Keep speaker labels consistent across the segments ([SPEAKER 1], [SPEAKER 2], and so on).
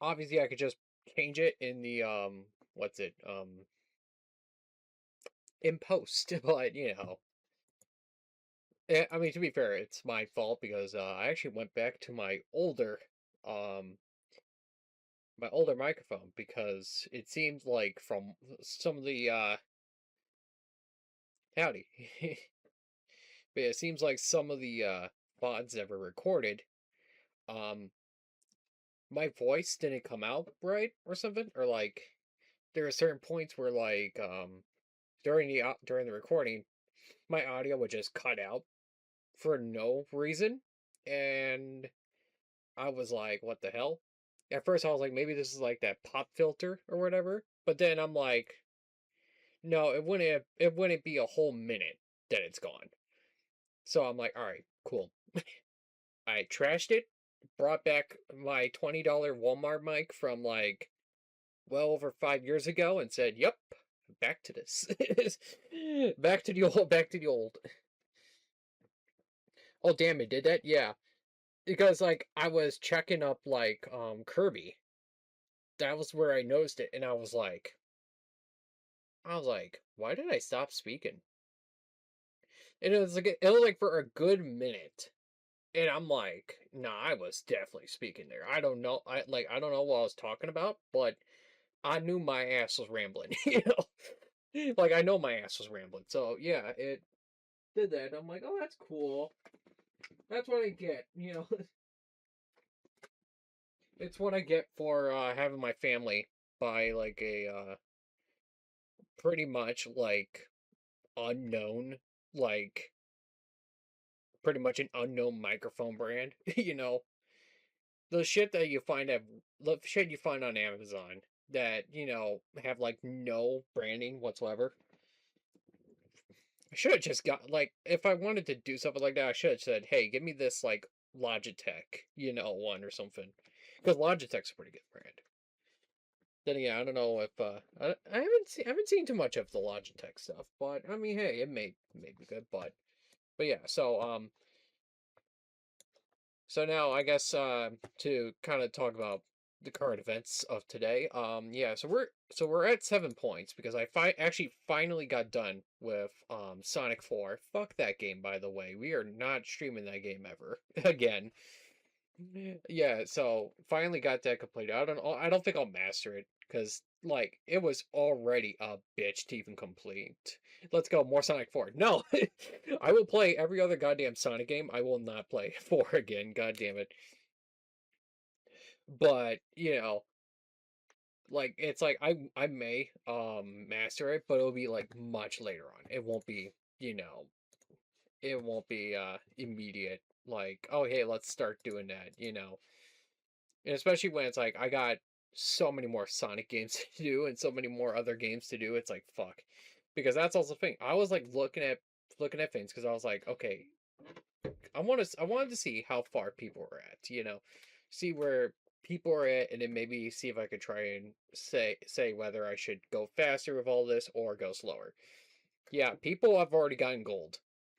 [SPEAKER 1] obviously I could just change it in the what's it in post, but I mean, to be fair, it's my fault because I actually went back to um my older microphone because it seems like from some of the howdy, but it seems like some of the pods that were recorded, um, my voice didn't come out right or something, or like there are certain points where during the recording, my audio would just cut out for no reason, and I was like, what the hell? At first, I was like, maybe this is like that pop filter or whatever. But then I'm like, no, it wouldn't be a whole minute that it's gone. So I'm like, all right, cool. I trashed it, brought back my $20 Walmart mic from like well over 5 years ago, and said, "Yep, back to this, back to the old." Oh damn, it did that, yeah. Because like I was checking up like Kirby. That was where I noticed it, and I was like, why did I stop speaking? And it was like for a good minute. And I'm like, nah, I was definitely speaking there. I don't know. I don't know what I was talking about, but I knew my ass was rambling, you know? Like I know my ass was rambling. So yeah, it did that. I'm like, oh that's cool. That's what I get, you know. It's what I get for having my family buy like a pretty much like unknown, like pretty much an unknown microphone brand, you know. The shit that you find at the shit you find on Amazon that, have like no branding whatsoever. I should have just got like if I wanted to do something like that, I should have said, "Hey, give me this like Logitech, one or something." Because Logitech's a pretty good brand. Then yeah, I don't know if I haven't seen too much of the Logitech stuff, but I mean, hey, it may be good, but yeah. So now I guess to kind of talk about the current events of today. Yeah, so we're at 7 points because actually finally got done with Sonic 4. Fuck that game, by the way. We are not streaming that game ever again. Yeah, so finally got that completed. I don't think I'll master it because like it was already a bitch to even complete. Let's go more Sonic 4. No. I will play every other goddamn Sonic game. I will not play 4 again. God damn it. But, like it's like I may master it, but it'll be like much later on. You know, it won't be immediate like, oh hey, let's start doing that, And especially when it's like I got so many more Sonic games to do and so many more other games to do. It's like fuck, because that's also the thing. I was like looking at things because I was like, okay, I wanted to see how far people were at, see where people are at, and then maybe see if I could try and say whether I should go faster with all this or go slower. Yeah, people have already gotten gold,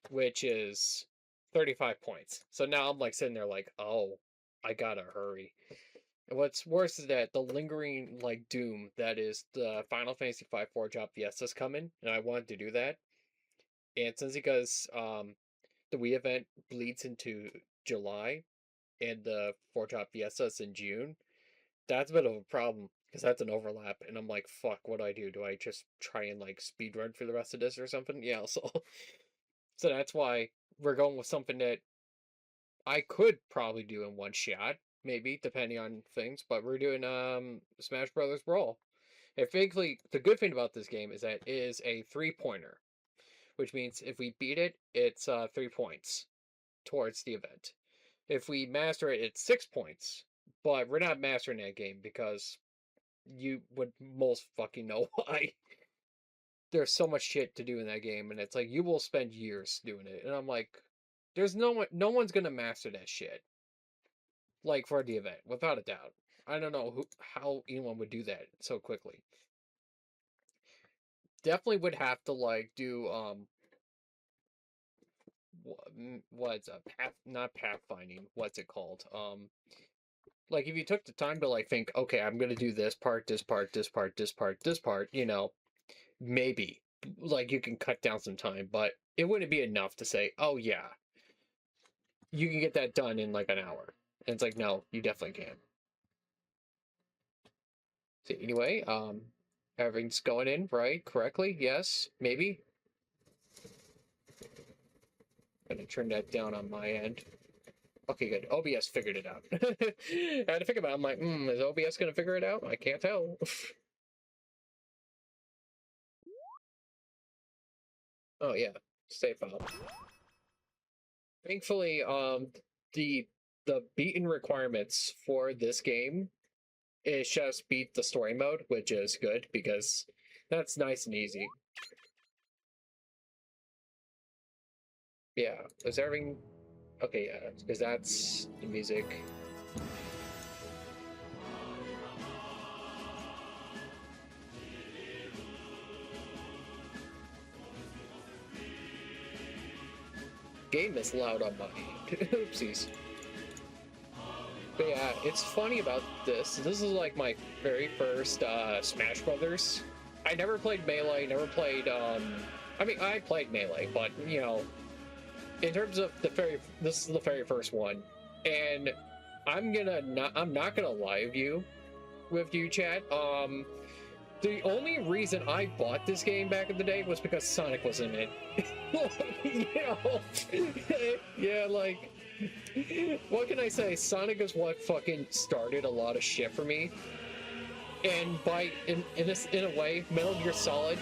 [SPEAKER 1] which is 35 points. So now I'm like sitting there like, oh, I gotta hurry. And what's worse is that the lingering like doom that is the Final Fantasy V 4 Drop Fiesta's coming, and I wanted to do that. And since because the Wii event bleeds into July and the 4 Drop Fiesta's in June, that's a bit of a problem because that's an overlap, and I'm like, fuck, what do I do? Do I just try and like speed run for the rest of this or something? Yeah, so so that's why we're going with something that I could probably do in one shot, maybe depending on things. But we're doing Smash Brothers Brawl. And basically, the good thing about this game is that it is a 3-pointer, which means if we beat it, it's 3 points towards the event. If we master it, it's 6 points. But we're not mastering that game because you would most fucking know why. There's so much shit to do in that game, and it's like you will spend years doing it. And I'm like, there's no one's gonna master that shit like for the event, without a doubt. I don't know how anyone would do that so quickly. Definitely would have to like do what's path not pathfinding. What's it called? Like, if you took the time to, like, think, okay, I'm gonna do this part, this part, this part, this part, this part, you know, maybe. Like, you can cut down some time, but it wouldn't be enough to say, oh, yeah, you can get that done in, like, an hour. And it's like, no, you definitely can. So, anyway, everything's going in, right? Correctly? Yes? Maybe? Gonna turn that down on my end. Okay, good. OBS figured it out. I had to think about it. I'm like, is OBS gonna figure it out? I can't tell. Oh yeah, save file. Thankfully, the beaten requirements for this game is just beat the story mode, which is good because that's nice and easy. Yeah, is everything okay? Yeah, because that's the music. Game is loud on my end. Oopsies. But yeah, it's funny about this. This is like my very first Smash Brothers. I never played Melee, never played, I mean, I played Melee, but, you know, in terms of this is the very first one. And I'm not gonna lie with you, chat. The only reason I bought this game back in the day was because Sonic was in it. You know, yeah, like, what can I say? Sonic is what fucking started a lot of shit for me. And in a way, Metal Gear Solid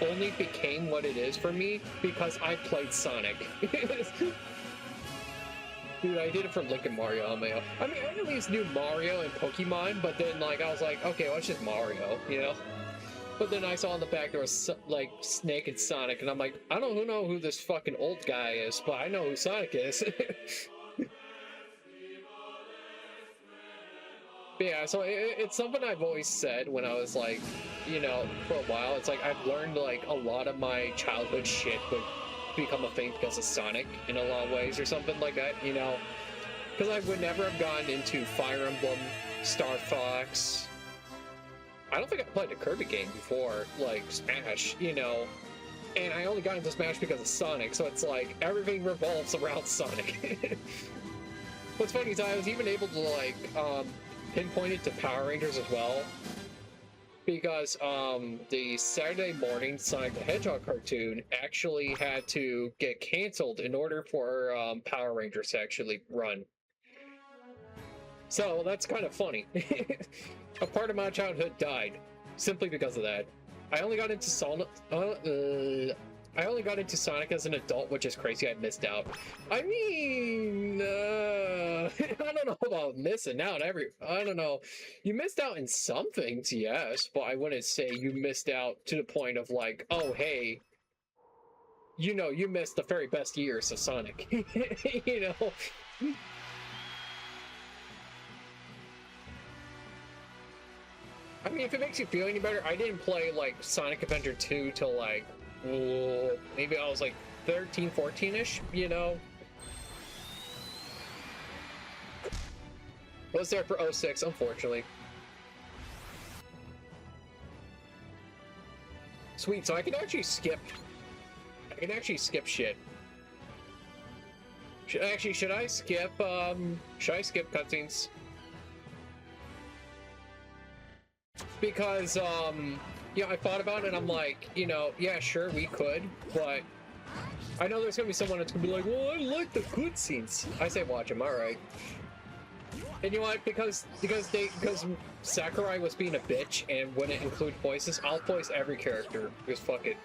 [SPEAKER 1] only became what it is for me because I played Sonic. Dude, I did it for Link and Mario on my own. I mean, I at least knew Mario and Pokemon, but then, like, I was like, okay, well, it's just Mario, you know? But then I saw in the back there was, like, Snake and Sonic, and I'm like, I don't know who this fucking old guy is, but I know who Sonic is. Yeah, so it's something I've always said when I was, like, you know, for a while. It's like I've learned, like, a lot of my childhood shit would become a thing because of Sonic in a lot of ways or something like that, you know? Because I would never have gone into Fire Emblem, Star Fox. I don't think I played a Kirby game before, like, Smash, you know? And I only got into Smash because of Sonic, so it's like, everything revolves around Sonic. What's funny is I was even able to, like, pinpoint it to Power Rangers as well. Because the Saturday morning Sonic the Hedgehog cartoon actually had to get canceled in order for Power Rangers to actually run. So that's kind of funny. A part of my childhood died simply because of that. I only got into Sonic. I only got into Sonic as an adult, which is crazy. I missed out. I mean, I don't know about missing out. I don't know. You missed out in some things, yes, but I wouldn't say you missed out to the point of like, oh, hey, you know, you missed the very best years of Sonic. You know. I mean, if it makes you feel any better, I didn't play like Sonic Adventure 2 till like, maybe I was like 13, 14-ish, you know? Was there for 06, unfortunately. Sweet, so I can actually skip shit. Should I skip cutscenes? Because, yeah, I thought about it and I'm like, you know, yeah, sure, we could, but I know there's gonna be someone that's gonna be like, well, I like the cutscenes. I say watch them, alright. And you know what, because Sakurai was being a bitch and wouldn't include voices, I'll voice every character, because fuck it.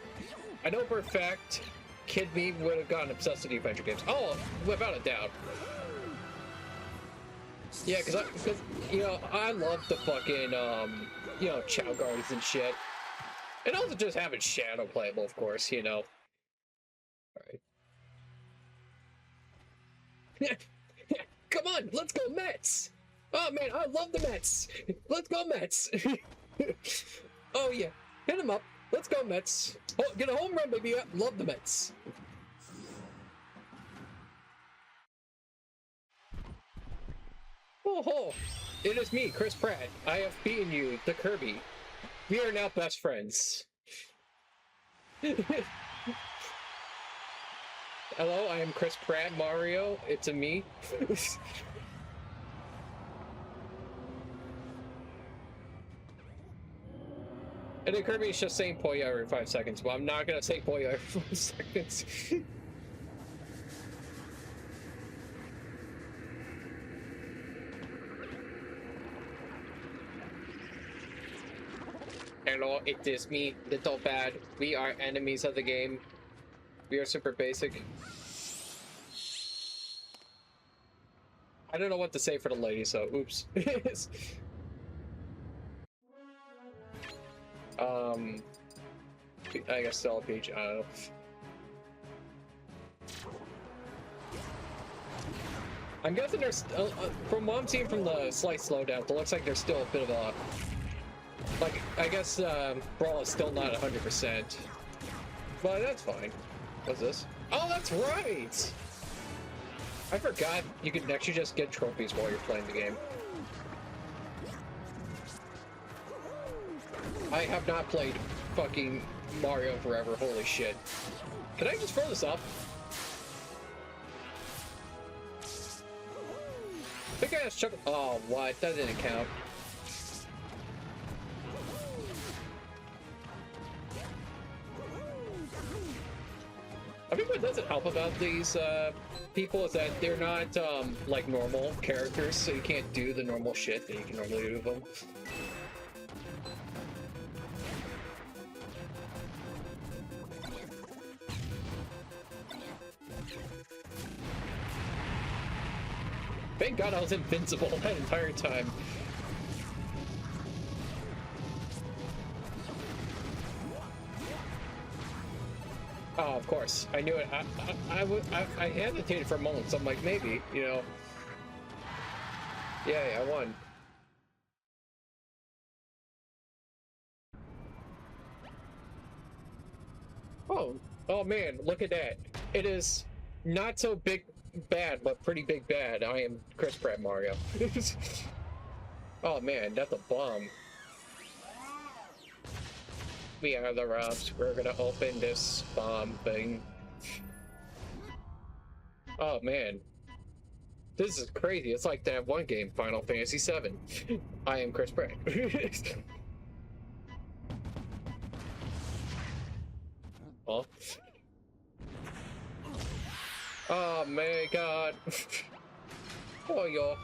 [SPEAKER 1] I know for a fact, Kid Me would have gotten obsessed with the adventure games. Oh, without a doubt. Yeah, because you know, I love the fucking, you know, Chow Guardians and shit. And also just having Shadow playable, of course, you know. Alright. Come on, let's go Mets! Oh man, I love the Mets! Let's go Mets! Oh yeah, hit him up. Let's go Mets. Oh, get a home run, baby. Love the Mets. Oh ho! It is me, Chris Pratt. I have beaten you, the Kirby. We are now best friends. Hello, I am Chris Pratt, Mario. It's a me. And then Kirby is just saying Poya every 5 seconds, but I'm not gonna say Poya every 5 seconds. Hello, it is me, Little Bad. We are enemies of the game. We are super basic. I don't know what to say for the lady, so oops. I guess Stella Peach, I don't know. I'm guessing there's, from what I'm seeing from the slight slowdown, it looks like there's still a bit of a, like, I guess Brawl is still not 100%. But that's fine. What's this? Oh, that's right! I forgot you could actually just get trophies while you're playing the game. I have not played fucking Mario forever, holy shit. Can I just throw this up? I think I just chuck. Oh, what? That didn't count. I think what doesn't help about these people is that they're not like normal characters, so you can't do the normal shit that you can normally do with them. Thank God I was invincible that entire time. Oh, of course. I knew it. I hesitated for a moment, so I'm like, maybe, you know. Yay, I won. Oh man, look at that. It is not so big bad, but pretty big bad. I am Chris Pratt Mario. Oh man, that's a bomb. We are the Robs. We're gonna open this bomb thing. Oh man. This is crazy. It's like that one game, Final Fantasy VII. I am Chris Pratt. Oh. Oh my god. Oh yo.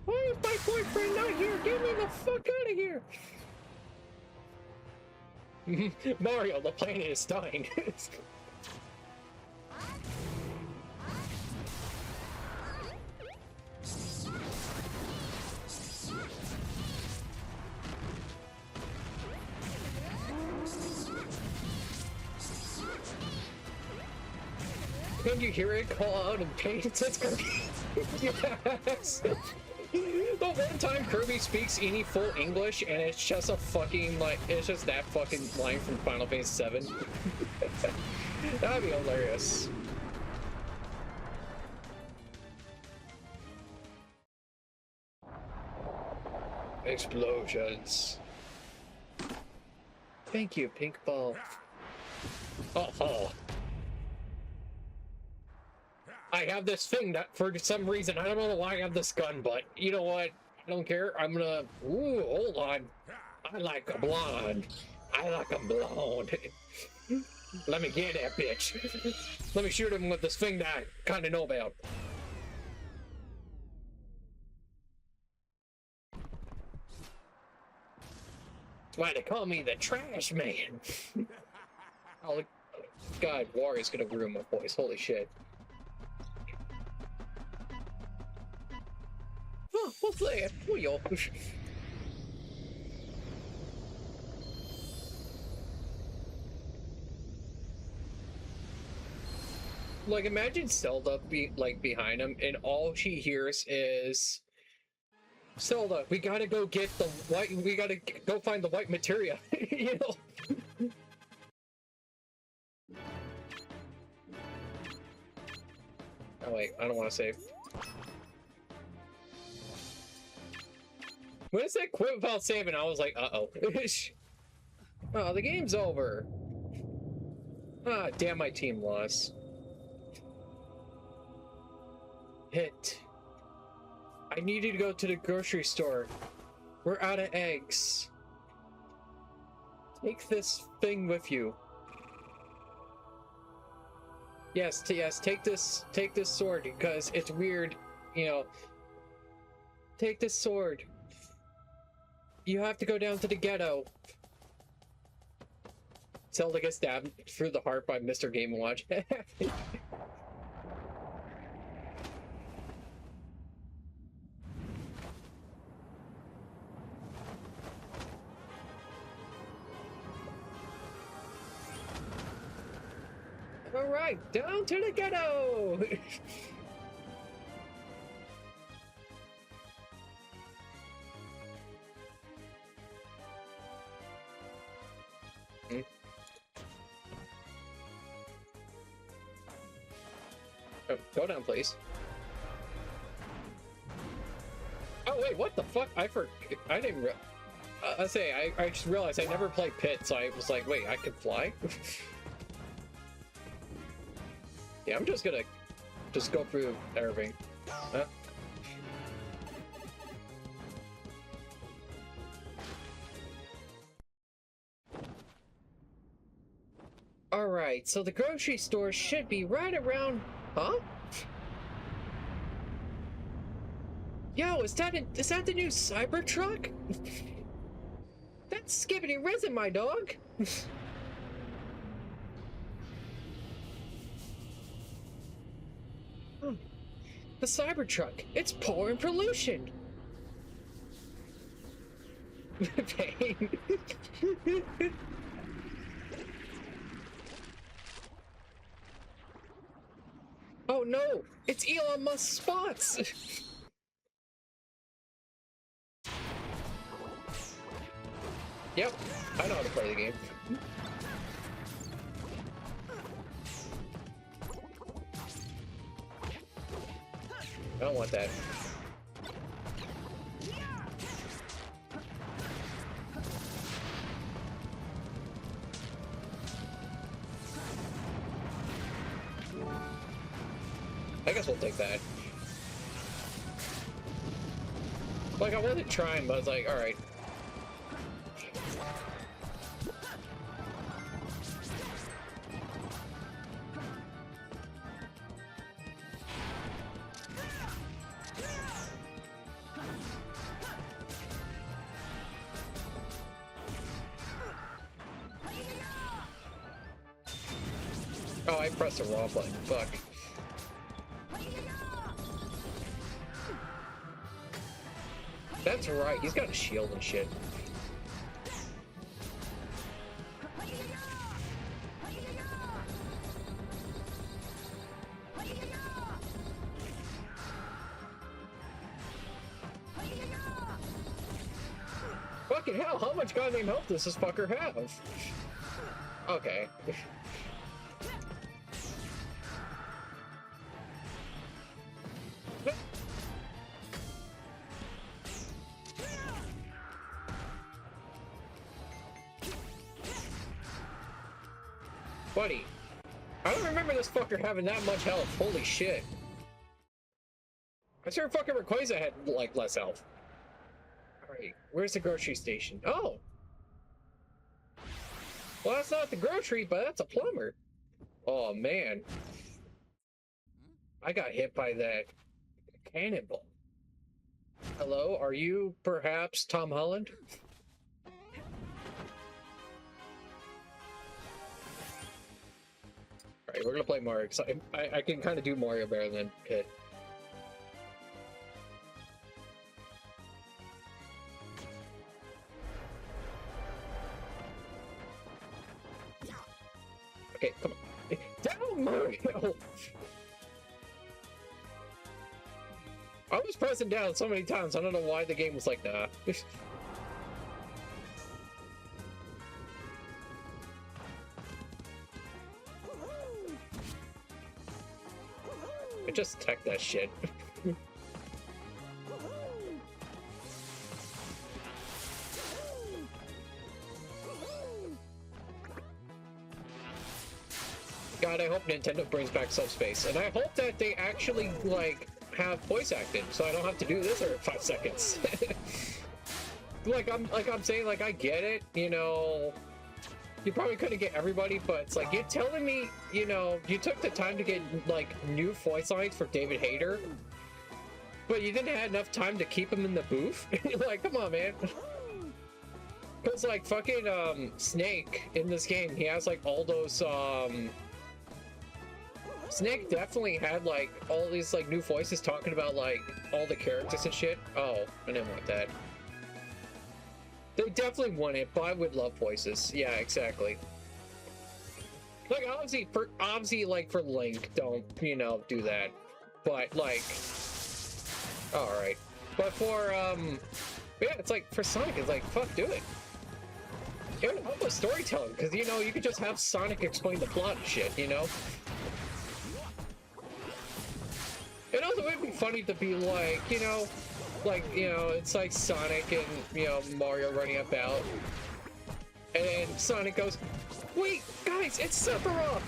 [SPEAKER 1] Why is my boyfriend not here? Get me the fuck out of here! Mario, the planet is dying. Can you hear it call out in pain? It's Kirby. Yes! The one time Kirby speaks any full English and it's just a fucking, like, it's just that fucking line from Final Fantasy VII. That'd be hilarious. Explosions. Thank you, Pink Ball. Oh. I have this thing that, for some reason, I don't know why I have this gun, but you know what? I don't care. I'm gonna... Ooh, hold on. I like a blonde. I like a blonde. Let me get that bitch. Let me shoot him with this thing that I kind of know about. That's why they call me the trash man. Oh, God, Warrior's gonna ruin my voice. Holy shit. Oh, what's that? Oh, yo. Like, imagine Zelda behind him, and all she hears is, Zelda, we gotta go get the white, we gotta go find the white materia, you know? Oh wait, I don't want to save. When it said quit without saving, I was like, uh-oh. Oh, the game's over. Ah, damn, my team lost. Hit. I needed to go to the grocery store. We're out of eggs. Take this thing with you. Yes, yes, take this sword because it's weird, you know. Take this sword. You have to go down to the ghetto. Zelda gets stabbed through the heart by Mr. Game & Watch. Alright, down to the ghetto! Oh, go down, please. Oh wait, what the fuck? I didn't. I just realized I never played Pit, so I was like, wait, I can fly. Yeah, I'm just gonna go through everything. Huh? Alright, so the grocery store should be right around... Huh? Yo, is that the new Cybertruck? That's Skibbity Risen, my dog! The Cybertruck, it's pouring pollution! Pain. Oh no, it's Elon Musk's spots! Yep, I know how to play the game. I don't want that. I guess we'll take that. Like, I wasn't trying, but I was like, alright. Oh, I pressed the wrong button. Fuck. That's right, he's got a shield and shit. Fucking hell, how much goddamn health does this fucker have? Okay. Buddy, I don't remember this fucker having that much health. Holy shit. I sure fucking Rayquaza had, like, less health. Alright, where's the grocery station? Oh! Well, that's not the grocery, but that's a plumber. Oh, man. I got hit by that cannonball. Hello, are you perhaps Tom Holland? Alright, we're gonna play Mario, because I can kind of do Mario better than Pit. Okay, come on. Down, Mario! I was pressing down so many times, I don't know why the game was like, nah. just tech that shit. God, I hope Nintendo brings back Subspace, and I hope that they actually, like, have voice acting, so I don't have to do this every 5 seconds. like I'm saying, like, I get it, you know, you probably couldn't get everybody, but it's like, you're telling me, you know, you took the time to get, like, new voice lines for David Hayter, but you didn't have enough time to keep him in the booth? Like, come on, man. Because, like, fucking, Snake in this game, he has, like, all those, Snake definitely had, like, all these, like, new voices talking about, like, all the characters and shit. Oh, I didn't want that. They definitely want it, but I would love voices. Yeah, exactly. Like, obviously, like, for Link, don't, you know, do that. But, like... Alright. But for, yeah, it's like, for Sonic, it's like, fuck, do it. It would help with storytelling, because, you know, you could just have Sonic explain the plot and shit, you know? It also would be funny to be like, you know, it's like Sonic and, you know, Mario running about. And then Sonic goes, wait, guys, it's Sephiroth!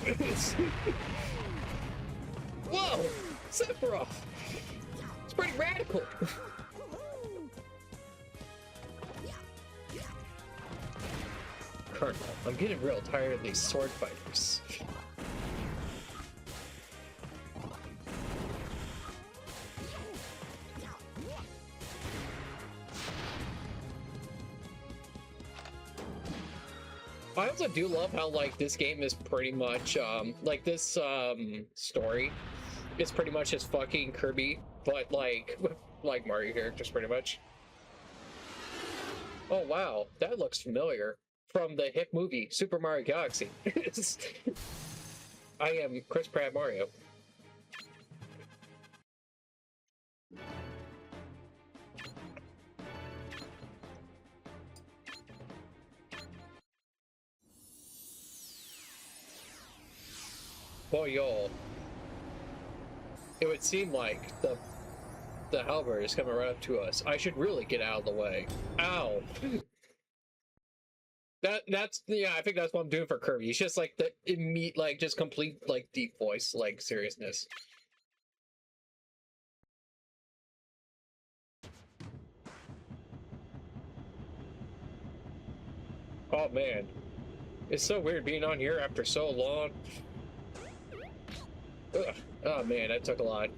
[SPEAKER 1] Whoa! Sephiroth! It's pretty radical! Colonel, I'm getting real tired of these sword fighters. I also do love how, like, this game is pretty much, like, this, story is pretty much just fucking Kirby, but, like, with, like, Mario characters, pretty much. Oh, wow, that looks familiar. From the hit movie, Super Mario Galaxy. I am Chris Pratt Mario. Boy, y'all. It would seem like the halberd is coming right up to us. I should really get out of the way. Ow. That's yeah, I think that's what I'm doing for Kirby. It's just like the immediate, like, just complete, like, deep voice, like, seriousness. Oh man, it's so weird being on here after so long. Ugh. Oh man, that took a lot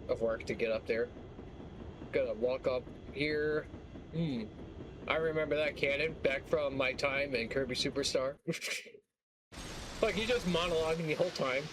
[SPEAKER 1] of work to get up there. Gotta walk up here. I remember that cannon back from my time in Kirby Superstar. Like, he's just monologuing the whole time.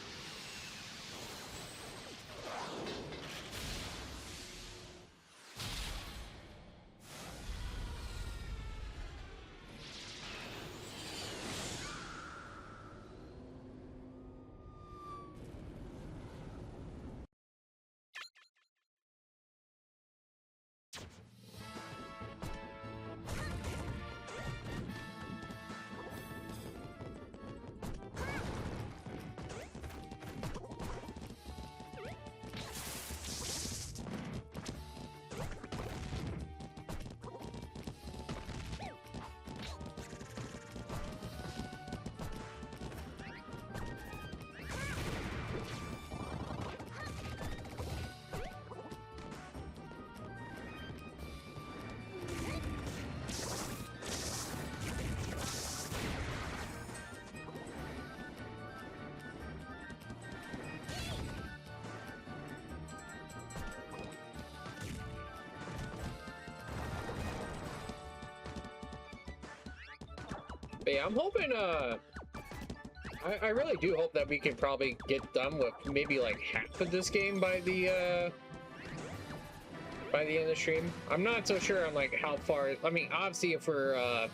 [SPEAKER 1] But yeah, I'm hoping, I really do hope that we can probably get done with maybe like half of this game by the end of the stream. I'm not so sure on like how far, I mean, obviously if we're,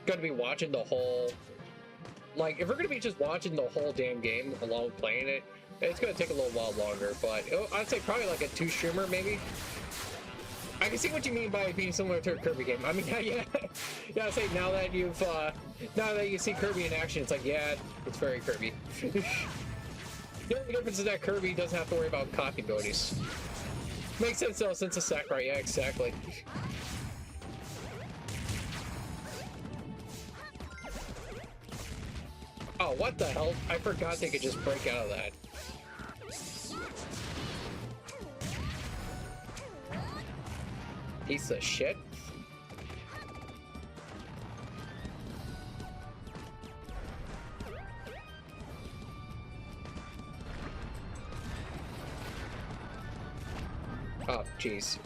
[SPEAKER 1] gonna be watching the whole, like, if we're gonna be just watching the whole damn game along with playing it, it's gonna take a little while longer, but I'd say probably like a 2-streamer maybe. I can see what you mean by it being similar to a Kirby game. I mean, yeah, I say now that you've, now that you see Kirby in action, it's like, yeah, it's very Kirby. The only difference is that Kirby doesn't have to worry about copy abilities. Makes sense though, since it's Sakurai, yeah, exactly. Oh, what the hell? I forgot they could just break out of that. Piece of shit. Oh, jeez.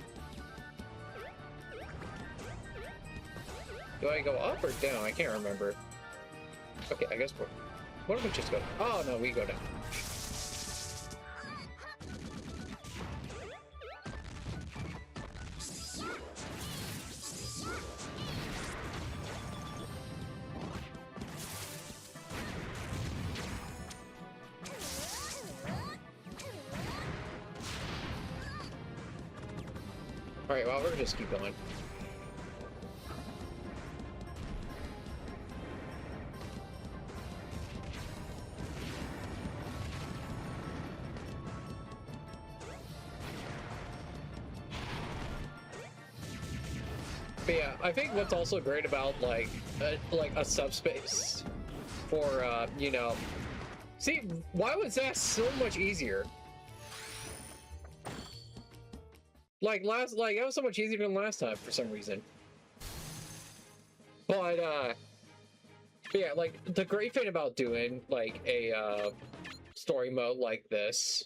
[SPEAKER 1] Do I go up or down? I can't remember. Okay, I guess we're... What if we just go... Oh, no, we go down. Alright, well, we'll just keep going. But yeah, I think what's also great about like a subspace for you know, see, why was that so much easier? Like that was so much easier than last time for some reason. But yeah, like the great thing about doing like a story mode like this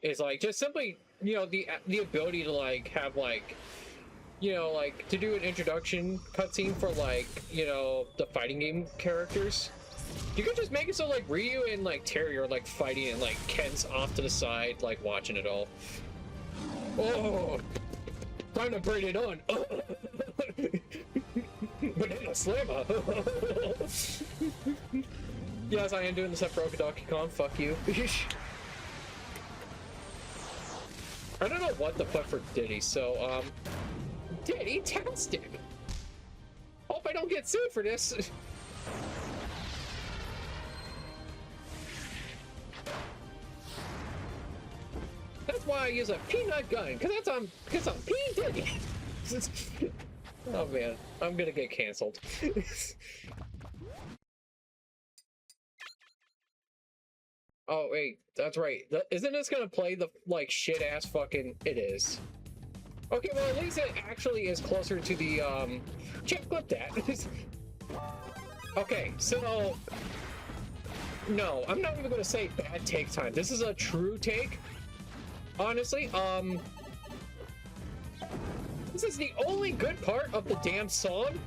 [SPEAKER 1] is like just simply, you know, the ability to like have like, you know, like to do an introduction cutscene for like, you know, the fighting game characters. You could just make it so like Ryu and like Terry are like fighting and like Ken's off to the side like watching it all. Oh, time to bring it on. Banana slammer. Yes, I am doing this at Broken Donkey Kong. Fuck you. I don't know what the fuck for Diddy, so Diddy-tastic. Hope I don't get sued for this. That's why I use a peanut gun, because I'm P. Diddy. Oh man, I'm gonna get canceled. Oh wait, that's right. Isn't this gonna play the like shit ass fucking? It is. Okay, well at least it actually is closer to the check clip that. Okay, so no, I'm not even gonna say bad take time. This is a true take. Honestly, this is the only good part of the damn song, and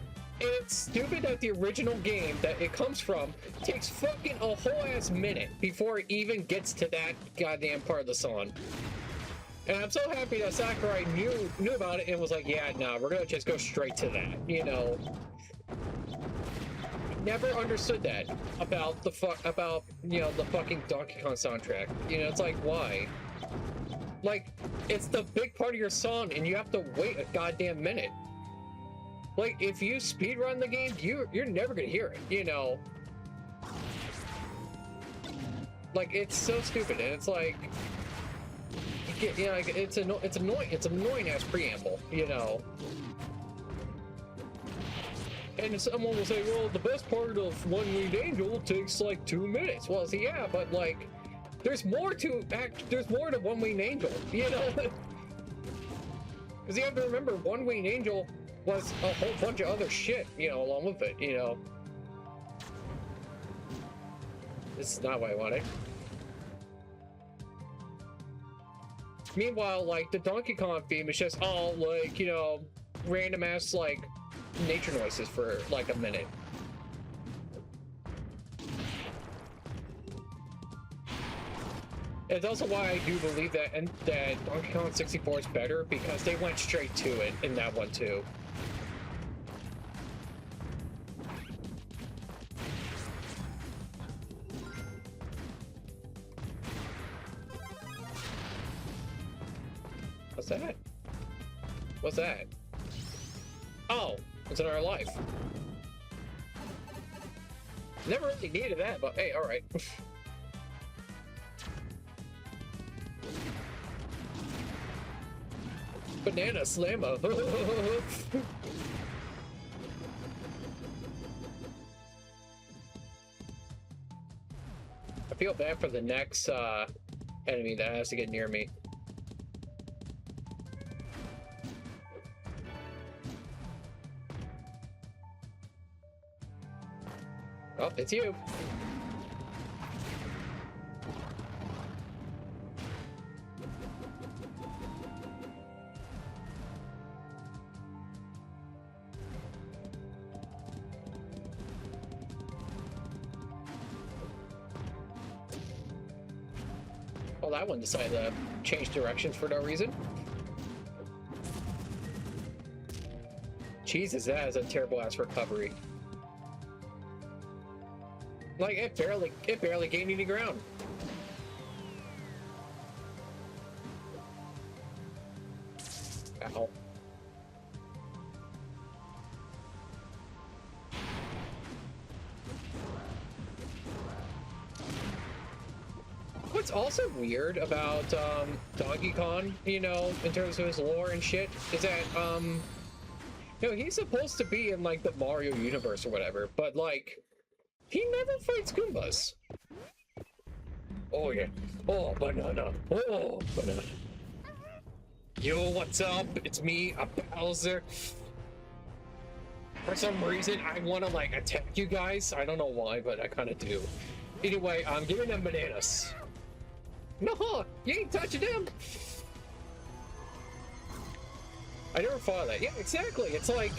[SPEAKER 1] it's stupid that the original game that it comes from takes fucking a whole ass minute before it even gets to that goddamn part of the song. And I'm so happy that Sakurai knew about it and was like, yeah, nah, we're gonna just go straight to that, you know. Never understood that about you know, the fucking Donkey Kong soundtrack. You know, it's like, why? Like, it's the big part of your song, and you have to wait a goddamn minute. Like, if you speedrun the game, you're never gonna hear it, you know? Like, it's so stupid, and it's like, you know, like, it's annoying ass preamble, you know? And someone will say, well, the best part of One Winged Angel takes like 2 minutes. Well, see, yeah, but like, there's more to One Winged Angel, you know? Because you have to remember, One Winged Angel was a whole bunch of other shit, you know, along with it, you know? This is not what I wanted. Meanwhile, like, the Donkey Kong theme is just all, like, you know, random ass, like, nature noises for, like, a minute. It's also why I do believe that Donkey Kong 64 is better, because they went straight to it in that one too. What's that? What's that? Oh, it's in our life. Never really needed that, but hey, alright. Banana slammer. I feel bad for the next enemy that has to get near me. Oh, it's you. Well, that one decided to change directions for no reason. Jesus, that is a terrible ass recovery. Like, it barely gained any ground. Ow. What's also weird about Donkey Kong, you know, in terms of his lore and shit, is that you know, he's supposed to be in like the Mario universe or whatever, but like he never fights Goombas. Oh yeah. Oh, banana. Oh, banana. Yo, what's up? It's me, a Bowser. For some reason, I want to like attack you guys. I don't know why, but I kind of do. Anyway, I'm giving them bananas. No, you ain't touching them. I never thought of that. Yeah, exactly. It's like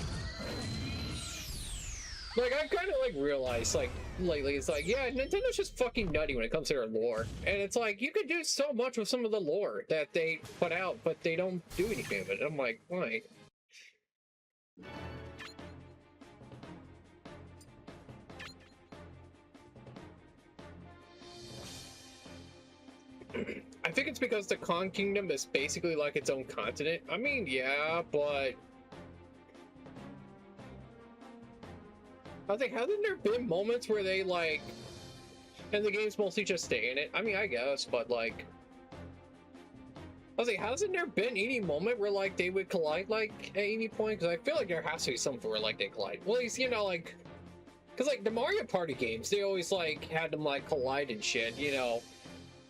[SPEAKER 1] I've kind of like realized like lately, it's like, yeah, Nintendo's just fucking nutty when it comes to their lore, and it's like you could do so much with some of the lore that they put out, but they don't do anything with it. I'm like, why? I think it's because the Kong Kingdom is basically like its own continent. I mean, yeah, but I think, hasn't there been moments where they like, and the game's mostly just stay in it? I mean, I guess, but like, I was like, hasn't there been any moment where like they would collide like at any point? Because I feel like there has to be something where like they collide. Well, at least, you know, like, because like the Mario Party games, they always like had them like collide and shit, you know.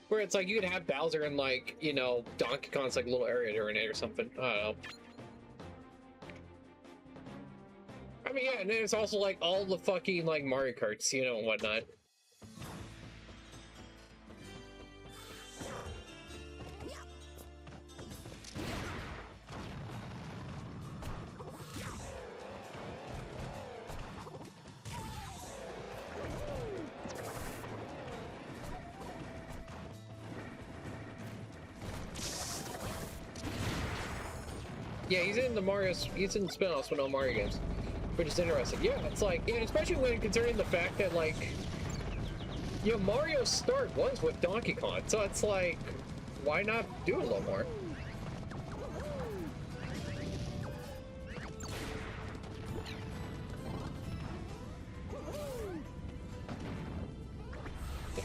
[SPEAKER 1] Where it's like you could have Bowser in like, you know, Donkey Kong's like little area during it or something. I don't know. I mean, yeah, and then it's also like all the fucking like Mario Karts, you know, and whatnot. Yeah, he's in the spin-offs with all Mario games, which is interesting. Yeah, it's like, and especially when considering the fact that like, you know, Mario's start was with Donkey Kong, so it's like, why not do a little more?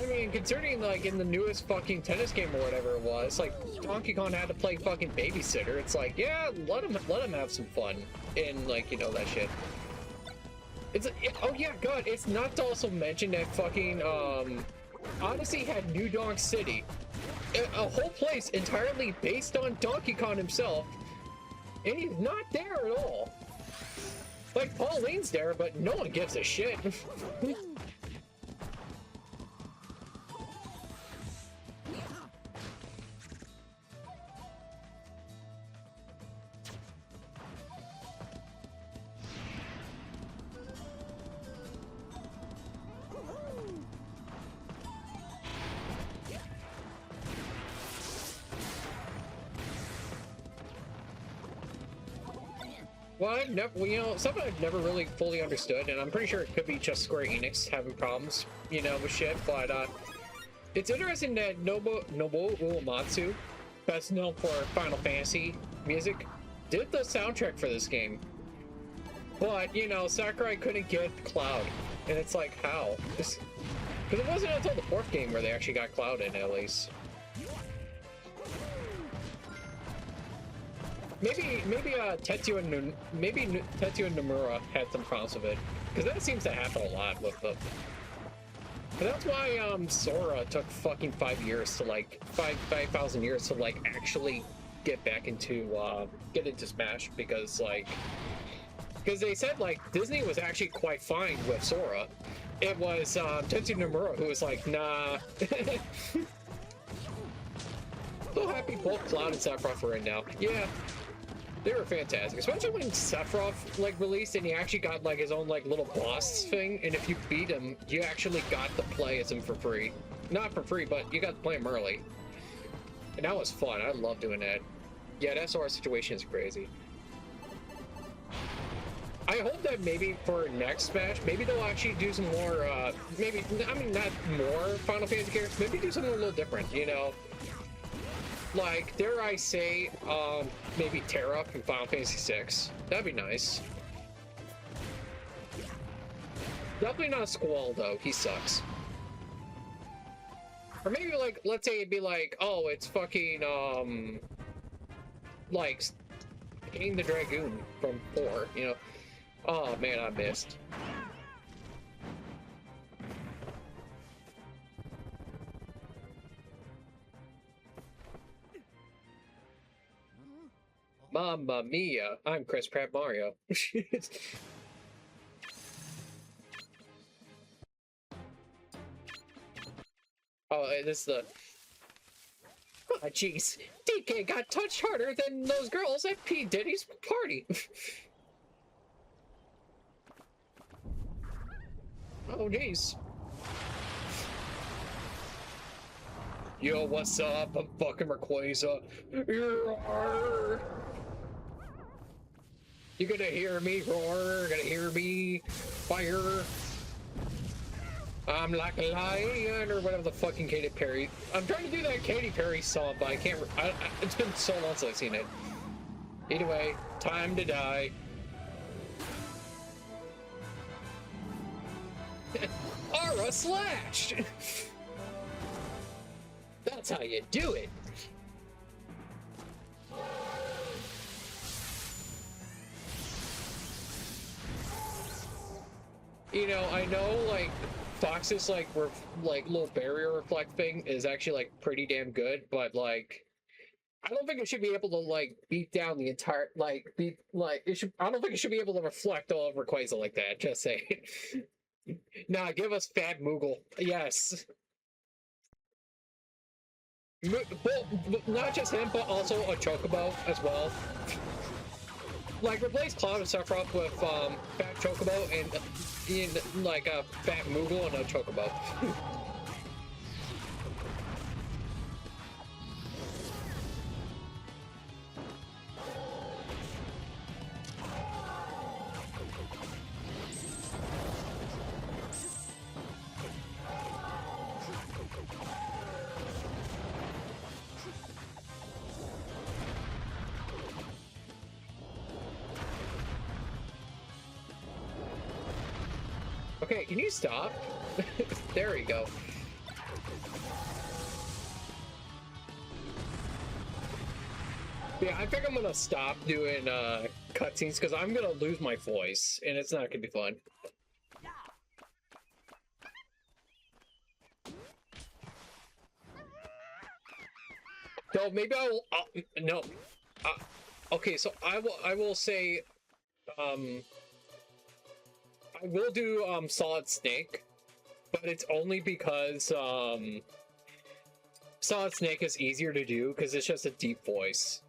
[SPEAKER 1] I mean, considering like in the newest fucking tennis game or whatever it was, like Donkey Kong had to play fucking babysitter. It's like, yeah, let him have some fun in like, you know, that shit. It's oh yeah, God, it's not to also mention that fucking Odyssey had New Donk City, a whole place entirely based on Donkey Kong himself, and he's not there at all. Like Pauline's there, but no one gives a shit. Well, I've never, you know, something I've never really fully understood, and I'm pretty sure it could be just Square Enix having problems, you know, with shit, but, it's interesting that Nobuo Uematsu, best known for Final Fantasy music, did the soundtrack for this game. But, you know, Sakurai couldn't get Cloud, and it's like, how? Because it wasn't until the fourth game where they actually got Cloud in, at least. maybe Tetsuya and Tetsuya and Nomura had some problems with it, because that seems to happen a lot with them. But that's why Sora took fucking 5 years to like 5,000 years to like actually get back into get into Smash, because they said like Disney was actually quite fine with Sora. It was Tetsuya Nomura who was like, nah. So happy both Cloud and Sephiroth were in now. Yeah, they were fantastic, especially when Sephiroth like released and he actually got like his own like little boss thing, and if you beat him, you actually got to play as him for free. Not for free, but you got to play him early. And that was fun. I love doing that. Yeah, that Sora situation is crazy. I hope that maybe for next Smash, maybe they'll actually do some more, maybe, I mean, not more Final Fantasy characters, maybe do something a little different, you know? Like, dare I say, maybe Terra from Final Fantasy VI. That'd be nice. Definitely not Squall, though. He sucks. Or maybe, like, let's say it'd be like, oh, it's fucking, like, Kane the Dragoon from 4, you know? Oh, man, I missed. Mamma mia, I'm Chris Pratt Mario. Oh, this is the... Oh, jeez. DK got touched harder than those girls at P. Diddy's party. Oh, jeez. Yo, what's up? I'm fucking Rayquaza. You gonna hear me roar? Gonna hear me fire? I'm like a lion, or whatever the fucking Katy Perry. I'm trying to do that Katy Perry song, but I can't. It's been so long since I've seen it. Either way, time to die. Aura slash. That's how you do it. You know, I know like Fox's like little barrier reflect thing is actually like pretty damn good, but like I don't think it should be able to like beat down the entire I don't think it should be able to reflect all over Rayquaza like that. Just saying. Nah, give us Fat Moogle. Yes. Not just him, but also a Chocobo as well. Like, replace Cloud and Sephiroth with Fat Chocobo and like a Fat Moogle and a Chocobo. Okay, can you stop? There we go. Yeah, I think I'm gonna stop doing cutscenes because I'm gonna lose my voice and it's not gonna be fun. So maybe no. Okay, so I will say I will do Solid Snake, but it's only because Solid Snake is easier to do because it's just a deep voice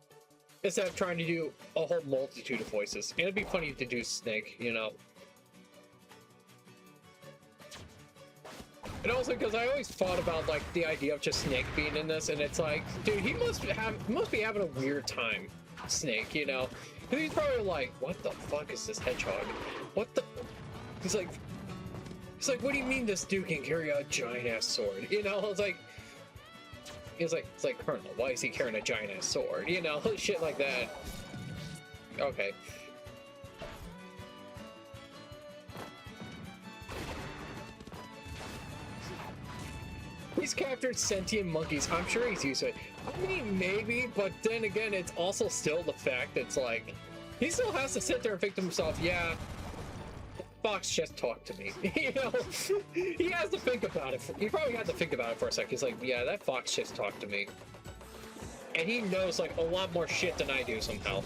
[SPEAKER 1] instead of trying to do a whole multitude of voices. And it'd be funny to do Snake, you know. And also because I always thought about like the idea of just Snake being in this, and it's like, dude, he must be having a weird time, Snake, you know. And he's probably like, what the fuck is this hedgehog? What the? He's like, what do you mean this dude can carry a giant ass sword? You know, it's like, Colonel, why is he carrying a giant ass sword? You know, shit like that. Okay. He's captured sentient monkeys. I'm sure he's used to it. I mean, maybe, but then again, it's also still the fact that it's like, he still has to sit there and think to himself, yeah, Fox just talked to me. You know, he has to think about it. He probably had to think about it for a second. He's like, yeah, that Fox just talked to me. And he knows, like, a lot more shit than I do somehow.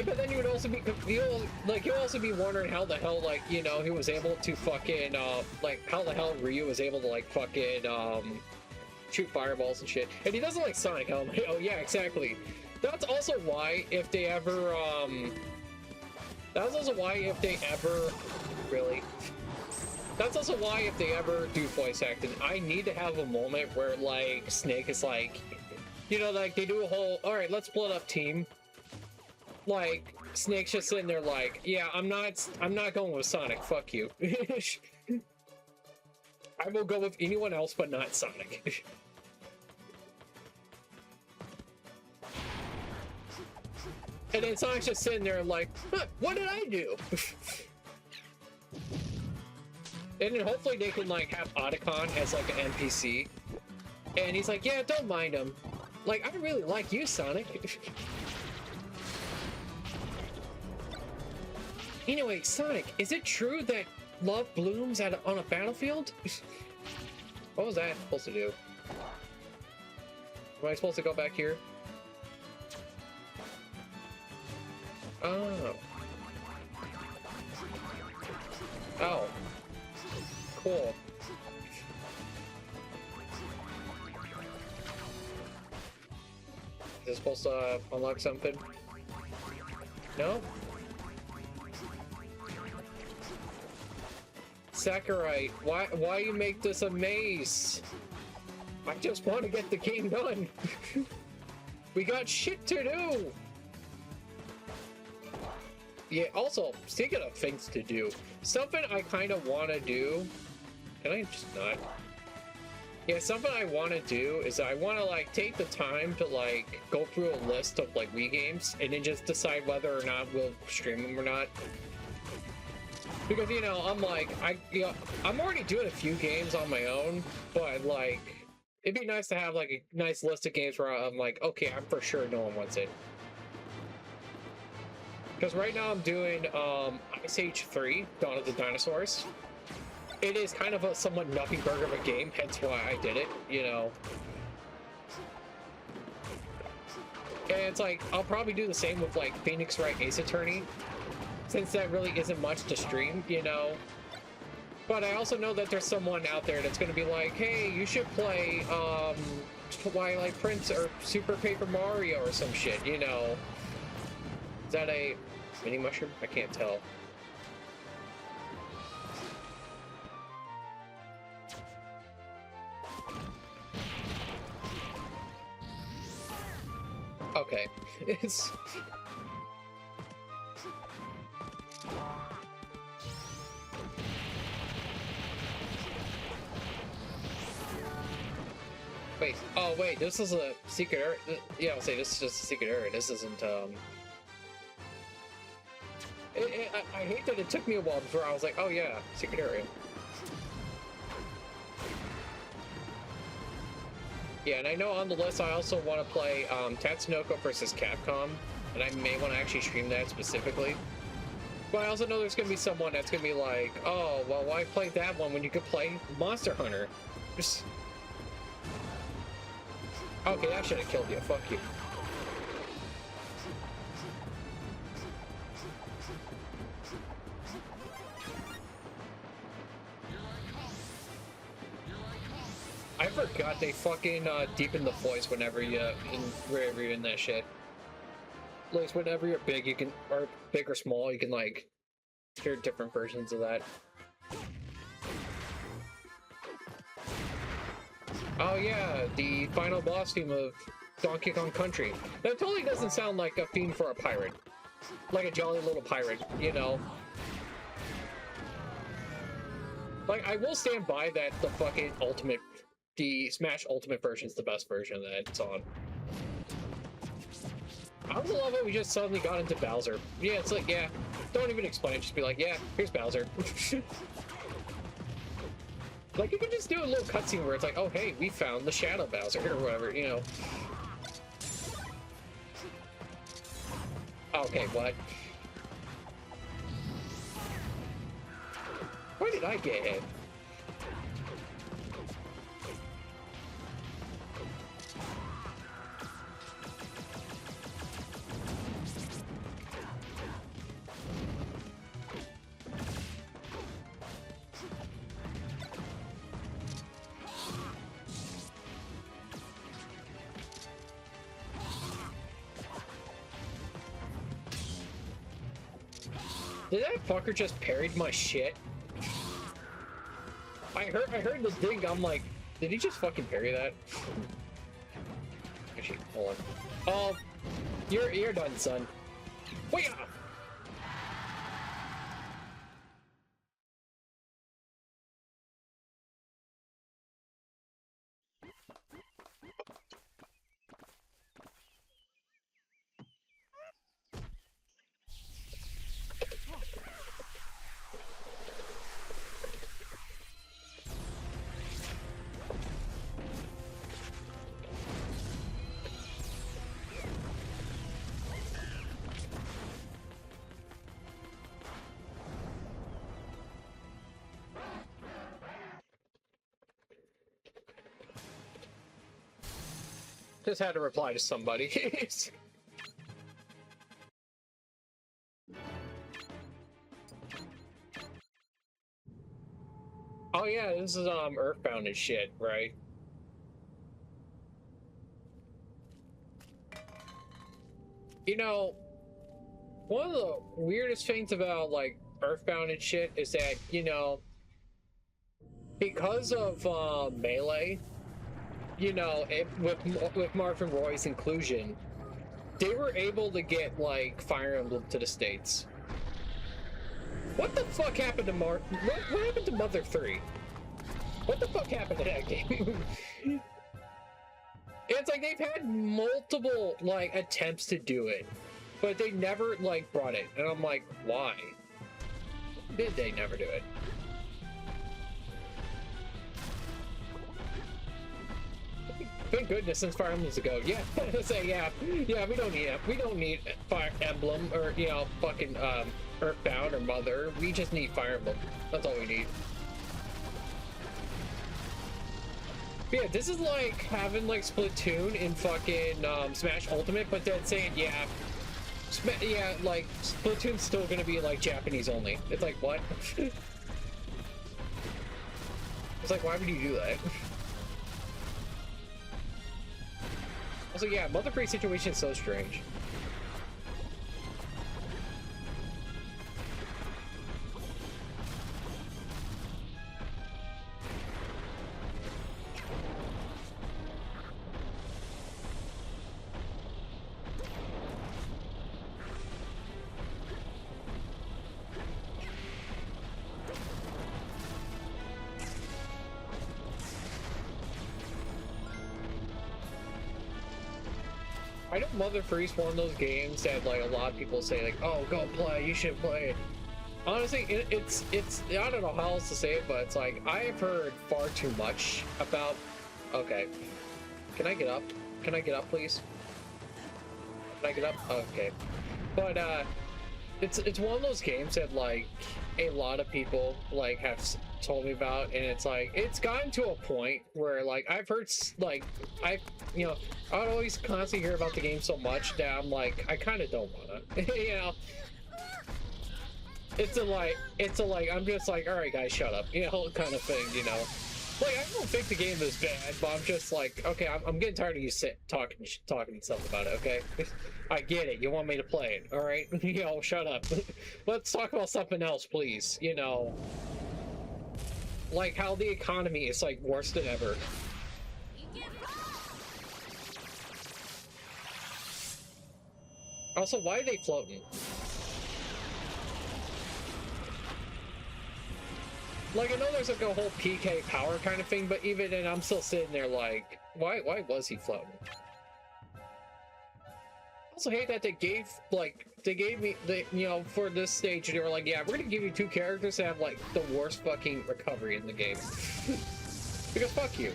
[SPEAKER 1] But then you would also be, you'll also be wondering how the hell, like, you know, he was able to fucking, like, how the hell Ryu was able to, like, fucking, shoot fireballs and shit. And he doesn't like Sonic. I'm like, oh yeah, exactly. That's also why if they ever, that's also why if they ever, really, that's also why if they ever do voice acting, I need to have a moment where, like, Snake is like, you know, like, they do a whole, alright, let's split up team. Like, Snake's just sitting there like, yeah, I'm not going with Sonic, fuck you. I will go with anyone else but not Sonic. And then Sonic's just sitting there like, huh, what did I do? And then hopefully they can, like, have Otacon as, like, an NPC. And he's like, yeah, don't mind him. Like, I really like you, Sonic. Anyway, Sonic, is it true that love blooms on a battlefield? What was that supposed to do? Am I supposed to go back here? Oh. Oh. Cool. Is this supposed to unlock something? No? Sakurai, why you make this a maze? I just want to get the game done. We got shit to do. Yeah, also, speaking of things to do, something I kind of want to do, can I just not? Yeah, something I want to do is I want to, like, take the time to, like, go through a list of, like, Wii games and then just decide whether or not we'll stream them or not. Because, you know, I'm like, I'm already doing a few games on my own, but, like, it'd be nice to have, like, a nice list of games where I'm like, okay, I'm for sure no one wants it. Because right now I'm doing Ice Age 3, Dawn of the Dinosaurs. It is kind of a somewhat nothing burger of a game, hence why I did it, you know. And it's like, I'll probably do the same with, like, Phoenix Wright Ace Attorney, since that really isn't much to stream, you know. But I also know that there's someone out there that's gonna be like, hey, you should play, Twilight Prince or Super Paper Mario or some shit, you know. Is that a mini mushroom? I can't tell. Okay, it's... Wait, oh wait, this is a secret area. Yeah, I'll say this is just a secret area. This isn't, I hate that it took me a while before I was like, oh yeah, secret area. Yeah, and I know on the list I also want to play Tatsunoko versus Capcom, and I may want to actually stream that specifically. But I also know there's going to be someone that's going to be like, oh, well, why play that one when you could play Monster Hunter? Just... Okay, that should have killed you. Fuck you. I forgot they fucking deepen the voice whenever you're in that shit. Like, whenever you're big, you can, or big or small, you can, like, hear different versions of that. Oh yeah, the final boss theme of Donkey Kong Country. That totally doesn't sound like a theme for a pirate. Like a jolly little pirate, you know? Like, I will stand by that the fucking Ultimate... The Smash Ultimate version is the best version that it's on. I also love how we just suddenly got into Bowser. Yeah, it's like, yeah, don't even explain it, just be like, yeah, here's Bowser. Like, you could just do a little cutscene where it's like, oh, hey, we found the Shadow Bowser, or whatever, you know. Okay, what? Where did I get hit? Did that fucker just parried my shit? I heard the ding. I'm like, did he just fucking parry that? Actually, hold on. Oh, you're done, son. Wait. Just had to reply to somebody. Oh yeah, this is Earthbound and shit, right? You know, one of the weirdest things about like Earthbound and shit is that, you know, because of Melee, you know, with Marvin Roy's inclusion, they were able to get like Fire Emblem to the States. What the fuck happened to what happened to Mother 3? What the fuck happened to that game? It's like they've had multiple like attempts to do it, but they never like brought it, and I'm like, why did they never do it? Thank goodness, since Fire Emblem's ago. Yeah, say yeah, we don't need Fire Emblem or, you know, fucking Earthbound or Mother. We just need Fire Emblem. That's all we need. But yeah, this is like having like Splatoon in fucking Smash Ultimate, but then saying yeah, like Splatoon's still gonna be like Japanese only. It's like, what? It's like, why would you do that? Also, yeah, Mother 3 situation is so strange. I know Mother 3 is one of those games that like a lot of people say like, oh, go play, you should play it. Honestly, it's I don't know how else to say it, but it's like I have heard far too much about. Okay, can I get up? Can I get up, please? Can I get up? Okay, but it's one of those games that like a lot of people like have told me about, and it's like it's gotten to a point where like I've heard like you know, I would always constantly hear about the game so much that I'm like, I kind of don't wanna, you know. It's a like I'm just like, all right guys, shut up, you know, kind of thing, you know. Like, I don't think the game is bad, but I'm just like, okay, I'm getting tired of you talking stuff about it, okay? I get it, you want me to play it, all right? You know, shut up. Let's talk about something else, please, you know. Like how the economy is like worse than ever. Also, why are they floating? Like, I know there's like a whole PK power kind of thing, but even then I'm still sitting there like, why was he floating? also hate that they gave me for this stage they were like, yeah, we're gonna give you 2 characters that have like the worst fucking recovery in the game. Because fuck you.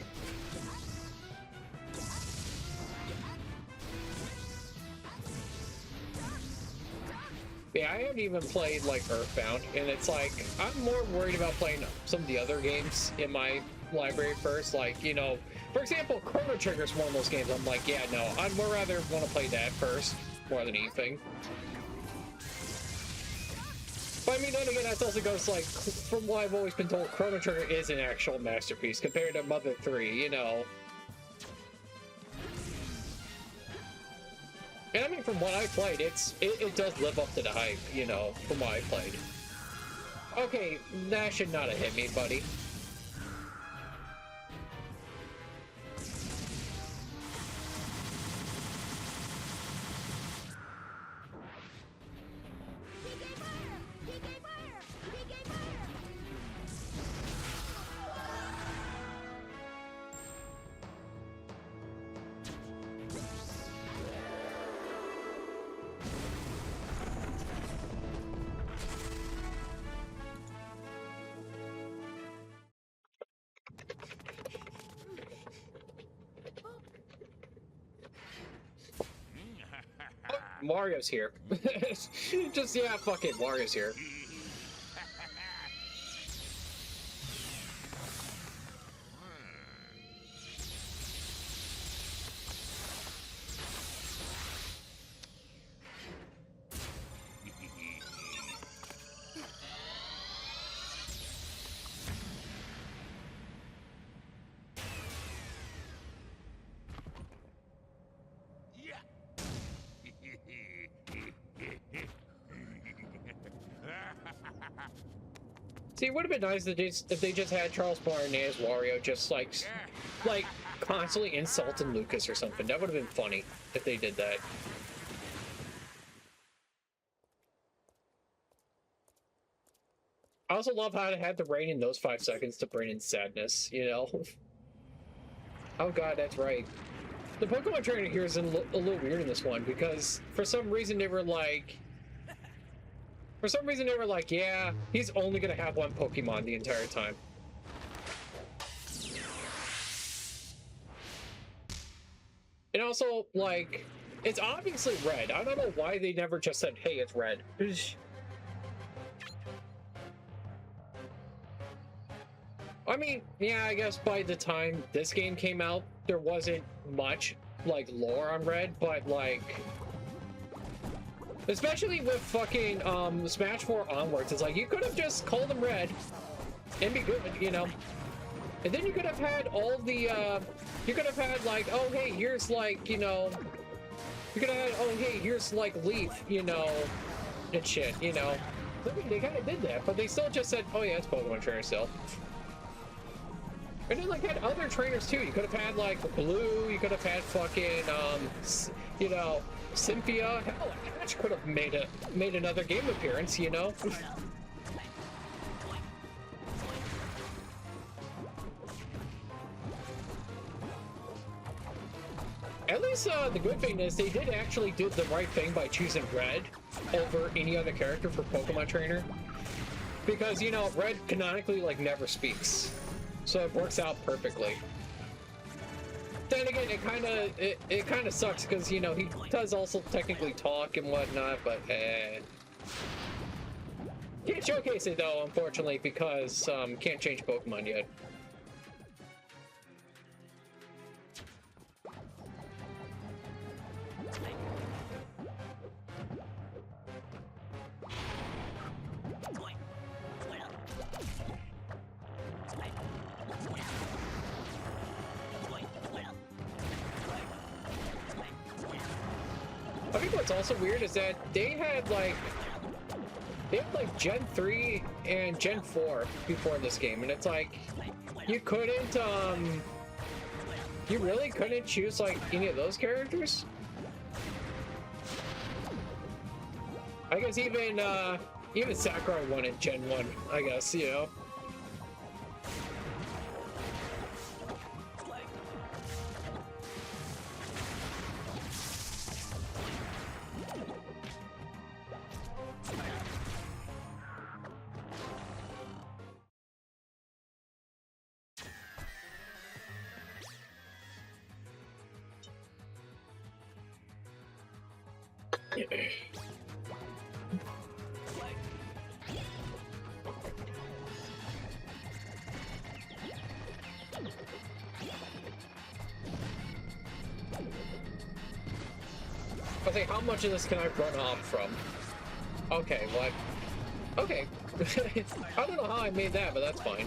[SPEAKER 1] Yeah, I haven't even played like Earthbound, and it's like I'm more worried about playing some of the other games in my library first. Like, you know, for example, Chrono Trigger is one of those games I'm like, yeah, no, I'd more rather want to play that first more than anything. But I mean, then again, that also goes like, from what I've always been told, Chrono Trigger is an actual masterpiece compared to Mother 3, you know. And I mean, from what I played, it does live up to the hype, you know, from what I played. Okay, that should not have hit me, buddy. Mario's here. Just, yeah, fuck it, Mario's here. See, it would have been nice if they just had Charles Martinet as Wario, just like constantly insulting Lucas or something. That would have been funny if they did that. I also love how it had the rain in those 5 seconds to bring in sadness, you know? Oh god, that's right. The Pokemon trainer here is a little weird in this one, because for some reason they were like, yeah, he's only gonna have 1 Pokemon the entire time. And also, like, it's obviously red. I don't know why they never just said, hey, it's red. I mean, yeah, I guess by the time this game came out, there wasn't much, like, lore on red, but, like, especially with fucking Smash 4 onwards, it's like, you could have just called them red and be good, you know? And then you could have had all the, you could have had, like, oh, hey, here's, like, you know, you could have had, oh, hey, here's, like, Leaf, you know, and shit, you know? I mean, they kind of did that, but they still just said, oh, yeah, it's Pokemon Trainer still. And then, like, had other trainers, too. You could have had, like, Blue, you could have had fucking, you know, Cynthia. Hell, Ash could have made another game appearance, you know? At least, the good thing is they did actually do the right thing by choosing Red over any other character for Pokemon Trainer. Because, you know, Red canonically, like, never speaks. So it works out perfectly. Then again, it kind of sucks because, you know, he does also technically talk and whatnot, but can't showcase it though, unfortunately, because can't change Pokemon yet. I think what's also weird is that they had like Gen 3 and Gen 4 before this game, and it's like you really couldn't choose like any of those characters. I guess even Sakurai wanted Gen 1, I guess, you know. I think, how much of this can I run off from? Okay, what? Okay. I don't know how I made that, but that's fine.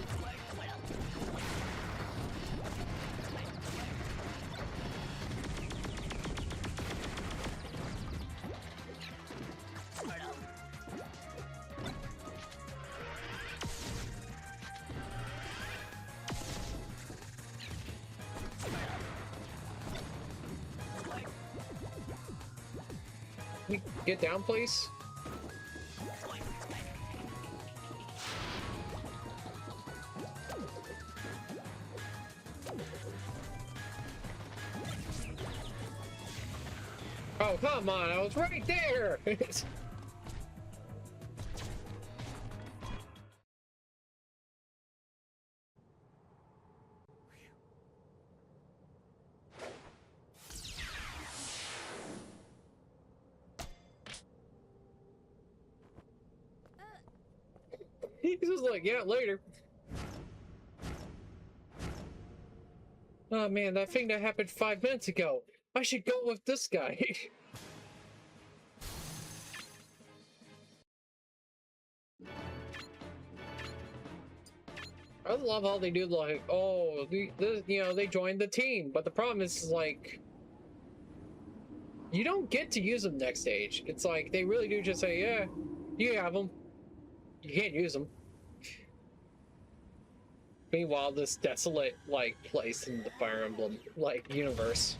[SPEAKER 1] Get down, please. Oh, come on, I was right there! He's just like, yeah, later. Oh man, that thing that happened 5 minutes ago. I should go with this guy. I love how they do like, oh, you know, they joined the team, but the problem is like, you don't get to use them next stage. It's like they really do just say, yeah, you have them. You can't use them. Meanwhile, this desolate, like, place in the Fire Emblem, like, universe.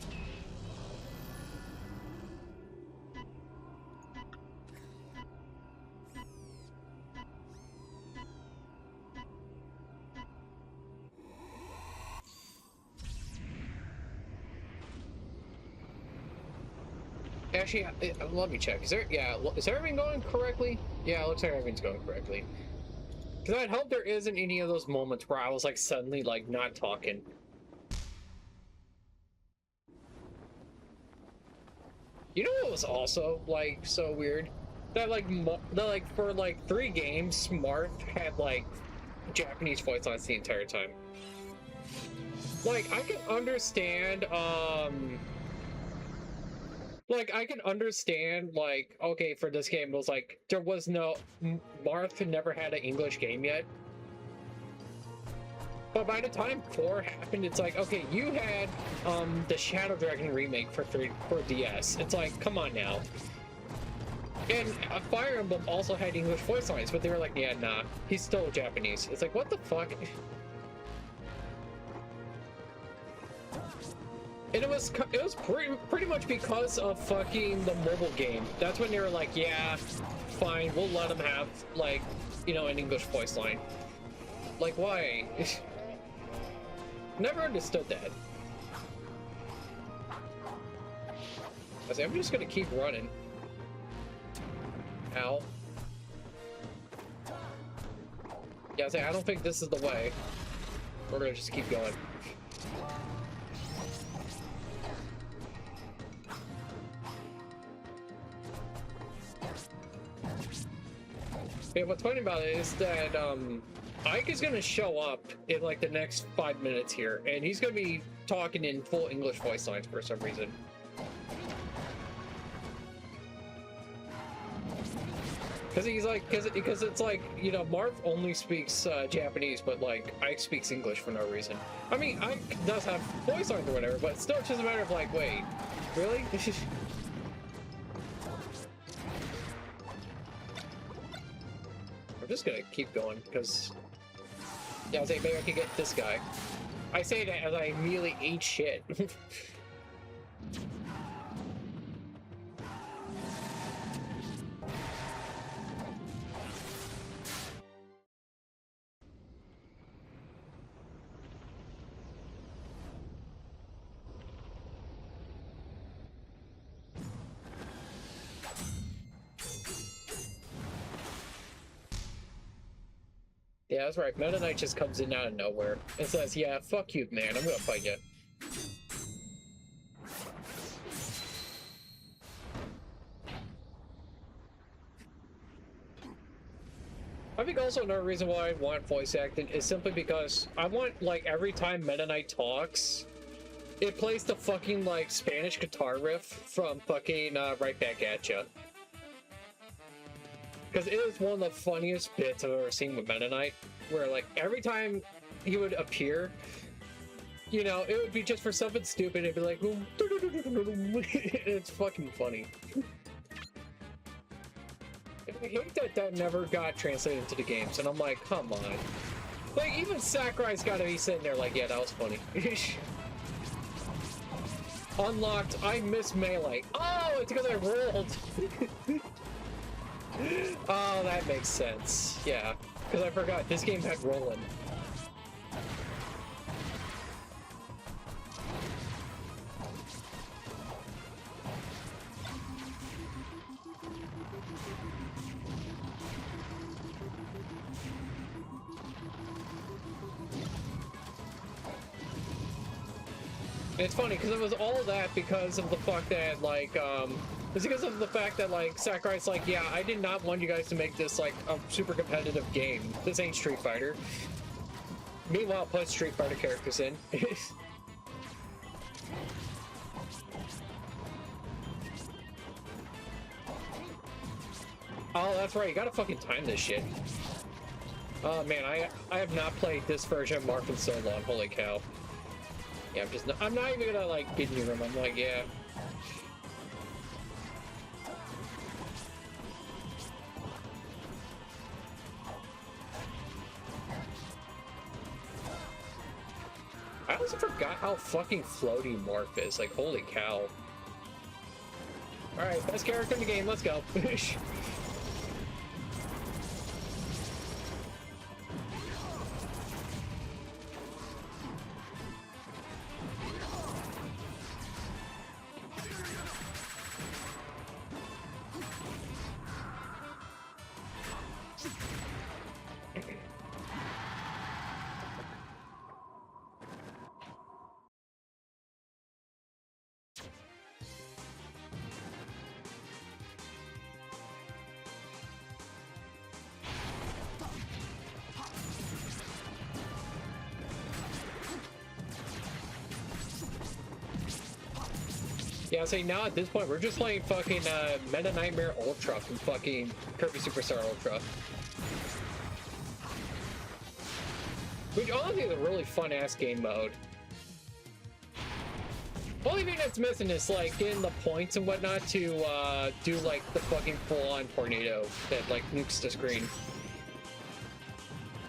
[SPEAKER 1] Actually, let me check. Is there, yeah, is everything going correctly? Yeah, it looks like everything's going correctly. Because I'd hope there isn't any of those moments where I was, like, suddenly, like, not talking. You know what was also, like, so weird? That, like, for, like, 3 games, Marth had, like, Japanese voice lines the entire time. Like, I can understand, like, I can understand, like, okay, for this game, it was like, there was no... Marth never had an English game yet. But by the time 4 happened, it's like, okay, you had, the Shadow Dragon remake for DS. It's like, come on now. And Fire Emblem also had English voice lines, but they were like, yeah, nah, he's still Japanese. It's like, what the fuck? And it was pretty much because of fucking the mobile game. That's when they were like, yeah, fine, we'll let them have, like, you know, an English voice line. Like, why? Never understood that. I say, I'm just gonna keep running. Ow. Yeah, I say, I don't think this is the way. We're gonna just keep going. Yeah, what's funny about it is that Ike is gonna show up in like the next 5 minutes here, and he's gonna be talking in full English voice lines for some reason. Because he's like, because it's like, you know, Marth only speaks Japanese, but like Ike speaks English for no reason. I mean, Ike does have voice lines or whatever, but still, it's just a matter of like, wait, really? I'm just gonna keep going, because... Yeah, I was like, maybe I could get this guy. I say that as I immediately eat shit. Yeah, that's right. Meta Knight just comes in out of nowhere and says, yeah, fuck you, man, I'm gonna fight you. I think also another reason why I want voice acting is simply because I want, like, every time Meta Knight talks, it plays the fucking, like, Spanish guitar riff from fucking Right Back At Ya. Because it is one of the funniest bits I've ever seen with Meta Knight, where, like, every time he would appear, you know, it would be just for something stupid, it'd be like, it's fucking funny. I hate that that never got translated into the games, and I'm like, come on. Like, even Sakurai's gotta be sitting there like, yeah, that was funny. Unlocked, I miss Melee. Oh, it's because I rolled! Oh, that makes sense. Yeah, because I forgot, this game had rolling. It's funny because it was all that because of the fact that, like, it's because of the fact that, like, Sakurai's like, yeah, I did not want you guys to make this, like, a super competitive game. This ain't Street Fighter. Meanwhile, put Street Fighter characters in. Oh, that's right, you gotta fucking time this shit. Oh man, I have not played this version of Mark in so long, holy cow. Yeah, I'm not even gonna, like, get near him. I'm like, yeah. I also forgot how fucking floaty Morph is. Like, holy cow. Alright, best character in the game, let's go. Yeah, see, now at this point, we're just playing fucking Meta Nightmare Ultra from fucking Kirby Superstar Ultra. Which honestly is a really fun-ass game mode. Only thing that's missing is, like, getting the points and whatnot to do, like, the fucking full-on tornado that, like, nukes the screen.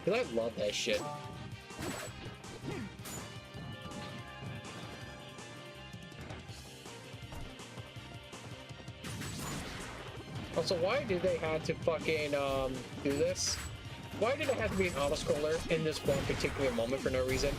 [SPEAKER 1] Because I love that shit. Also, why did they have to fucking do this? Why did it have to be an auto-scroller in this one particular moment for no reason?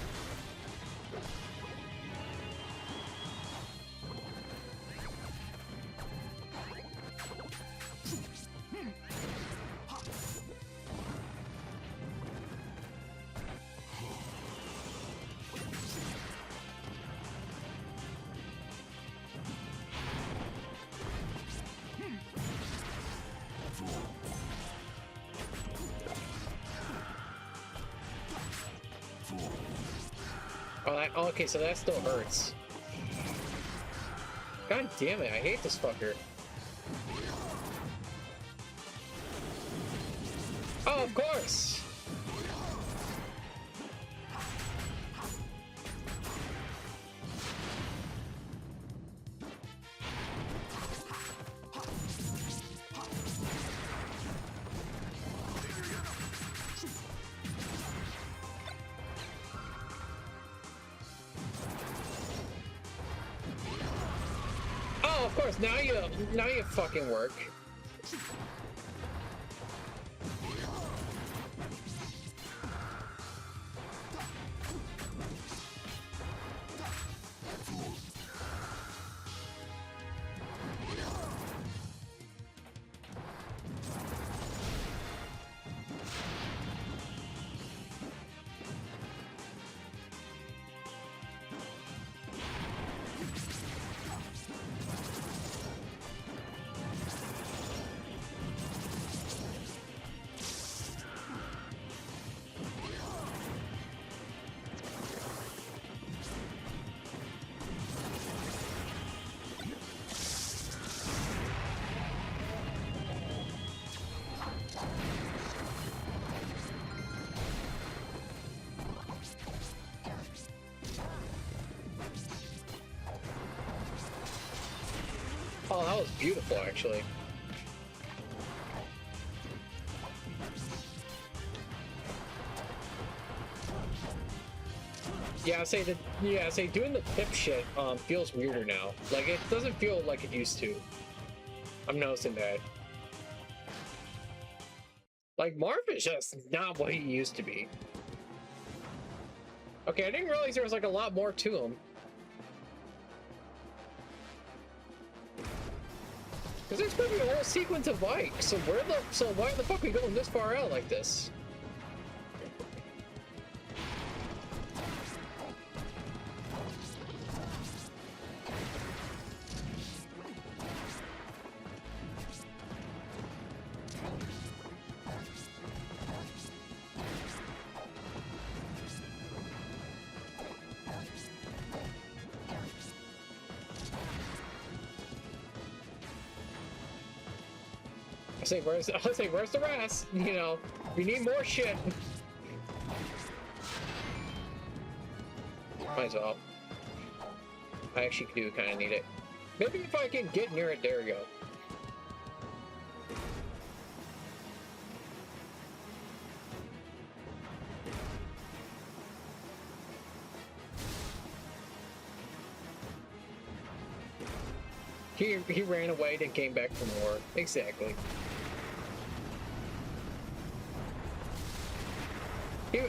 [SPEAKER 1] Oh, okay, so that still hurts. God damn it, I hate this fucker. Oh, of course! Of course, now you fucking work. Oh, that was beautiful, actually. Yeah, I say doing the pip shit feels weirder now. Like it doesn't feel like it used to. I'm noticing that. Like Marv is just not what he used to be. Okay, I didn't realize there was like a lot more to him. Because there's supposed to be a whole sequence of bikes. So why the fuck are we going this far out like this? I say, where's the rest? You know, we need more shit. Might as well. I actually do kind of need it. Maybe if I can get near it, there we go. He ran away, then came back for more. Exactly.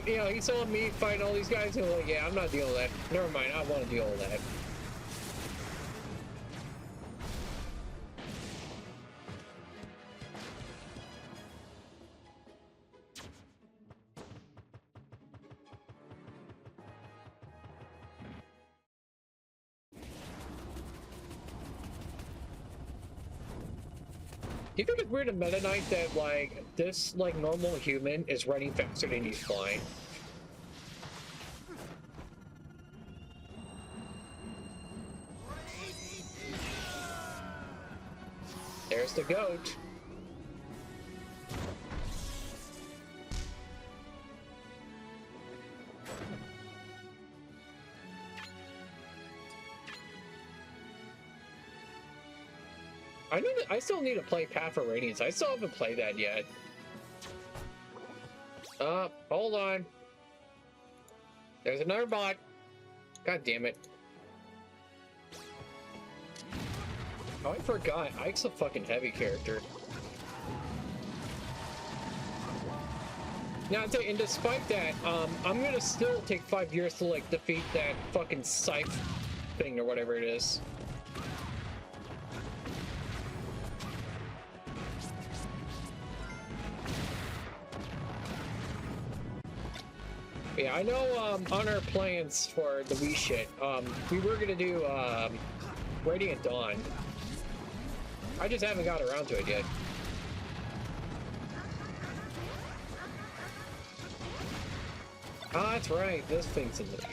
[SPEAKER 1] He saw me fight all these guys and was like, yeah, I'm not dealing with that. Never mind, I want to deal with that. Do you think it's weird in Meta Knight that, like, this, like, normal human is running faster than he's flying? There's the goat. I still need to play Path of Radiance. I still haven't played that yet. Hold on. There's another bot. God damn it. Oh, I forgot. Ike's a fucking heavy character. Now, and despite that, I'm gonna still take 5 years to, like, defeat that fucking scythe thing or whatever it is. Yeah, I know, on our plans for the Wii shit, we were gonna do, Radiant Dawn. I just haven't got around to it yet. Ah, that's right, this thing's in the...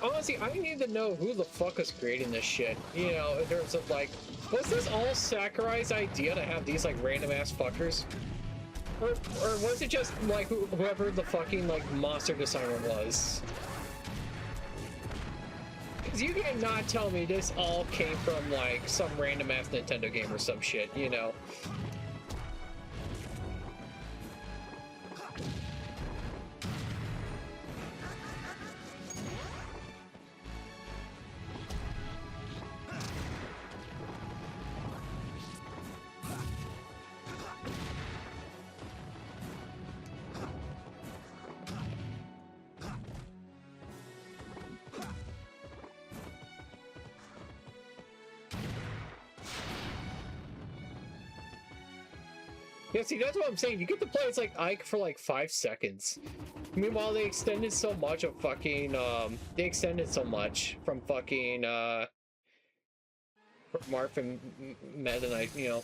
[SPEAKER 1] Honestly, I need to know who the fuck is creating this shit. You know, in terms of, like, was this all Sakurai's idea to have these, like, random-ass fuckers? Or was it just, like, whoever the fucking, like, monster designer was? Because you cannot tell me this all came from, like, some random-ass Nintendo game or some shit, you know? Yeah, see, that's what I'm saying. You get to play as, like, Ike for, like, 5 seconds. Meanwhile, they extended so much of fucking, they extended so much from fucking, from Marth and Meta Knight, you know.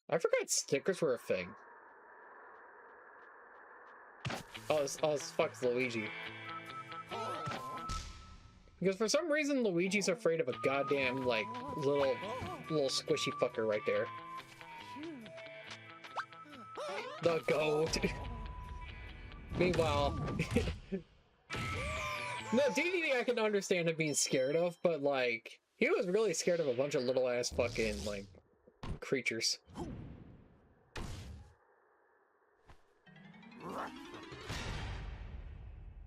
[SPEAKER 1] I forgot stickers were a thing. Oh, it's fuck Luigi. Because for some reason, Luigi's afraid of a goddamn, like, little squishy fucker right there. The goat. Meanwhile... No, DDD I can understand him being scared of, but like he was really scared of a bunch of little ass fucking like creatures.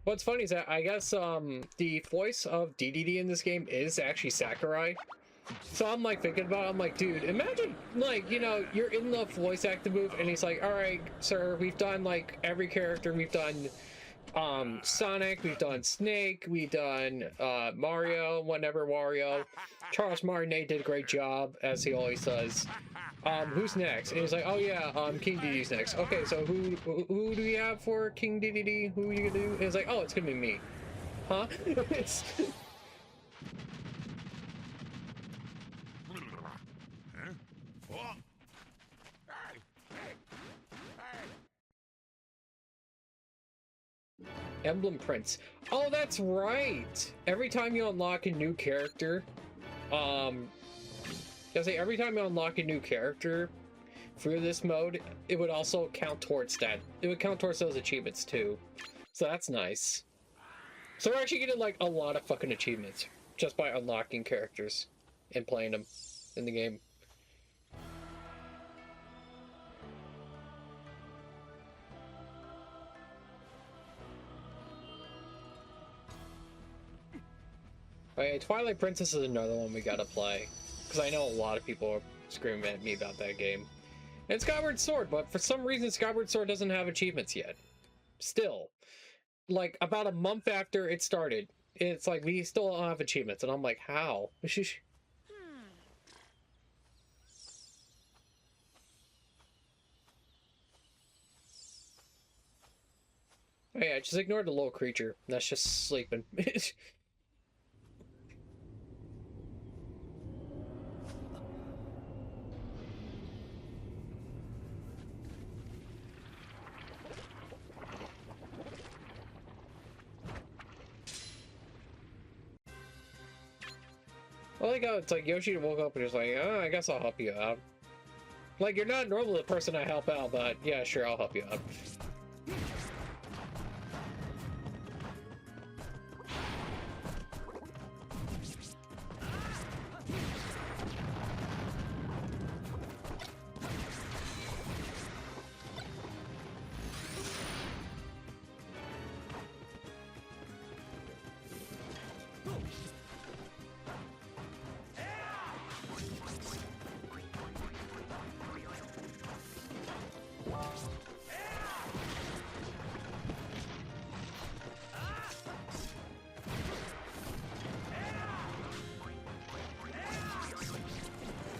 [SPEAKER 1] What's funny is that I guess the voice of DDD in this game is actually Sakurai. So I'm like thinking about it, I'm like, dude, imagine like, you know, you're in the voice acting booth and he's like, all right, sir, we've done like every character, we've done Sonic, we've done Snake, we've done Mario, whenever Wario. Charles Martinet did a great job, as he always does. Who's next? And he's like, oh yeah, King Dedde's next. Okay, so who do we have for King Dedede? Who are you gonna do? And it's like, oh, it's gonna be me. Huh? Emblem Prince. Oh, that's right! Every time you unlock a new character, every time you unlock a new character through this mode, it would also count towards that. It would count towards those achievements too. So that's nice. So we're actually getting like a lot of fucking achievements just by unlocking characters and playing them in the game. Okay, Twilight Princess is another one we gotta play, because I know a lot of people are screaming at me about that game. And Skyward Sword, but for some reason Skyward Sword doesn't have achievements yet. Still. Like, about a month after it started, it's like, we still don't have achievements, and I'm like, how? Oh yeah, just ignore the little creature. That's just sleeping. I like how it's like Yoshi woke up and just like, oh, I guess I'll help you out. Like, you're not normally the person I help out, but yeah, sure, I'll help you out.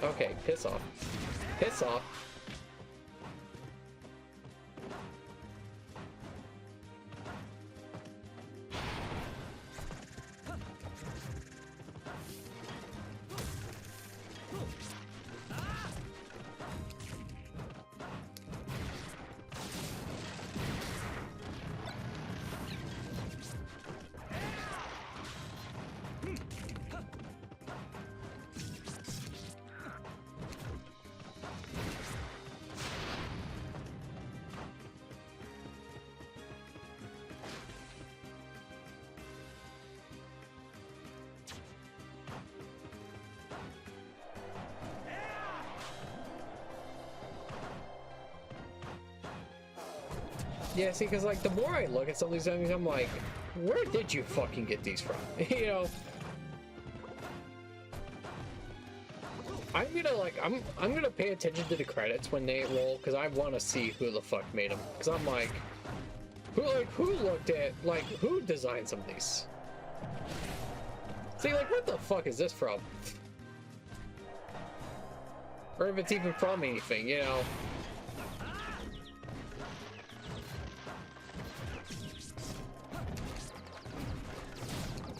[SPEAKER 1] Okay, piss off. Piss off. Yeah, see, because, like, the more I look at some of these enemies, I'm like, where did you fucking get these from? You know? I'm gonna, like, I'm gonna pay attention to the credits when they roll, because I want to see who the fuck made them. Because I'm like, who looked at, like, who designed some of these? See, like, what the fuck is this from? Or if it's even from anything, you know?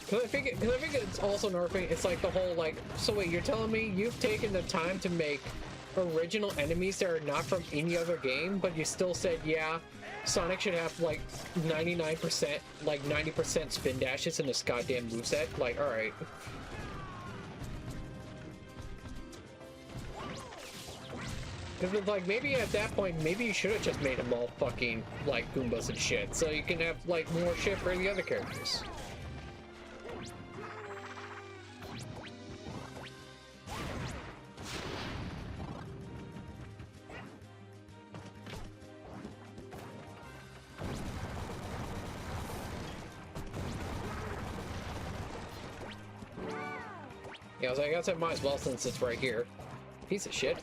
[SPEAKER 1] Because I think it's also another thing, it's like the whole, like, so wait, you're telling me you've taken the time to make original enemies that are not from any other game, but you still said, yeah, Sonic should have, like, 99%, like, 90% spin dashes in this goddamn moveset? Like, alright. Because it's like, maybe at that point, maybe you should have just made them all fucking, like, Goombas and shit, so you can have, like, more shit for the other characters. Yeah, I was like, I guess I might as well since it's right here. Piece of shit.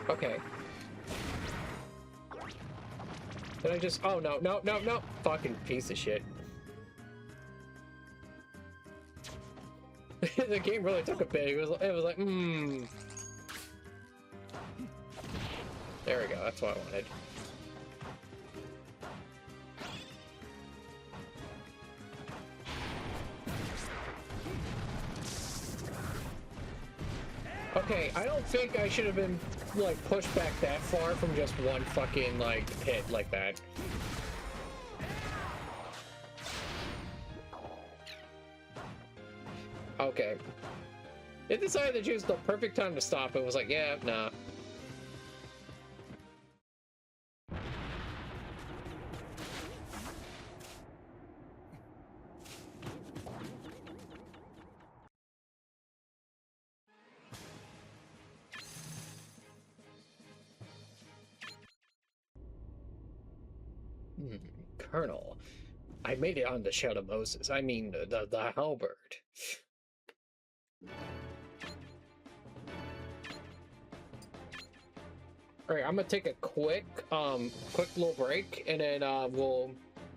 [SPEAKER 1] Okay. Did I just... Oh, no, no, no, no. Fucking piece of shit. The game really took a bit. It was like, There we go. That's what I wanted. Okay, I don't think I should have been, like, pushed back that far from just one fucking, like, hit like that. Okay. It decided to choose the perfect time to stop. It was like, yeah, nah. Colonel, I made it on the Shadow Moses. I mean, the halberd. All right, I'm gonna take a quick little break, and then we'll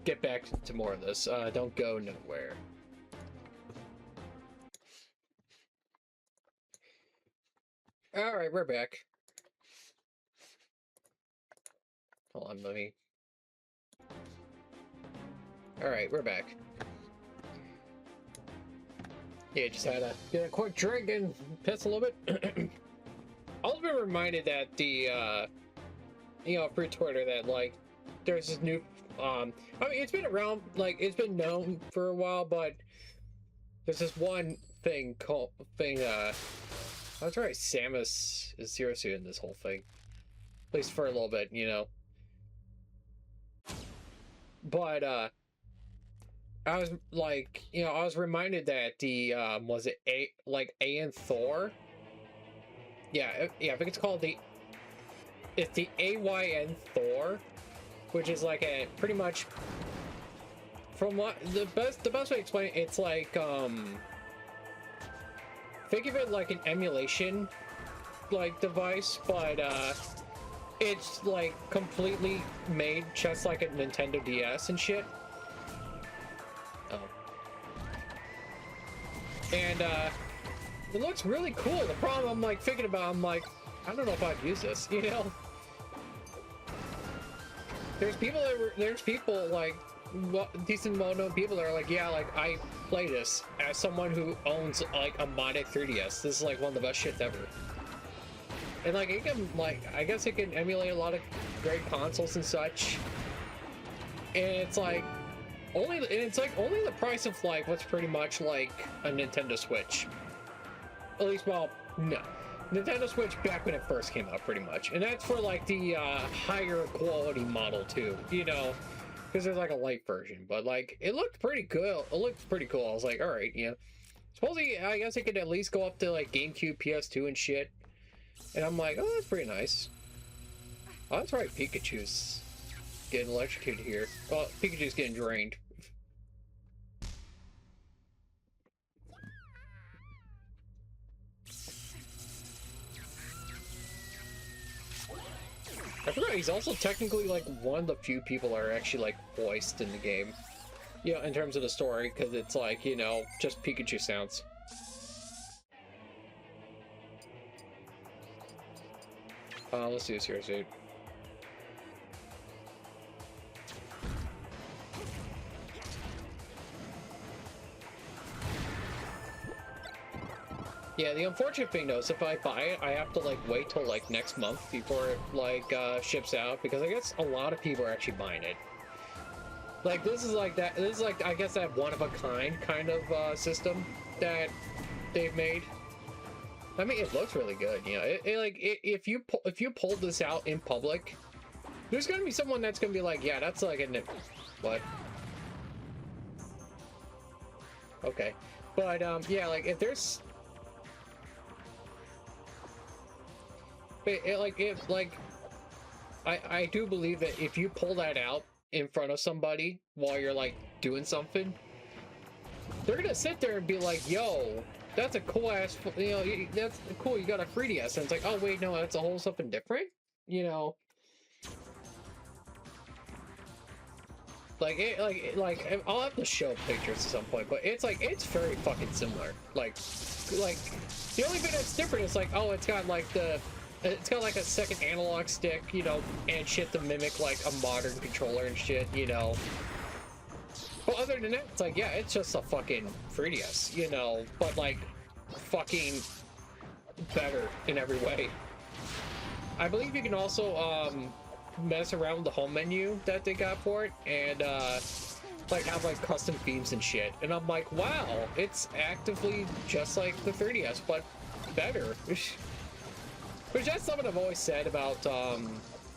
[SPEAKER 1] get back to more of this. Don't go nowhere. All right, we're back. Hold on, let me. All right, we're back. Yeah, just had to get a quick drink and piss a little bit. I've been reminded that the, you know, through Twitter that, like, there's this new, I mean, it's been around, like, it's been known for a while, but there's this one thing called, that's right, Samus is seriously in this whole thing. At least for a little bit, you know. But, I was, like, you know, I was reminded that the, was it AYN Thor? Yeah, I think it's called it's the AYN Thor, which is like a pretty much, from what the best way to explain it, it's like think of it like an emulation like device, but it's like completely made just like a Nintendo DS and shit. Oh. And it looks really cool. The problem I'm like thinking about, I'm like, I don't know if I'd use this, you know? There's people like, decent well-known people that are like, yeah, like, I play this as someone who owns like a modded 3DS. This is like one of the best shit ever. And like, it can, like, I guess it can emulate a lot of great consoles and such. And it's like, only the price of like what's pretty much like a Nintendo Switch. At least, well, no. Nintendo Switch back when it first came out, pretty much. And that's for, like, the higher quality model, too, you know? Because there's, like, a light version. But, like, it looked pretty good. It looked pretty cool. I was like, alright, you know. Supposedly, I guess it could at least go up to, like, GameCube, PS2, and shit. And I'm like, oh, that's pretty nice. Oh, that's right, Pikachu's getting electrocuted here. Well, Pikachu's getting drained. I forgot he's also technically like one of the few people that are actually like voiced in the game. You know, in terms of the story, because it's like, you know, just Pikachu sounds. Let's do this here, dude. Yeah, the unfortunate thing though is if I buy it, I have to like wait till like next month before it like ships out, because I guess a lot of people are actually buying it. Like this is like that. This is like, I guess, that one of a kind system that they've made. I mean, it looks really good. You know, if you pulled this out in public, there's gonna be someone that's gonna be like, yeah, that's like a what? Okay, but yeah, like if there's. But I do believe that if you pull that out in front of somebody while you're like doing something, they're gonna sit there and be like, "Yo, that's a cool ass, you know, that's cool. You got a 3DS," and it's like, "Oh wait, no, that's a whole something different," you know. Like I'll have to show pictures at some point, but it's like it's very fucking similar. Like the only thing that's different is like, oh, it's got like a second analog stick, you know, and shit to mimic like a modern controller and shit, you know. But other than that, it's like, yeah, it's just a fucking 3DS, you know, but like fucking better in every way. I believe you can also mess around with the home menu that they got for it, and like have like custom themes and shit. And I'm like, wow, it's actively just like the 3DS, but better. Which that's something I've always said about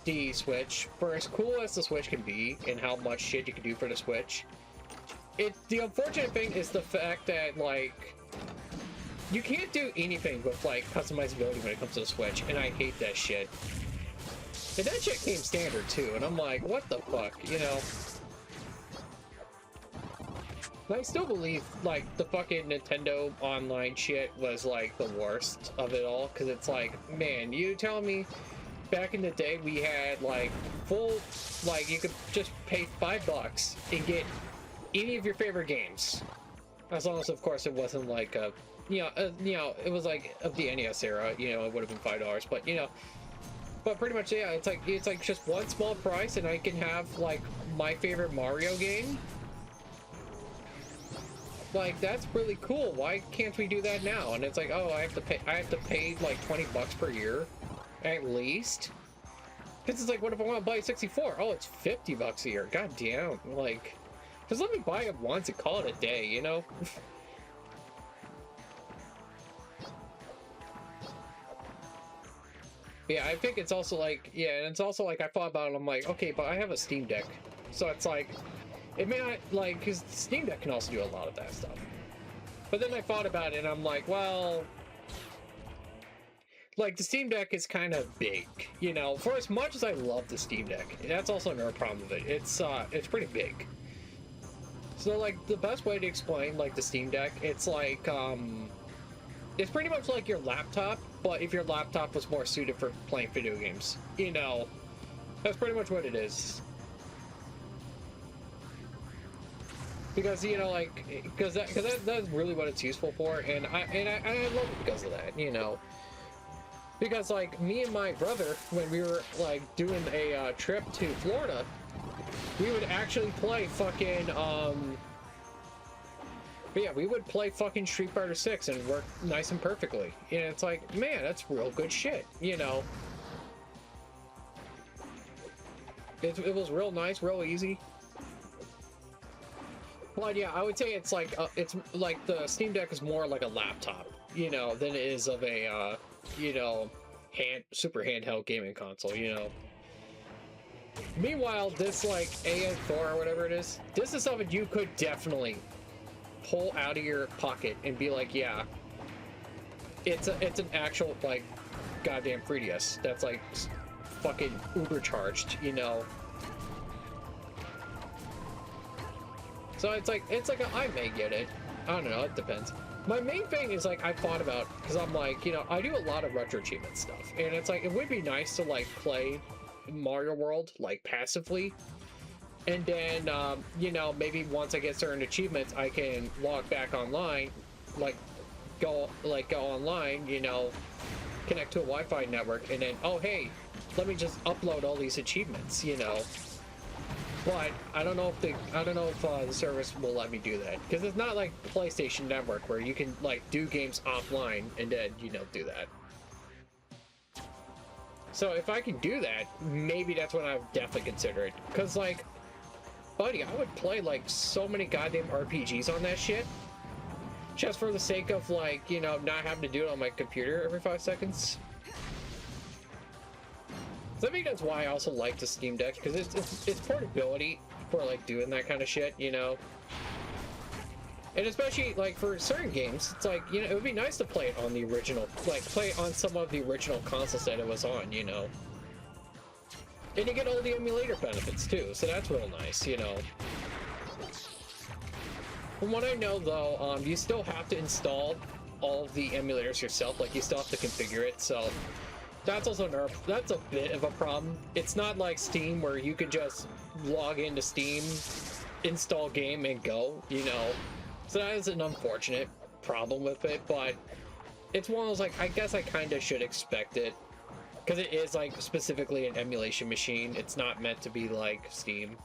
[SPEAKER 1] the Switch. For as cool as the Switch can be and how much shit you can do for the Switch, the unfortunate thing is the fact that like you can't do anything with like customizability when it comes to the Switch, and I hate that shit. And that shit came standard too, and I'm like, what the fuck, you know? I still believe, like, the fucking Nintendo online shit was, like, the worst of it all, because it's like, man, you telling me back in the day we had, like, full, like, you could just pay $5 and get any of your favorite games. As long as, of course, it wasn't, like, a, you know, it was, like, of the NES era, you know, it would have been $5, but, you know, but pretty much, yeah, it's like just one small price, and I can have, like, my favorite Mario game. Like, that's really cool. Why can't we do that now? And it's like, oh, I have to pay like $20 per year at least. Because it's like, what if I want to buy a 64? Oh, it's $50 a year. God damn. Like, just let me buy it once and call it a day, you know? Yeah, I think it's also like, yeah, and it's also like, I thought about it, I'm like, okay, but I have a Steam Deck. So it's like, it may not, like, because Steam Deck can also do a lot of that stuff. But then I thought about it, and I'm like, well, like, the Steam Deck is kind of big, you know? For as much as I love the Steam Deck, that's also another problem with it. It's pretty big. So, like, the best way to explain, like, the Steam Deck, it's like, it's pretty much like your laptop, but if your laptop was more suited for playing video games, you know? That's pretty much what it is. Because, you know, like, because that's really what it's useful for, and I love it because of that, you know. Because, like, me and my brother, when we were, like, doing a trip to Florida, we would actually play fucking, but yeah, we would play fucking Street Fighter 6 and work nice and perfectly. And it's like, man, that's real good shit, you know. It was real nice, real easy. But yeah, I would say it's like the Steam Deck is more like a laptop, you know, than it is of a, you know, super handheld gaming console, you know. Meanwhile, this like AYN Thor or whatever it is, this is something you could definitely pull out of your pocket and be like, yeah, it's an actual like goddamn 3DS that's like fucking uber charged, you know. So it's like I may get it. I don't know, it depends. My main thing is like I thought about, because I'm like, you know, I do a lot of retro achievement stuff, and it's like it would be nice to like play Mario World like passively, and then you know, maybe once I get certain achievements I can log back online, like go online, you know, connect to a Wi-Fi network, and then, oh hey, let me just upload all these achievements, you know. But I don't know if the service will let me do that, because it's not like PlayStation Network where you can like do games offline and then do that. So if I can do that, maybe that's when I would definitely consider it. Because like, buddy, I would play like so many goddamn RPGs on that shit, just for the sake of like not having to do it on my computer every 5 seconds. So I think that's why I also like the Steam Deck, because it's portability for like doing that kind of shit, and especially like for certain games, it's like it would be nice to play it on the original, like play it on some of the original consoles that it was on, and you get all the emulator benefits too, so that's real nice, From what I know though, you still have to install all of the emulators yourself, like you still have to configure it, so. That's also that's a bit of a problem. It's not like Steam where you can just log into Steam, install game, and go, So that is an unfortunate problem with it, but it's one of those, like, I guess I kind of should expect it. Because it is, like, specifically an emulation machine. It's not meant to be like Steam.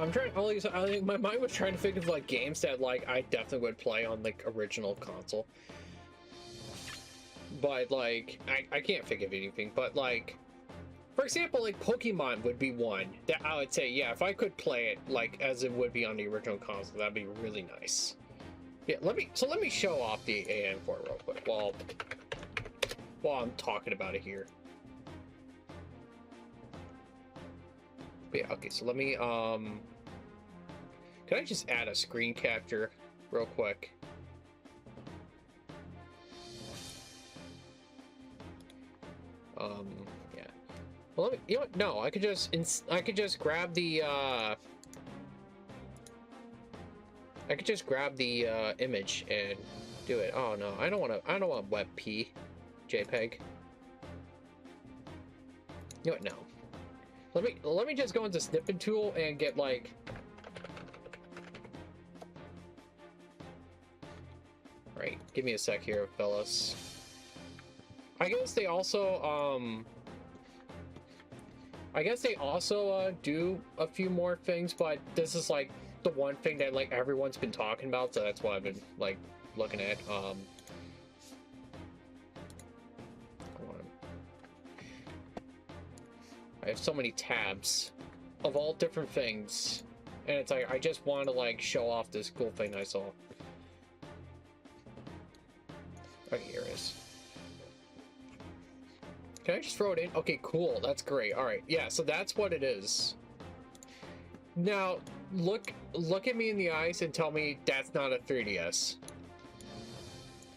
[SPEAKER 1] I'm trying. I think my mind was trying to think of like games that like I definitely would play on like original console, but like I can't think of anything. But like, for example, like Pokemon would be one that I would say, yeah, if I could play it like as it would be on the original console, that'd be really nice. Yeah, let me show off the AYN Thor real quick while I'm talking about it here. But yeah, okay, so let me can I just add a screen capture real quick? Yeah. Well, let me, no, I could just grab the image and do it. Oh no, I don't want WebP JPEG. You know what? No. Let me just go into snipping tool and get like. Right, give me a sec here, fellas. I guess they also do a few more things, but this is like the one thing that like everyone's been talking about, so that's why I've been like looking at. I have so many tabs of all different things, and it's like I just want to like show off this cool thing I saw. Okay, here it is. Can I just throw it in? Okay, cool. That's great. All right, yeah. So that's what it is. Now, look at me in the eyes and tell me that's not a 3DS.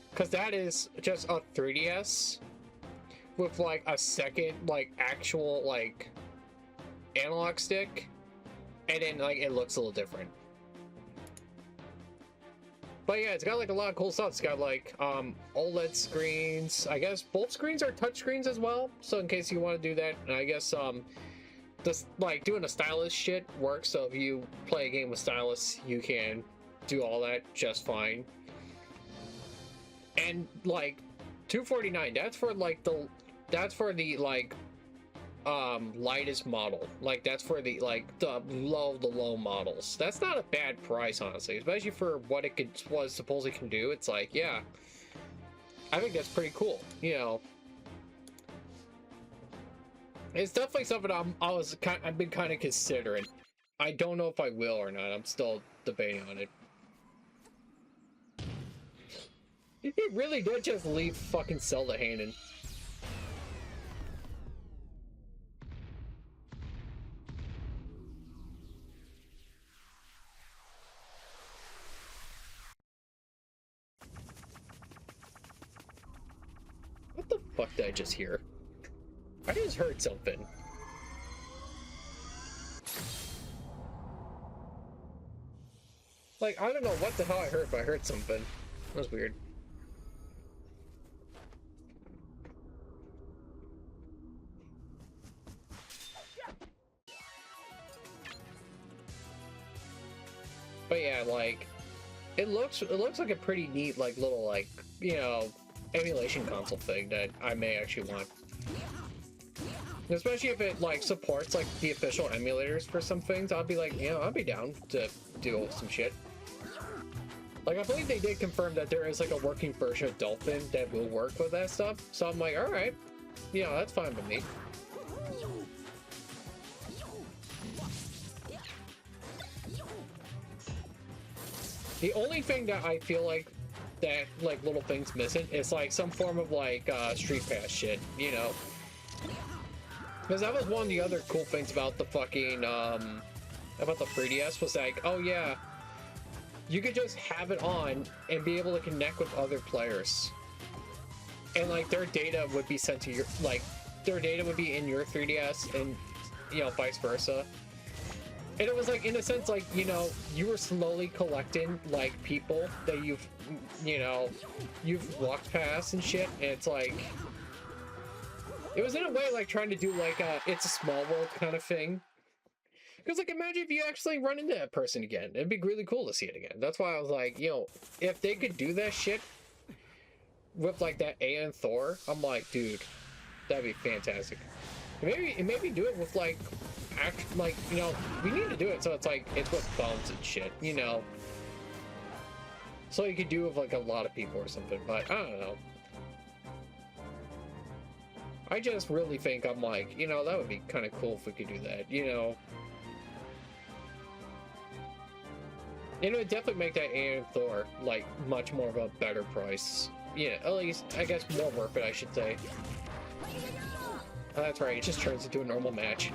[SPEAKER 1] Because that is just a 3DS with like a second like actual like analog stick, and then like it looks a little different. But yeah, it's got like a lot of cool stuff. It's got like OLED screens. I guess both screens are touch screens as well. So in case you want to do that, and I guess this like doing a stylus shit works. So if you play a game with stylus, you can do all that just fine. And like $249, that's for the like lightest model. Like that's for the like the low models. That's not a bad price, honestly, especially for what it was supposedly can do. It's like, yeah, I think that's pretty cool. It's definitely something I've been kind of considering. I don't know if I will or not. I'm still debating on it. He really did just leave fucking Zelda hanging. What the fuck did I just hear? I just heard something. Like, I don't know what the hell I heard, but I heard something. That was weird. But yeah, like, it looks like a pretty neat, like, little, like, you know, emulation console thing that I may actually want. Especially if it, like, supports, like, the official emulators for some things, I'll be like, you know, I'll be down to do some shit. Like, I believe they did confirm that there is, like, a working version of Dolphin that will work with that stuff, so I'm like, alright, you know, that's fine with me. The only thing that I feel like that, like, little thing's missing is, like, some form of, like, Street Pass shit, you know? Because that was one of the other cool things about the fucking, about the 3DS was like, oh yeah, you could just have it on and be able to connect with other players. And, like, their data would be sent to your, like, their data would be in your 3DS and, you know, vice versa. And it was like, in a sense, like, you know, you were slowly collecting, like, people that you've, you know, you've walked past and shit, and it's like, it was in a way like trying to do like a It's a Small World kind of thing. Because, like, imagine if you actually run into that person again. It'd be really cool to see it again. That's why I was like, you know, if they could do that shit with, like, that AYN Thor, I'm like, dude, that'd be fantastic. Maybe do it with, like, like, you know, we need to do it so it's like, it's with phones and shit, you know. So you could do it with, like, a lot of people or something, but I don't know. I just really think I'm like, you know, that would be kind of cool if we could do that, you know. And it would definitely make that AYN Thor, like, much more of a better price. Yeah, at least, I guess, more worth it, I should say. Oh, that's right, it just turns into a normal match.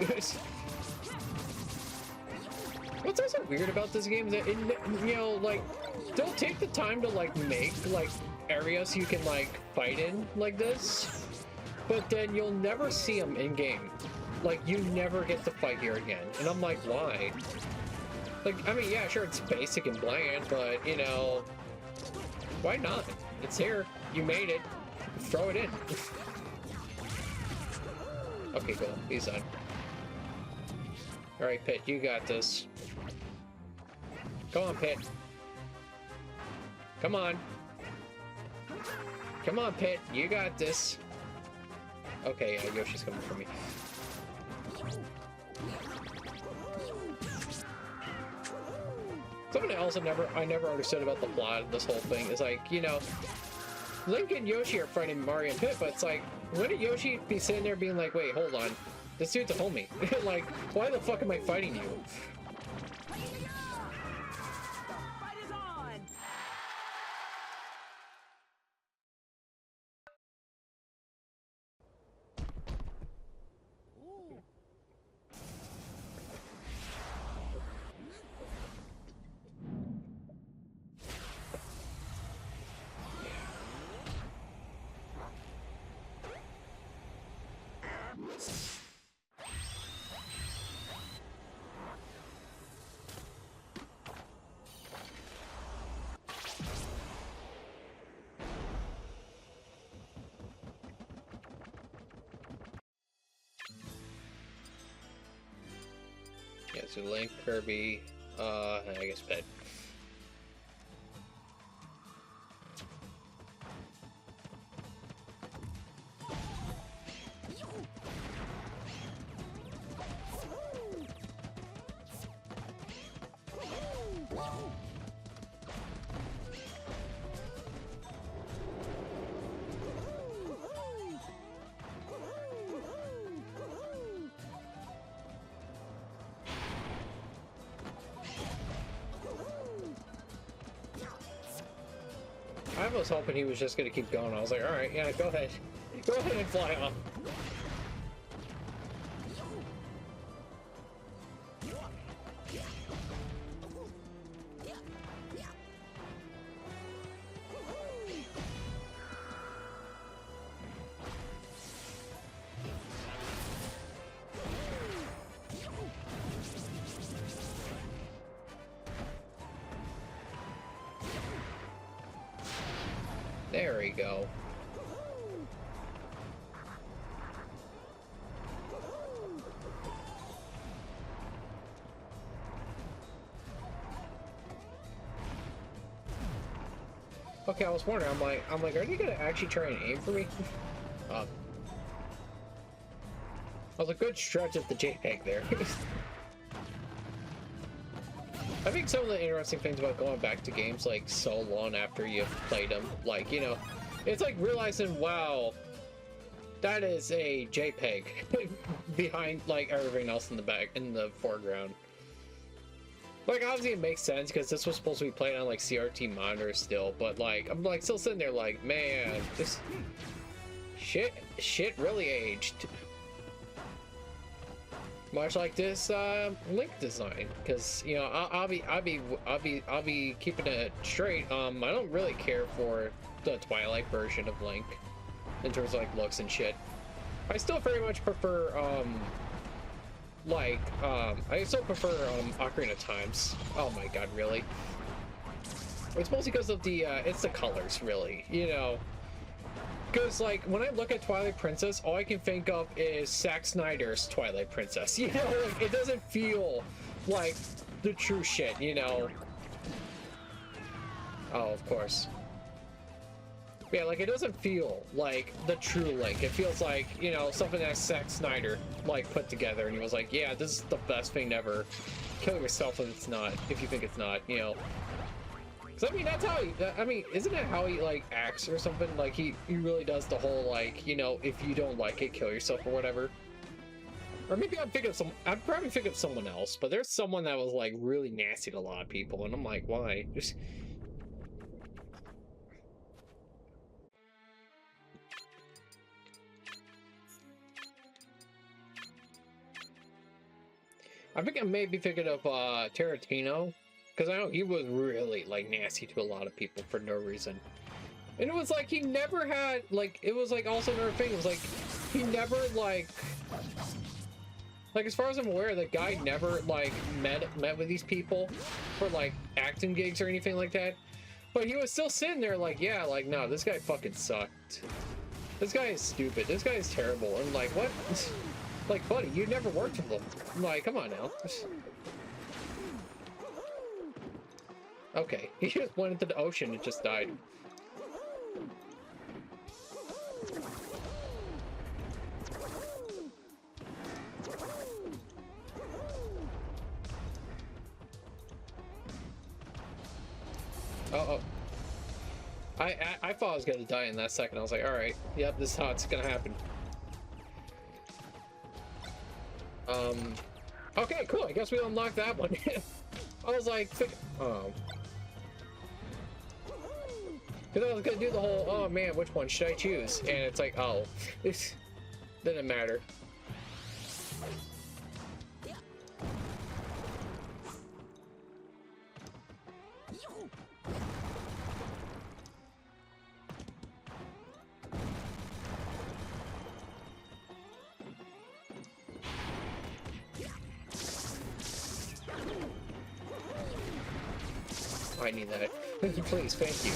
[SPEAKER 1] What's also weird about this game is that, it, you know, like, they'll take the time to, like, make, like, areas you can, like, fight in like this, but then you'll never see them in-game. Like, you never get to fight here again. And I'm like, why? Like, I mean, yeah, sure, it's basic and bland, but, you know, why not? It's here. You made it. Throw it in. Okay, cool. He's done. Alright, Pit, you got this. Come on, Pit. Come on. Come on, Pit. You got this. Okay, yeah, Yoshi's coming for me. Something else I never understood about the plot of this whole thing is, like, you know, Link and Yoshi are fighting Mario and Pit, but it's like, wouldn't Yoshi be sitting there being like, wait, hold on, this dude's a homie. Like, why the fuck am I fighting you? Yeah, so Link, Kirby, I guess Pet. I was hoping he was just gonna keep going. I was like, alright, yeah, go ahead. Go ahead and fly off. go. Okay, I was wondering. I'm like, are they gonna actually try and aim for me? That was a good stretch of the JPEG there. I think some of the interesting things about going back to games like so long after you've played them, like, you know, it's like realizing, wow, that is a JPEG behind like everything else in the back, in the foreground. Like, obviously it makes sense because this was supposed to be playing on like CRT monitors still, but like, I'm like still sitting there like, man, this shit really aged. Much like this Link design, because you know I'll be keeping it straight. I don't really care for the Twilight version of Link in terms of like looks and shit. I still very much prefer I still prefer Ocarina of Times. Oh my god, really? It's mostly because of the it's the colors, really. You know. Because, like, when I look at Twilight Princess, all I can think of is Zack Snyder's Twilight Princess. You know, like, it doesn't feel like the true shit, you know? Oh, of course. Yeah, like, it doesn't feel like the true Link. It feels like, you know, something that Zack Snyder, like, put together, and he was like, yeah, this is the best thing ever. Kill yourself if it's not, if you think it's not, you know? Cause I mean, that's how he, I mean, isn't that how he like acts or something? Like he really does the whole like, you know, if you don't like it, kill yourself or whatever. Or maybe I'm probably thinking of someone else, but there's someone that was like really nasty to a lot of people, and I'm like, why? Just... I think I may be thinking of Tarantino, because I know he was really like nasty to a lot of people for no reason. And it was like he never had like, it was like also another thing, it was like he never like as far as I'm aware, the guy never like met with these people for like acting gigs or anything like that. But he was still sitting there like, yeah, like, no, this guy fucking sucked. This guy is stupid. This guy is terrible. And like, what? Like, buddy, you never worked with him. I'm like, come on now. Okay, he just went into the ocean and just died. Uh-oh. I thought I was gonna die in that second. I was like, alright, yep, this is how it's gonna happen. Okay, cool, I guess we unlocked that one. I was like, oh. Because I was gonna do the whole, oh man, which one should I choose? And it's like, oh, it didn't matter. I need that. Please, thank you.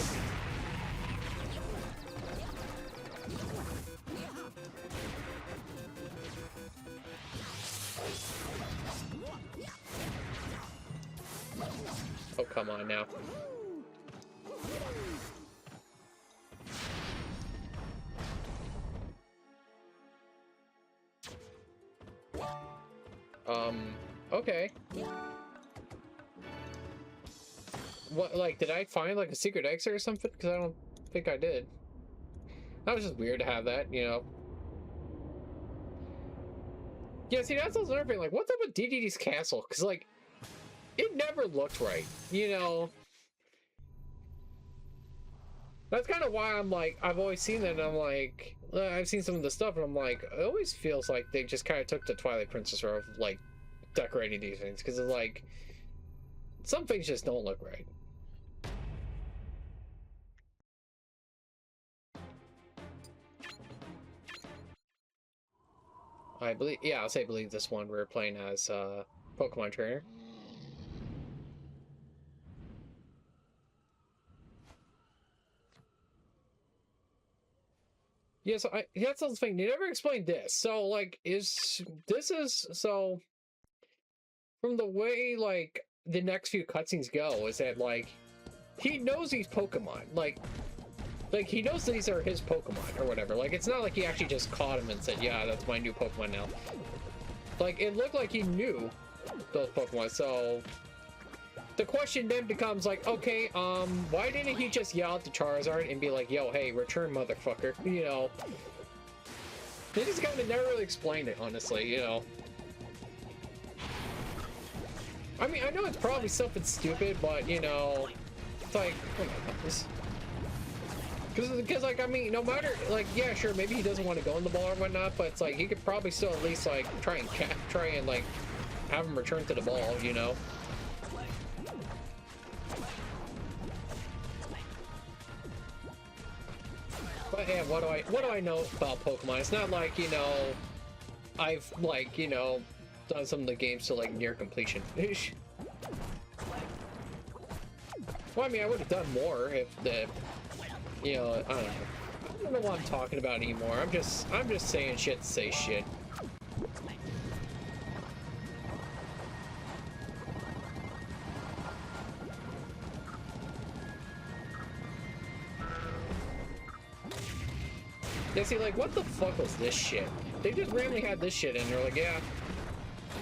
[SPEAKER 1] Oh, come on now. Okay. What, like, did I find, like, a secret exit or something? Because I don't think I did. That was just weird to have that, you know? Yeah, see, that's another thing. Like, what's up with DDD's castle? Because, like, it never looked right, you know? That's kind of why I'm like, I've always seen that, and I'm like, I've seen some of the stuff, and I'm like, it always feels like they just kind of took the Twilight Princess route of, like, decorating these things. Because it's like, some things just don't look right. I believe, yeah, I believe this one we're playing as Pokemon trainer. Yes, that's the thing. They never explained this. So, like, so from the way like the next few cutscenes go, is that like he knows these Pokemon, like he knows these are his Pokemon or whatever. Like, it's not like he actually just caught him and said, "Yeah, that's my new Pokemon now." Like, it looked like he knew those Pokemon. So the question then becomes like, okay, why didn't he just yell at the Charizard and be like, "Yo, hey, return, motherfucker"? You know, they just kind of never really explained it, honestly. You know, I mean, I know it's probably something stupid, but you know, it's like, oh my goodness. Because like, I mean, no matter, like, yeah, sure, maybe he doesn't want to go in the ball or whatnot, but it's like he could probably still at least like try and like have him return to the ball, you know. But yeah, what do I know about Pokemon? It's not like, you know, I've like, you know, done some of the games to like near completion. Well, I mean, I would have done more if the, you know, I don't know. I don't know what I'm talking about anymore. I'm just saying shit to say shit. Yeah, see, like, what the fuck was this shit? They just randomly had this shit in. They're like, yeah,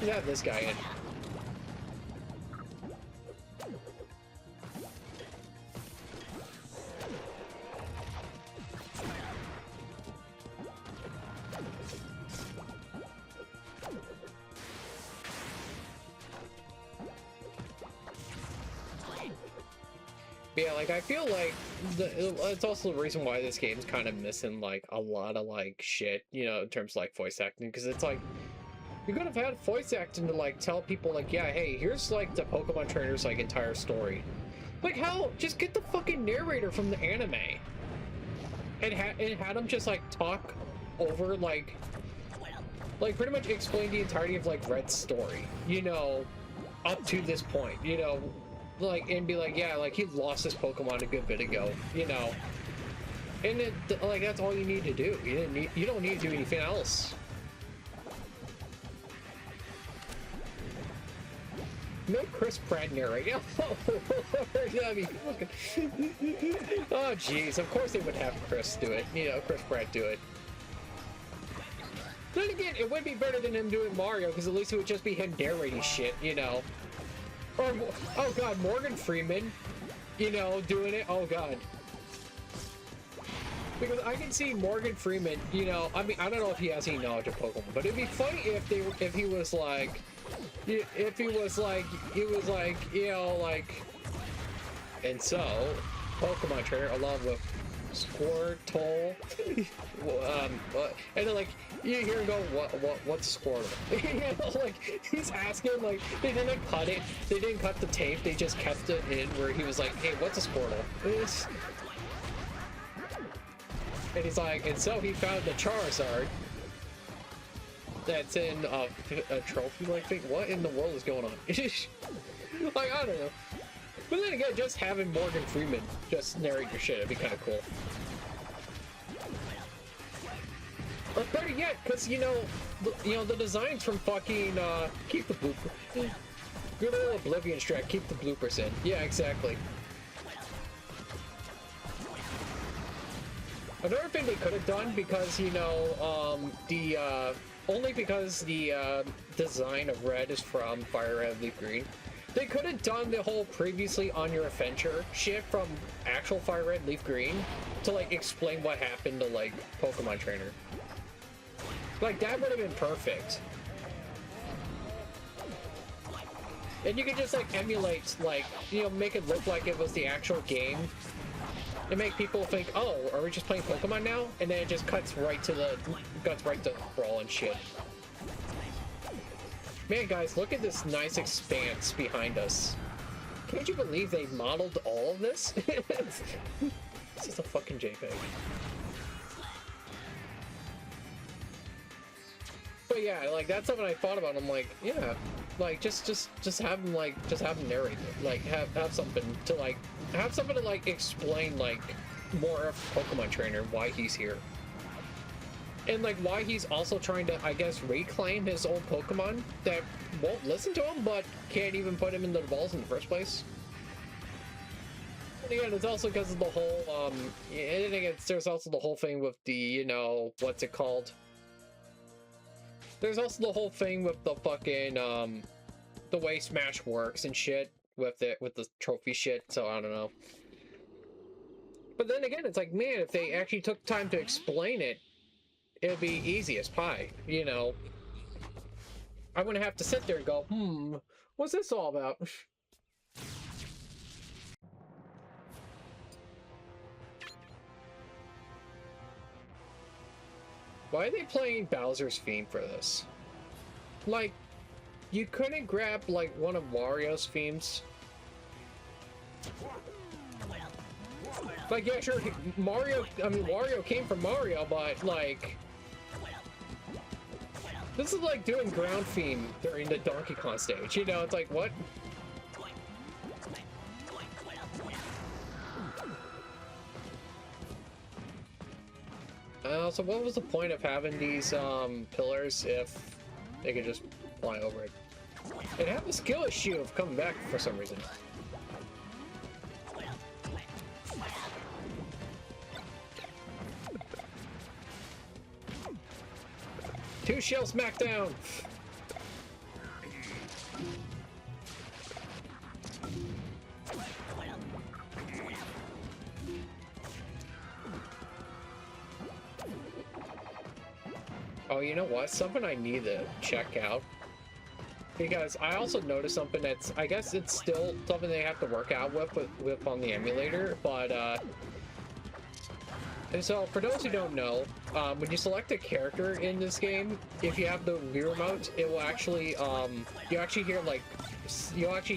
[SPEAKER 1] let's have this guy in. Yeah, like, I feel like it's also the reason why this game's kind of missing, like, a lot of, like, shit, you know, in terms of, like, voice acting, because it's like, you could have had voice acting to, like, tell people, like, yeah, hey, here's, like, the Pokemon trainer's, like, entire story. Like, how? Just get the fucking narrator from the anime. And had him just, like, talk over, like, pretty much explain the entirety of, like, Red's story, you know, up to this point, you know, like, and be like, yeah, like, he lost his Pokemon a good bit ago, you know, and it, like, that's all you need to do. You don't need to do anything else. No Chris Pratt narrate. That'd be fucking... Oh jeez, of course they would have Chris do it, you know, Chris Pratt do it. Then again, it would be better than him doing Mario, because at least it would just be him narrating shit, you know. Or, oh god, Morgan Freeman, you know, doing it. Oh god. Because I can see Morgan Freeman, you know, I mean, I don't know if he has any knowledge of Pokemon, but it'd be funny if he was like, you know, like, and so, Pokemon trainer along with Squirtle, and then like, you hear him go, what's a Squirtle? You know, like, he's asking, like, they didn't cut it, they didn't cut the tape, they just kept it in where he was like, hey, what's a Squirtle? And he's like, and so he found the Charizard that's in a trophy-like thing. What in the world is going on? Like, I don't know. But then again, just having Morgan Freeman just narrate your shit, it'd be kind of cool. Or better yet, because, you know, the designs from fucking, keep the blooper. Good old Oblivion strat, keep the bloopers in. Yeah, exactly. Another thing they could have done, because, you know, only because the design of Red is from Fire Red Leaf Green, they could have done the whole previously on your adventure shit from actual Fire Red Leaf Green to, like, explain what happened to, like, Pokemon Trainer. Like, that would have been perfect. And you could just, like, emulate, like, you know, make it look like it was the actual game. And make people think, oh, are we just playing Pokemon now? And then it just cuts right to Brawl and shit. Man, guys, look at this nice expanse behind us. Can't you believe they modeled all of this? This is a fucking JPEG. But yeah, like, that's something I thought about. I'm like, yeah, like, just have him, like, have him narrate it. Like, have something to, like, explain, like, more of Pokemon Trainer, why he's here. And like why he's also trying to, I guess, reclaim his old Pokemon that won't listen to him, but can't even put him into the balls in the first place. And again, it's also because of the whole, and again, there's also the whole thing with the, you know, what's it called? There's also the whole thing with the fucking, the way Smash works and shit with it, with the trophy shit, so I don't know. But then again, it's like, man, if they actually took time to explain it, it'd be easy as pie, you know. I wouldn't have to sit there and go, what's this all about? Why are they playing Bowser's theme for this? Like, you couldn't grab, like, one of Wario's themes? Like, yeah, sure, Wario came from Mario, but, like... This is like doing ground theme during the Donkey Kong stage, you know, it's like, what? So what was the point of having these pillars if they could just fly over it? It had the skill issue of coming back for some reason. Two shell smackdown! Oh, you know what? Something I need to check out. Because I also noticed something that's, I guess it's still something they have to work out with on the emulator, but, so for those who don't know, when you select a character in this game, if you have the Wii remote, it will actually, you'll actually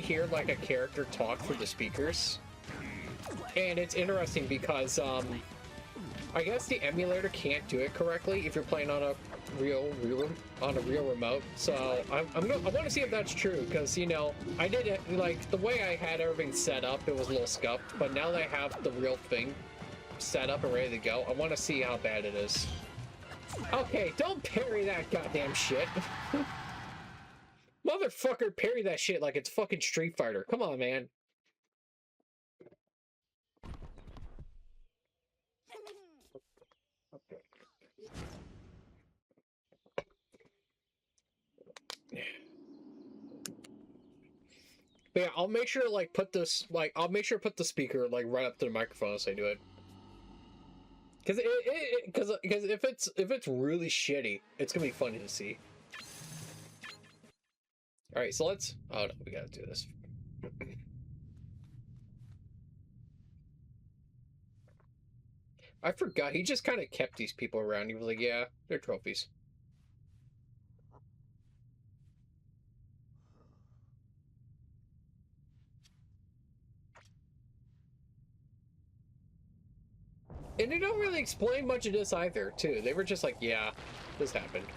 [SPEAKER 1] hear like a character talk through the speakers. And it's interesting because, I guess the emulator can't do it correctly if you're playing on a real remote. So I want to see if that's true, because you know I did it like the way I had everything set up. It was a little scuffed, but now that I have the real thing set up and ready to go, I want to see how bad it is. Okay, don't parry that goddamn shit. Motherfucker, parry that shit like it's fucking Street Fighter. Come on, man. But yeah, I'll make sure to like put this, like I'll make sure to put the speaker like right up to the microphone as I do it. Because if it's really shitty, it's gonna be funny to see. All right, so let's. Oh no, we gotta do this. I forgot. He just kind of kept these people around. He was like, "Yeah, they're trophies." And they don't really explain much of this either, too. They were just like, "Yeah, this happened."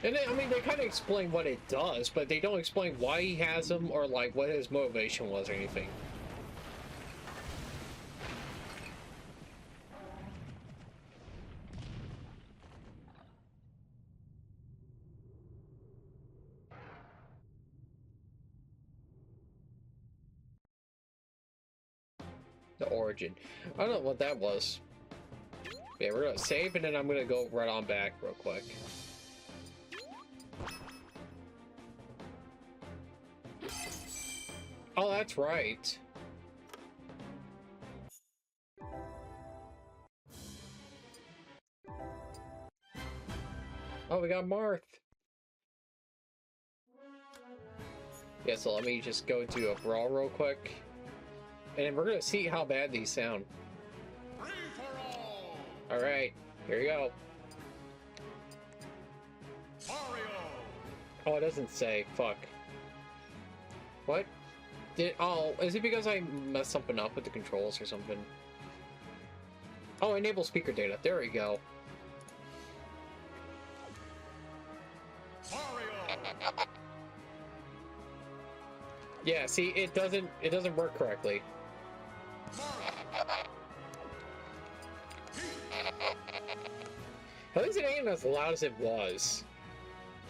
[SPEAKER 1] And they, I mean, they kind of explain what it does, but they don't explain why he has them or like what his motivation was or anything. The origin. I don't know what that was. Yeah, we're gonna save and then I'm gonna go right on back real quick. Oh, that's right. Oh, we got Marth. Yeah, so let me just go to a Brawl real quick. And we're gonna see how bad these sound. Alright, here we go. Oh, it doesn't say. Fuck. What? Oh, is it because I messed something up with the controls or something? Oh, enable speaker data. There we go. Yeah, see, it doesn't work correctly. At least it ain't as loud as it was.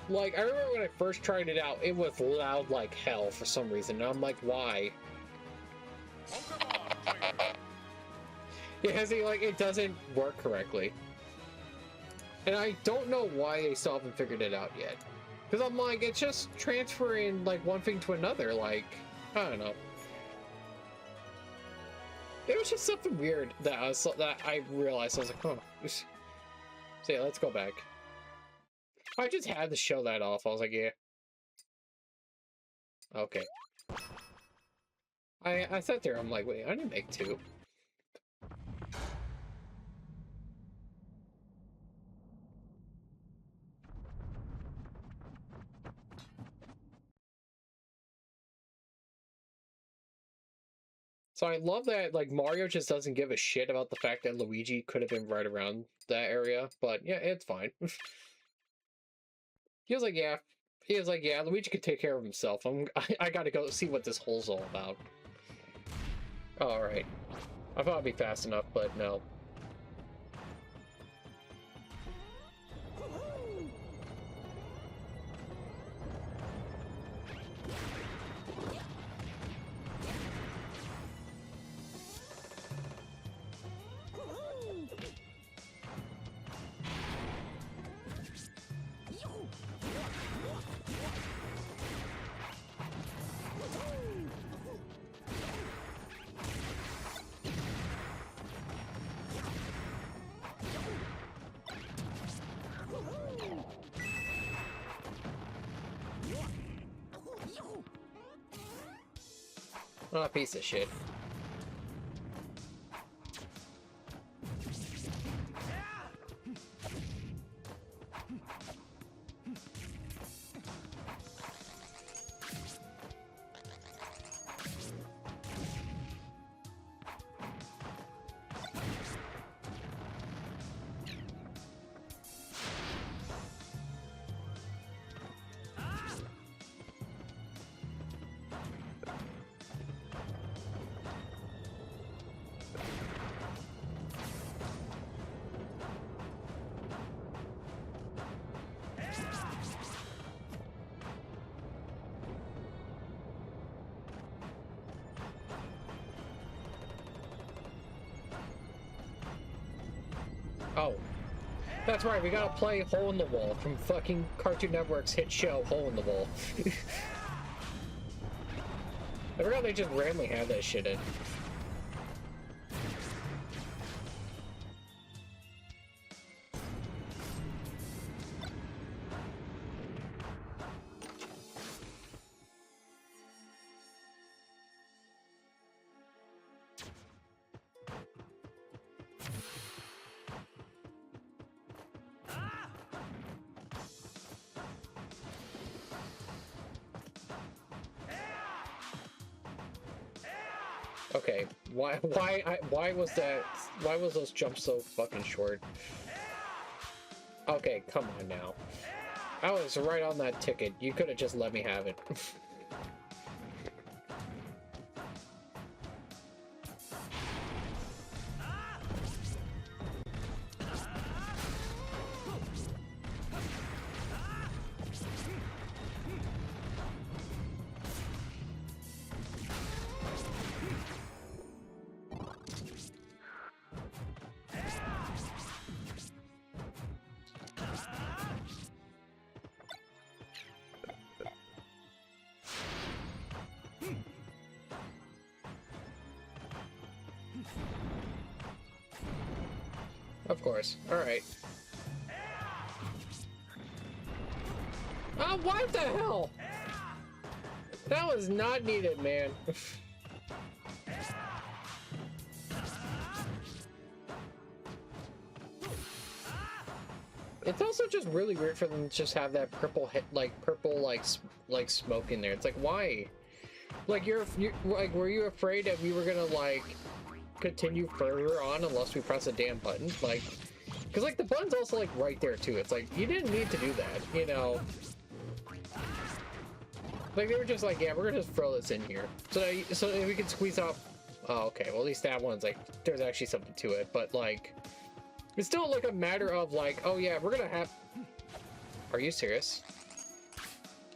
[SPEAKER 1] Like, I remember when I first tried it out, it was loud like hell for some reason, and I'm like, why? Yeah, see, like, it doesn't work correctly. And I don't know why they still haven't figured it out yet. Because I'm like, it's just transferring, like, one thing to another, like, I don't know. It was just something weird that I realized. I was like, oh. So yeah, let's go back. I just had to show that off. I was like, yeah. Okay. I sat there, I'm like, wait, I didn't make two. So I love that, like, Mario just doesn't give a shit about the fact that Luigi could have been right around that area, but yeah, it's fine. He was like, yeah. He was like, yeah, Luigi could take care of himself. I gotta go see what this hole's all about. Alright. I thought it'd be fast enough, but no. Oh, piece of shit. Oh. That's right, we gotta play Hole in the Wall from fucking Cartoon Network's hit show, Hole in the Wall. I forgot they just randomly had that shit in. Okay, why was that? Why was those jumps so fucking short? Okay, come on now. I was right on that ticket. You could have just let me have it. Of course. Alright. Oh, what the hell? That was not needed, man. It's also just really weird for them to just have that purple like smoke in there. It's like, why? Like, you're like, were you afraid that we were gonna like continue further on unless we press a damn button? Like, because like the button's also like right there too. It's like, you didn't need to do that, you know. Like, they were just like, yeah, we're gonna just throw this in here so that we can squeeze out. Oh, okay, well at least that one's like, there's actually something to it. But like, It's still like a matter of like, oh yeah, we're gonna have... Are you serious?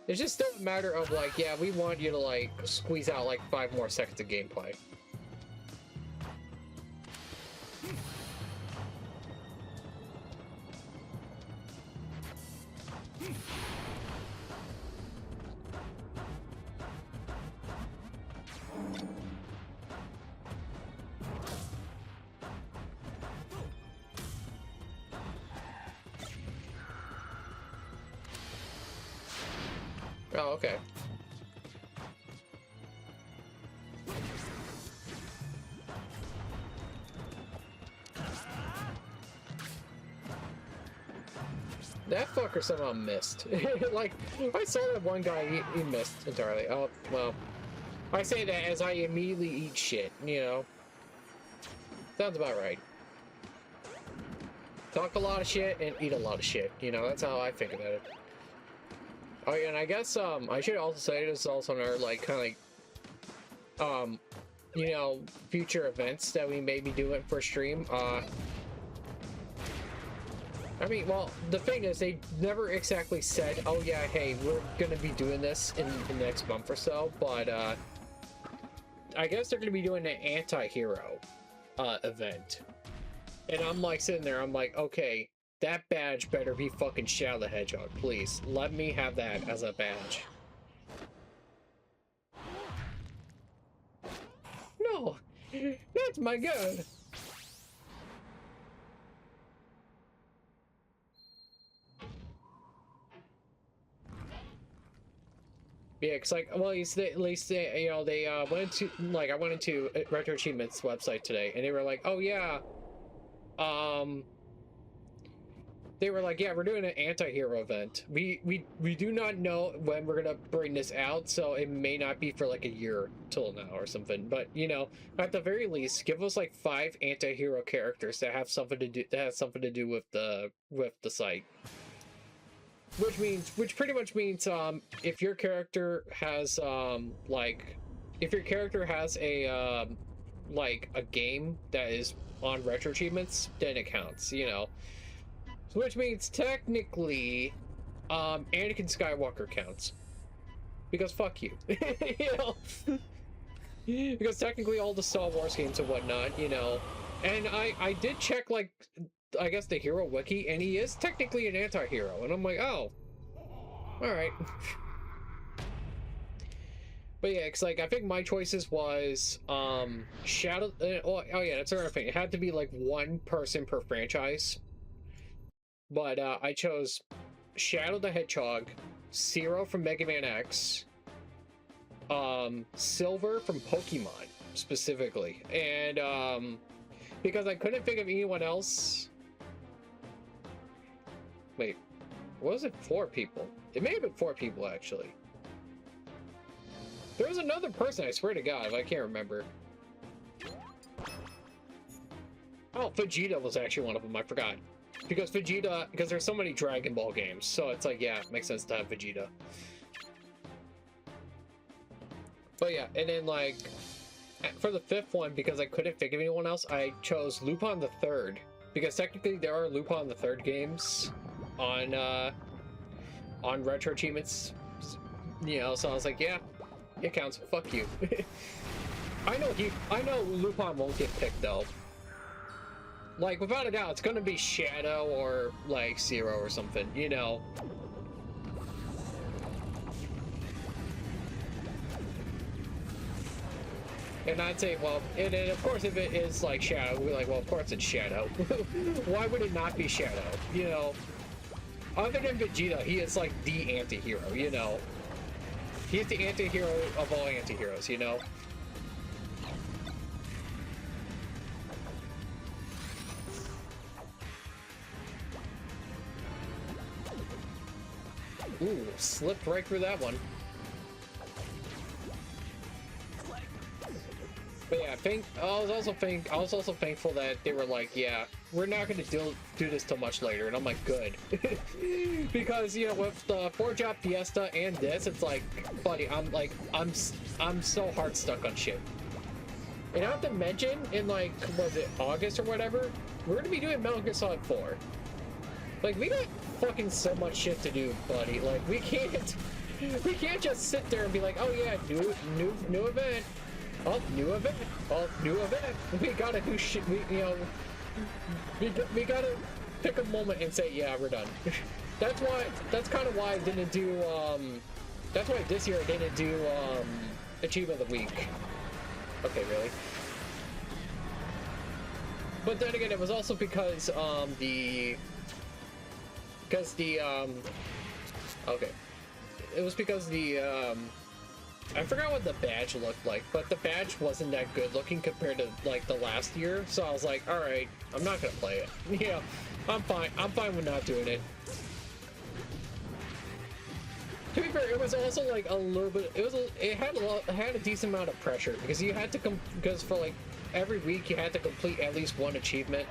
[SPEAKER 1] It's just still a matter of like, yeah, we want you to like squeeze out like 5 more seconds of gameplay. Oh, okay. That fucker somehow missed. Like, I saw that one guy, he missed entirely. Oh, well. I say that as I immediately eat shit, you know? Sounds about right. Talk a lot of shit and eat a lot of shit, you know? That's how I think about it. Oh yeah, and I guess I should also say this is also another like kind of like you know, future events that we may be doing for stream. I mean, well, the thing is, they never exactly said, oh yeah, hey, we're gonna be doing this in the next month or so, but I guess they're gonna be doing an anti-hero event. And I'm like sitting there, I'm like, okay, that badge better be fucking Shadow the Hedgehog, please. Let me have that as a badge. No, that's my gun. Yeah, cause like, well, at least they, you know, they went to like I went into Retro Achievements website today, and they were like, oh yeah, they were like, yeah, we're doing an anti-hero event. We do not know when we're gonna bring this out, so it may not be for like a year till now or something. But you know, at the very least, give us like 5 anti-hero characters that have something to do with the site. Which pretty much means if your character has like if your character has a like a game that is on Retro Achievements, then it counts, you know. Which means technically, Anakin Skywalker counts. Because fuck you. You know? Because technically all the Star Wars games and whatnot, you know. And I did check, like, I guess the hero wiki, and he is technically an anti-hero. And I'm like, oh. Alright. But yeah, it's like, I think my choices was, Shadow... oh yeah, that's another thing. It had to be, like, 1 person per franchise. But I chose Shadow the Hedgehog, Zero from Mega Man X, Silver from Pokemon, specifically. And because I couldn't think of anyone else... Wait, was it 4 people? It may have been 4 people, actually. There was another person, I swear to God, I can't remember. Oh, Vegeta was actually one of them, I forgot. Because Vegeta, because there's so many Dragon Ball games, so it's like, yeah, it makes sense to have Vegeta. But yeah, and then like, for the 5th one, because I couldn't think of anyone else, I chose Lupin the Third. Because technically there are Lupin the Third games on Retro Achievements, you know, so I was like, yeah, it counts, fuck you. I know Lupin won't get picked though. Like, without a doubt, it's gonna be Shadow or, like, Zero or something, you know? And I'd say, well, and of course, if it is, like, Shadow, we'd be like, well, of course it's Shadow. Why would it not be Shadow, you know? Other than Vegeta, he is, like, the anti-hero, you know? He's the anti-hero of all anti-heroes, you know? Ooh, slipped right through that one. But yeah, I was also thankful that they were like, yeah, we're not gonna do this till much later, and I'm like, good. Because, you know, with the 4-Job Fiesta and this, it's like, buddy, I'm so hard stuck on shit. And not to mention, in like, was it August or whatever, we're gonna be doing Metal Gear Solid 4. Like, we got fucking so much shit to do, buddy. Like, we can't just sit there and be like, oh yeah, new event. Oh, new event. Oh, new event. We gotta do shit. We gotta pick a moment and say, yeah, we're done. That's kind of why I didn't do, that's why this year I didn't do, Achievement of the Week. Okay, really? But then again, it was also because, okay. It was because I forgot what the badge looked like, but the badge wasn't that good looking compared to, like, the last year, so I was like, alright, I'm not gonna play it. Yeah, I'm fine with not doing it. To be fair, it was also like a little bit. It had a decent amount of pressure because you had to because for like every week you had to complete at least one achievement,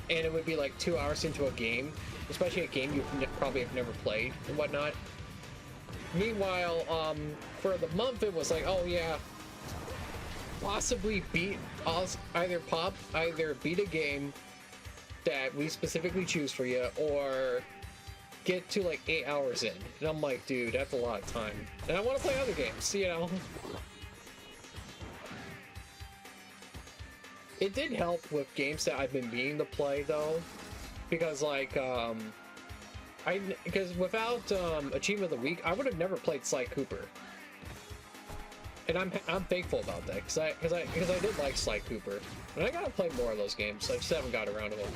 [SPEAKER 1] and it would be like 2 hours into a game, especially a game you probably have never played and whatnot. Meanwhile, for the month it was like, oh yeah, possibly either beat a game that we specifically choose for you, or get to like 8 hours in. And I'm like, dude, that's a lot of time. And I want to play other games, you know? It did help with games that I've been meaning to play though. Because like, because without Achievement of the Week, I would have never played Sly Cooper. And I'm thankful about that, because I did like Sly Cooper. And I gotta play more of those games. I just haven't got around to them.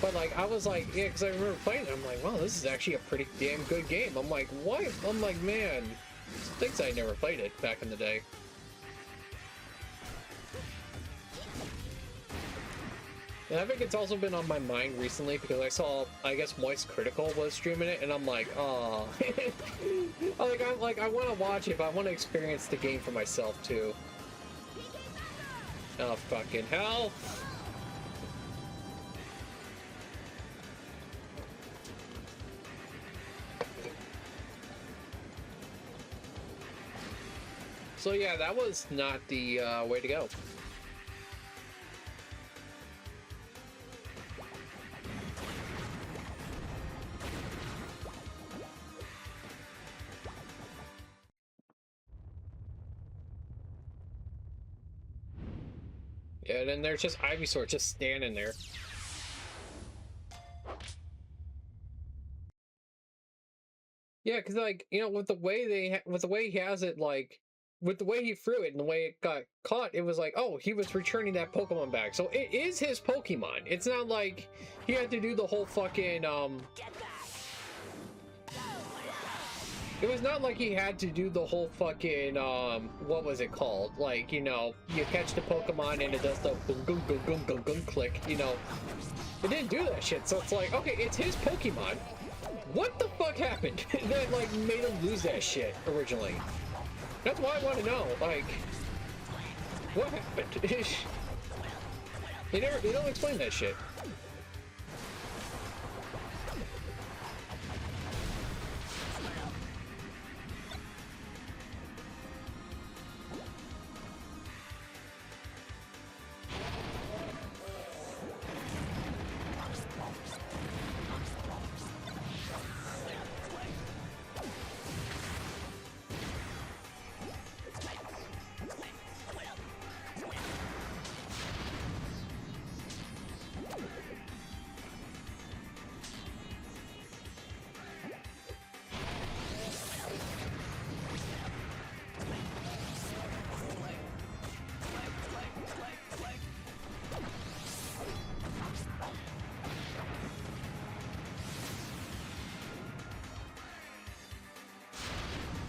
[SPEAKER 1] But like, I was like, yeah, because I remember playing it, I'm like, wow, this is actually a pretty damn good game. I'm like, what? I'm like, man, things I never played it back in the day. And I think it's also been on my mind recently because I saw, I guess Moist Critical was streaming it, and I'm like, oh. I want to watch it, but I want to experience the game for myself too. Oh, fucking hell. So yeah, that was not the way to go. Yeah, and then there's just Ivysaur just standing there. Yeah, because like, you know, with the way he has it, like, with the way he threw it and the way it got caught, it was like, oh, he was returning that Pokemon back. So it is his Pokemon. It's not like he had to do the whole fucking, it was not like he had to do the whole fucking, what was it called? Like, you know, you catch the Pokemon and it does the boom, boom, boom, boom, boom, boom, click, you know. It didn't do that shit, so it's like, okay, it's his Pokemon. What the fuck happened that, like, made him lose that shit originally? That's why I want to know, like, what happened? They don't explain that shit.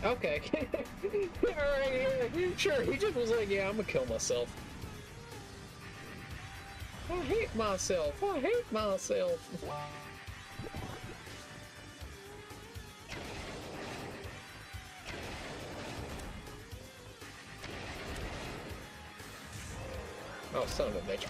[SPEAKER 1] Okay. Alright, yeah, sure, he just was like, yeah, I'm gonna kill myself. I hate myself. I hate myself. Oh, son of a bitch.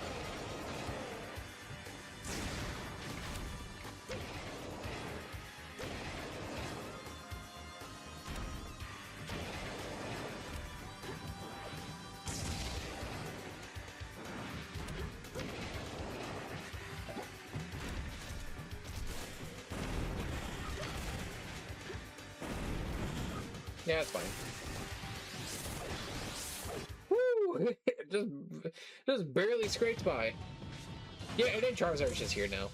[SPEAKER 1] Yeah, it's fine. Woo! just barely scraped by. Yeah, and then Charizard's just here now.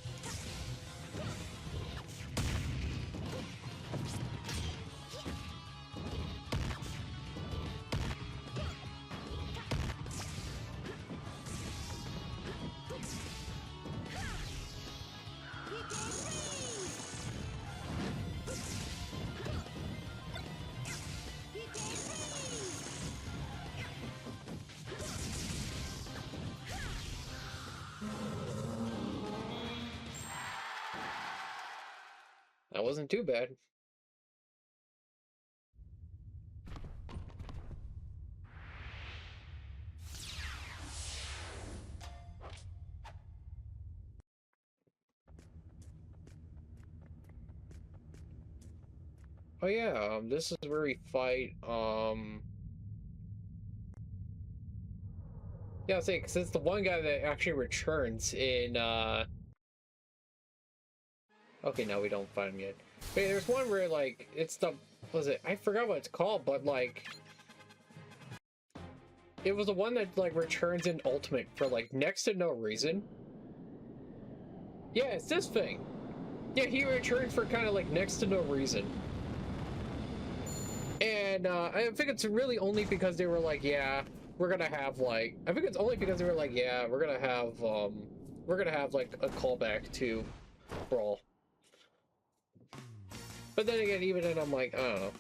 [SPEAKER 1] That wasn't too bad. Oh yeah, this is where we fight, yeah, I'll say, because it's the one guy that actually returns in, okay, no, we don't find him yet. But yeah, there's one where, like, it's the, what was it? I forgot what it's called, but, like, it was the one that, like, returns in Ultimate for, like, next to no reason. Yeah, it's this thing. Yeah, he returned for kind of, like, next to no reason. And, I think it's really only because they were like, yeah, we're gonna have, like, I think it's only because they were like, yeah, we're gonna have, like, a callback to Brawl. But then again, even then, I'm like, I don't know.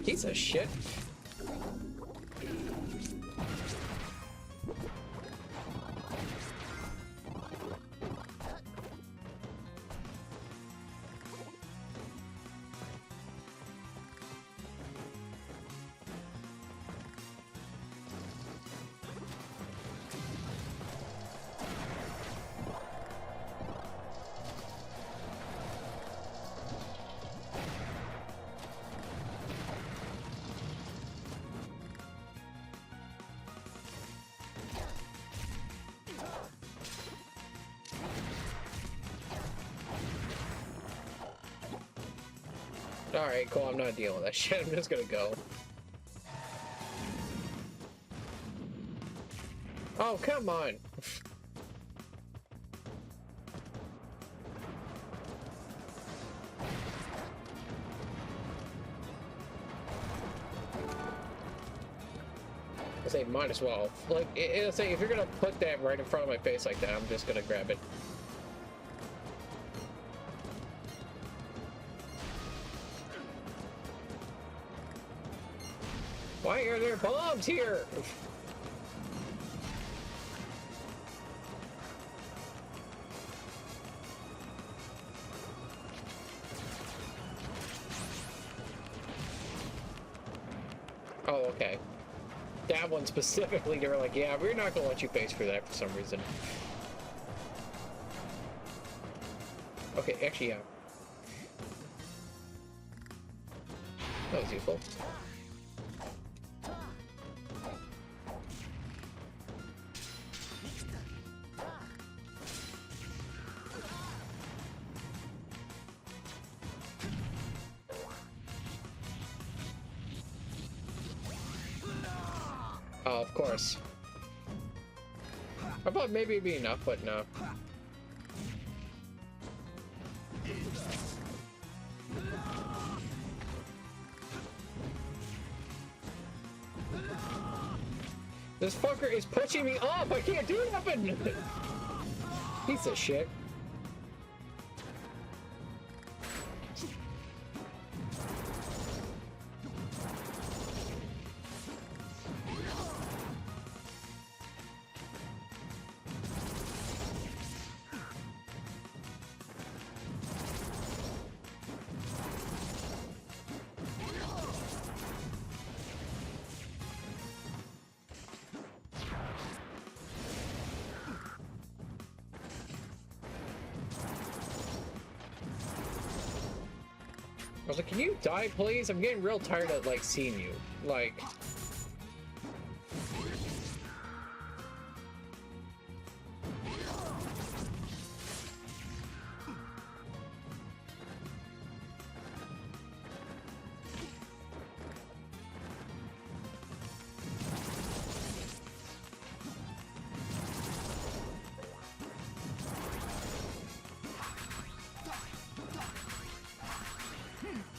[SPEAKER 1] Piece of shit. Alright, cool, I'm not dealing with that shit, I'm just gonna go. Oh, come on! I say, might as well. Like, it'll say, if you're gonna put that right in front of my face like that, I'm just gonna grab it. Why are there bombs here? Oh, okay. That one specifically, they were like, yeah, we're not gonna let you face for that for some reason. Okay, actually, yeah. That was useful. Oh, of course. I thought maybe it'd be enough, but no. This fucker is pushing me up! I can't do nothing! Piece of shit. was like, can you die, please? I'm getting real tired of, like, seeing you. Like...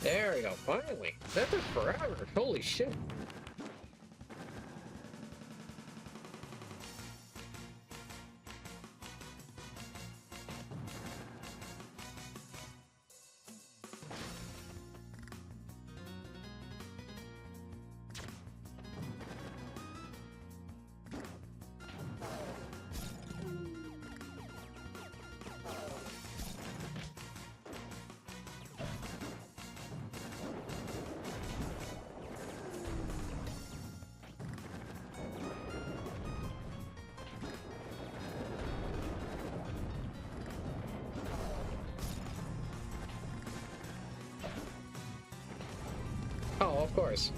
[SPEAKER 1] There we go, finally. That took forever. Holy shit. Oh, of course.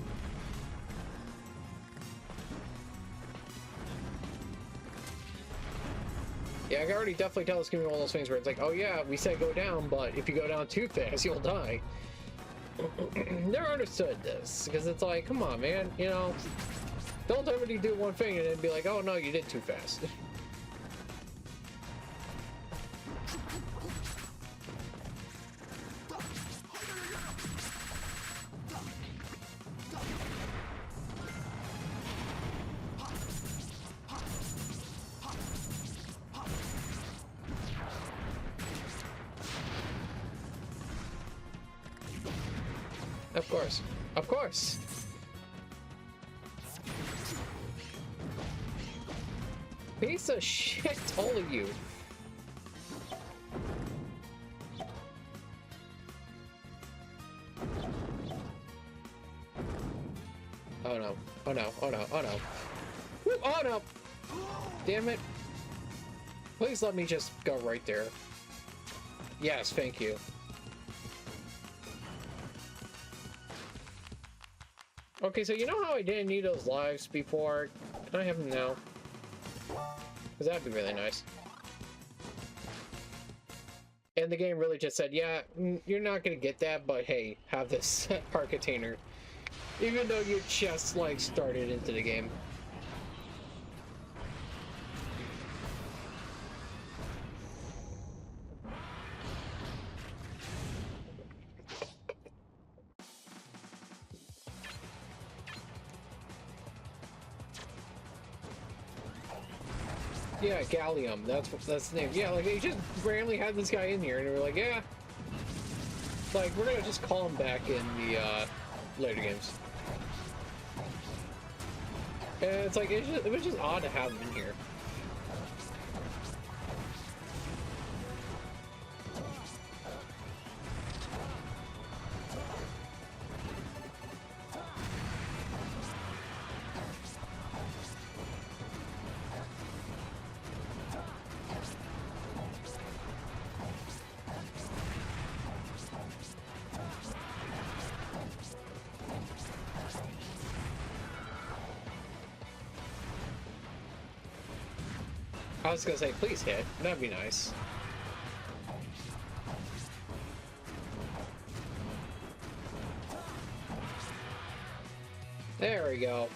[SPEAKER 1] Yeah, I can already definitely tell it's gonna be one of those things where it's like, oh yeah, we said go down, but if you go down too fast, you'll die. Never understood this, because it's like, come on, man, you know, don't everybody do one thing and then be like, oh no, you did too fast. Of course. Of course. Piece of shit, all of you. Oh no. Oh no. Oh no. Oh no. Woo, oh no. Damn it. Please let me just go right there. Yes, thank you. Okay, so you know how I didn't need those lives before? Can I have them now? Because that'd be really nice. And the game really just said, yeah, you're not going to get that, but hey, have this heart container. Even though you just, like, started into the game. Yeah, Gallium. That's the name. Yeah, like they just randomly had this guy in here, and they were like, yeah, like we're gonna just call him back in the later games. And it's like it was just odd to have him in here. I was gonna say, please hit. That'd be nice. There we go.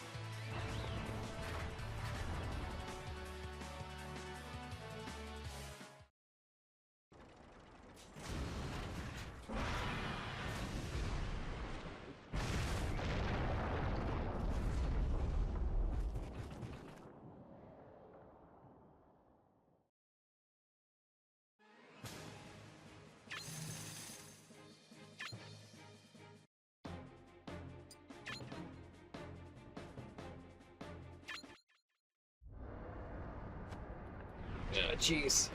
[SPEAKER 1] Jeez.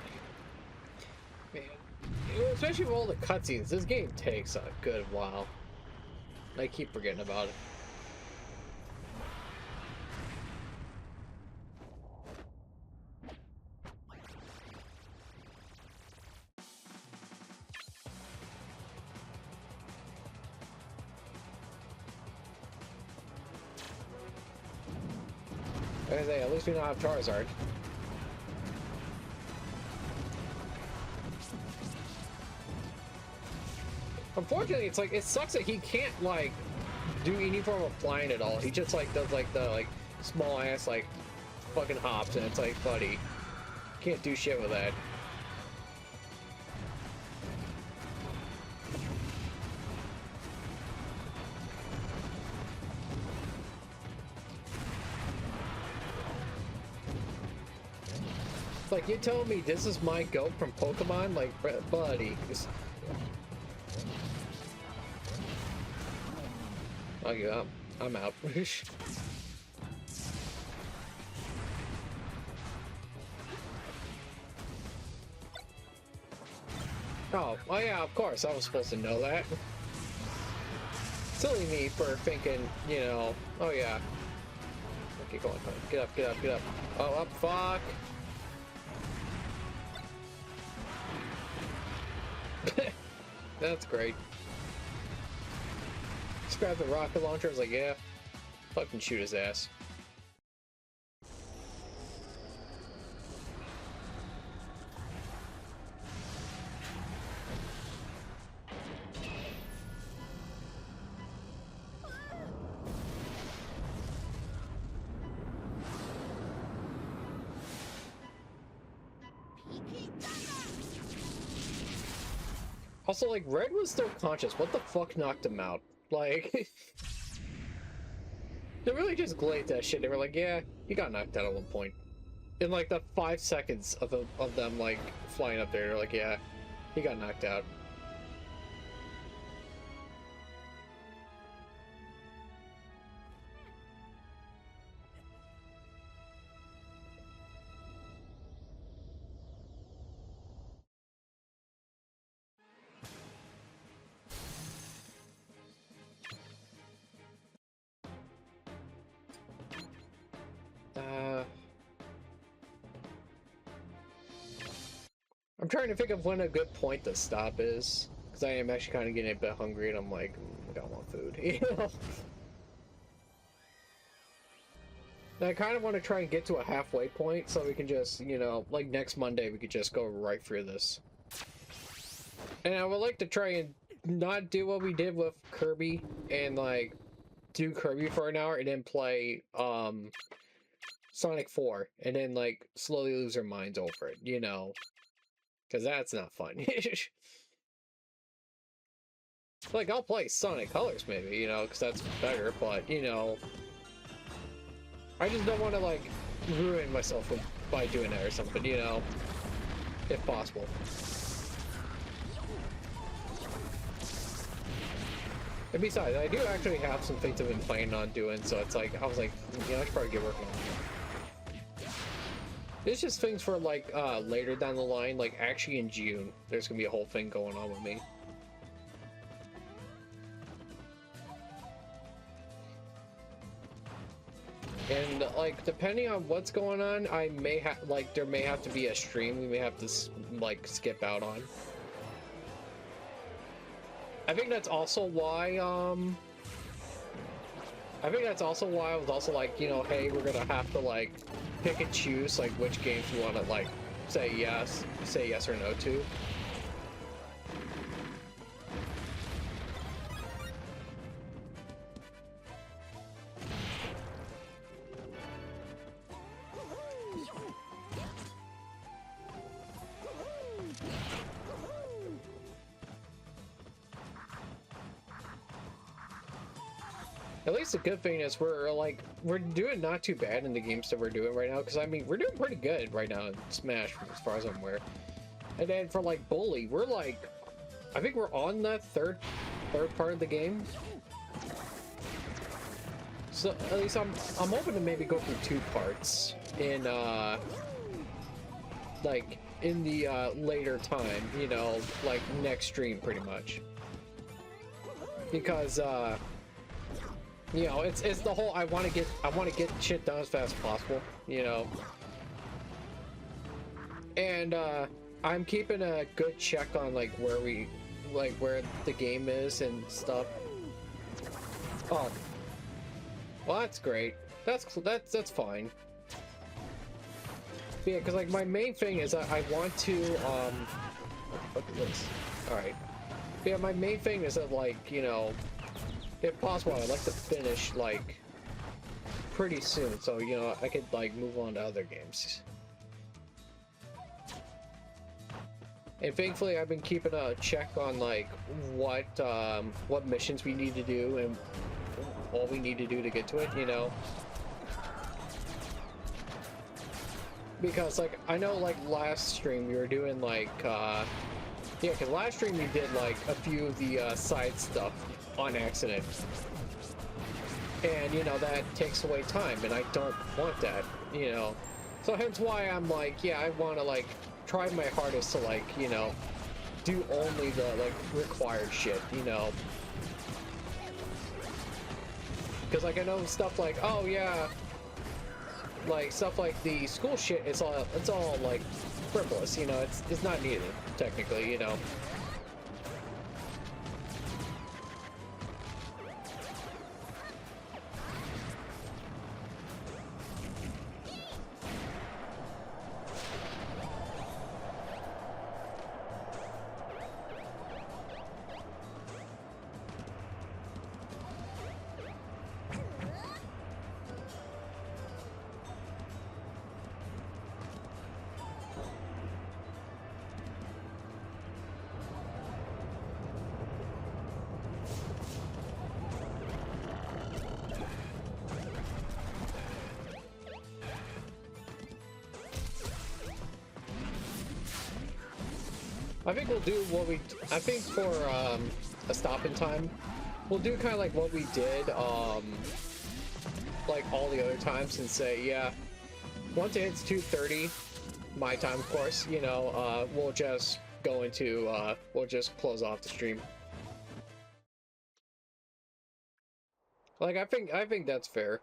[SPEAKER 1] Man. Especially with all the cutscenes, this game takes a good while. I keep forgetting about it. I say, at least we don't have Charizard. Unfortunately, it's like, it sucks that he can't, like, do any form of flying at all. He just, like, does, like, the, like, small-ass, like, fucking hops, and it's like, buddy, can't do shit with that. Like, you telling me this is my goat from Pokemon? Like, buddy. Oh, yeah, I'm out. Oh, yeah, of course, I was supposed to know that. Silly me for thinking, you know, oh yeah. Okay, go on, get up, get up, get up. Oh, up, fuck. That's great. Just grab the rocket launcher, I was like, yeah, fucking shoot his ass. Also, like, Red was still conscious. What the fuck knocked him out? Like, they really just glazed that shit. They were like, yeah, he got knocked out at one point. In, like, the 5 seconds of them, like, flying up there, they're like, yeah, he got knocked out. I'm trying to think of when a good point to stop is, because I am actually kind of getting a bit hungry, and I'm like, I don't want food, you know? And I kind of want to try and get to a halfway point, so we can just, you know, like next Monday, we could just go right through this. And I would like to try and not do what we did with Kirby, and like, do Kirby for an hour, and then play, Sonic 4, and then like, slowly lose our minds over it, you know? Because that's not fun. Like, I'll play Sonic Colors, maybe, you know, because that's better, but, you know... I just don't want to, like, ruin myself by doing that or something, you know? If possible. And besides, I do actually have some things I've been planning on doing, so it's like, I was like, you know, I should probably get working on it. It's just things for, like, later down the line, like, actually in June, there's gonna be a whole thing going on with me. And, like, depending on what's going on, I may have, like, there may have to be a stream we may have to, like, skip out on. I think that's also why, I was also like, you know, hey, we're gonna have to, like, pick and choose, like, which games we want to, like, say yes or no to. At least the good thing is we're doing not too bad in the games that we're doing right now, because I mean, we're doing pretty good right now in Smash as far as I'm aware. And then for like Bully, we're like, I think we're on that third part of the game. So at least I'm hoping to maybe go through 2 parts in like in the later time, you know, like next stream pretty much. Because you know, it's the whole I want to get shit done as fast as possible, you know. And I'm keeping a good check on like where the game is and stuff. Oh. Well, that's great. That's fine. Yeah, because like my main thing is I want to look at this. All right. Yeah, my main thing is that, like, you know, if possible, I'd like to finish like pretty soon, so you know I could like move on to other games. And thankfully, I've been keeping a check on like what missions we need to do and all we need to do to get to it, you know. Because like I know like last stream we were doing like yeah, because last stream we did like a few of the side stuff on accident, and you know that takes away time, and I don't want that, you know. So hence why I'm like, yeah, I want to like try my hardest to like, you know, do only the like required shit, you know. Because like I know stuff like, oh yeah, like stuff like the school shit, it's all like frivolous, you know. It's not needed technically, you know. I think we'll do what we, I think for a stop in time, we'll do kind of like what we did like all the other times and say, yeah, once it hits 2:30, my time of course, you know, we'll just go into, we'll just close off the stream. Like, I think that's fair.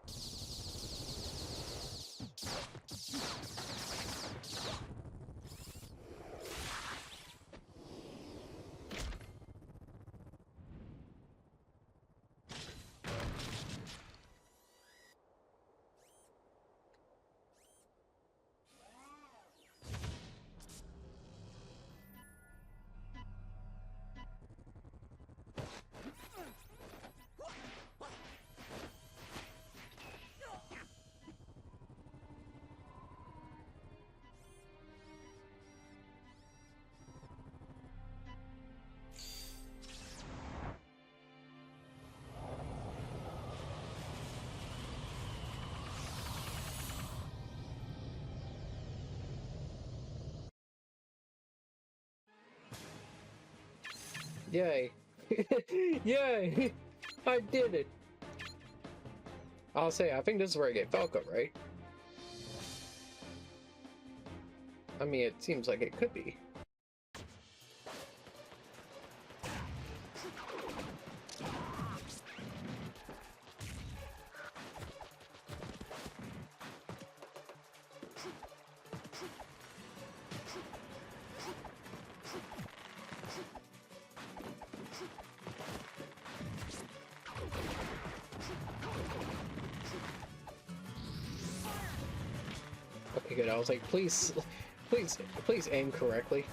[SPEAKER 1] Yay. Yay! I did it! I'll say, I think this is where I get Falco, right? I mean, it seems like it could be. Okay, good. I was like, please, please aim correctly.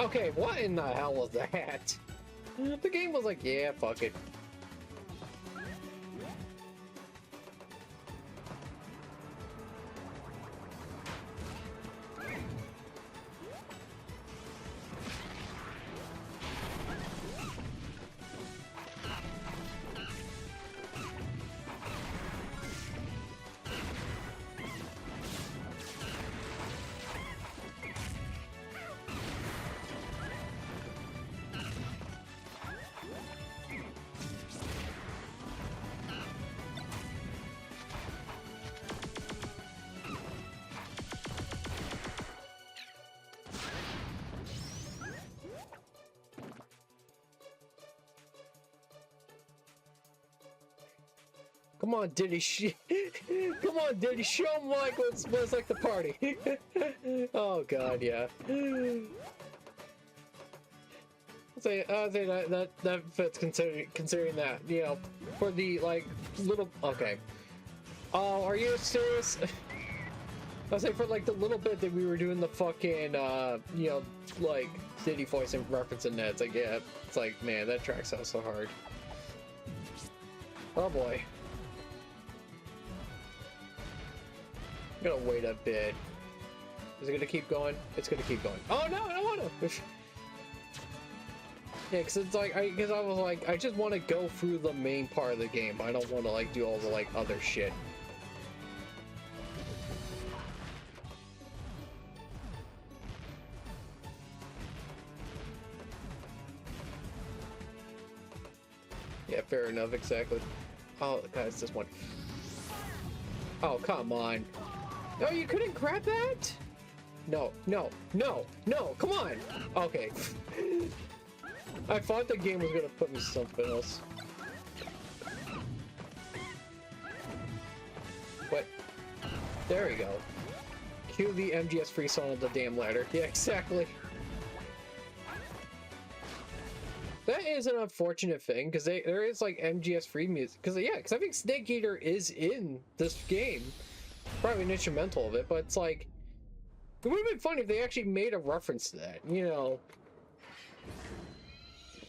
[SPEAKER 1] Okay, what in the hell was that? The game was like, yeah, fuck it. Come on, Diddy. Come on, Diddy. Show him like what's like the party. Oh God, yeah. I'll say that fits considering that, you know, for the like little. Okay. Oh, are you serious? I'll say for like the little bit that we were doing the fucking you know, like Diddy voice and referencing that, it's like, yeah, it's like, man, that track sounds so hard. Oh boy. I'm gonna wait a bit. Is it gonna keep going? It's gonna keep going. Oh no, I don't wanna! Yeah, cause it's like, I was like, I just wanna go through the main part of the game. I don't wanna like do all the like other shit. Yeah, fair enough, exactly. Oh, guys, this one. Oh, come on. No, you couldn't grab that? No, no, no, no, come on! Okay. I thought the game was gonna put me something else. What? There we go. Cue the MGS free song on the damn ladder. Yeah, exactly. That is an unfortunate thing, because there is like MGS free music. Because yeah, because I think Snake Eater is in this game. Probably an instrumental of it, but it's like, it would have been funny if they actually made a reference to that, you know.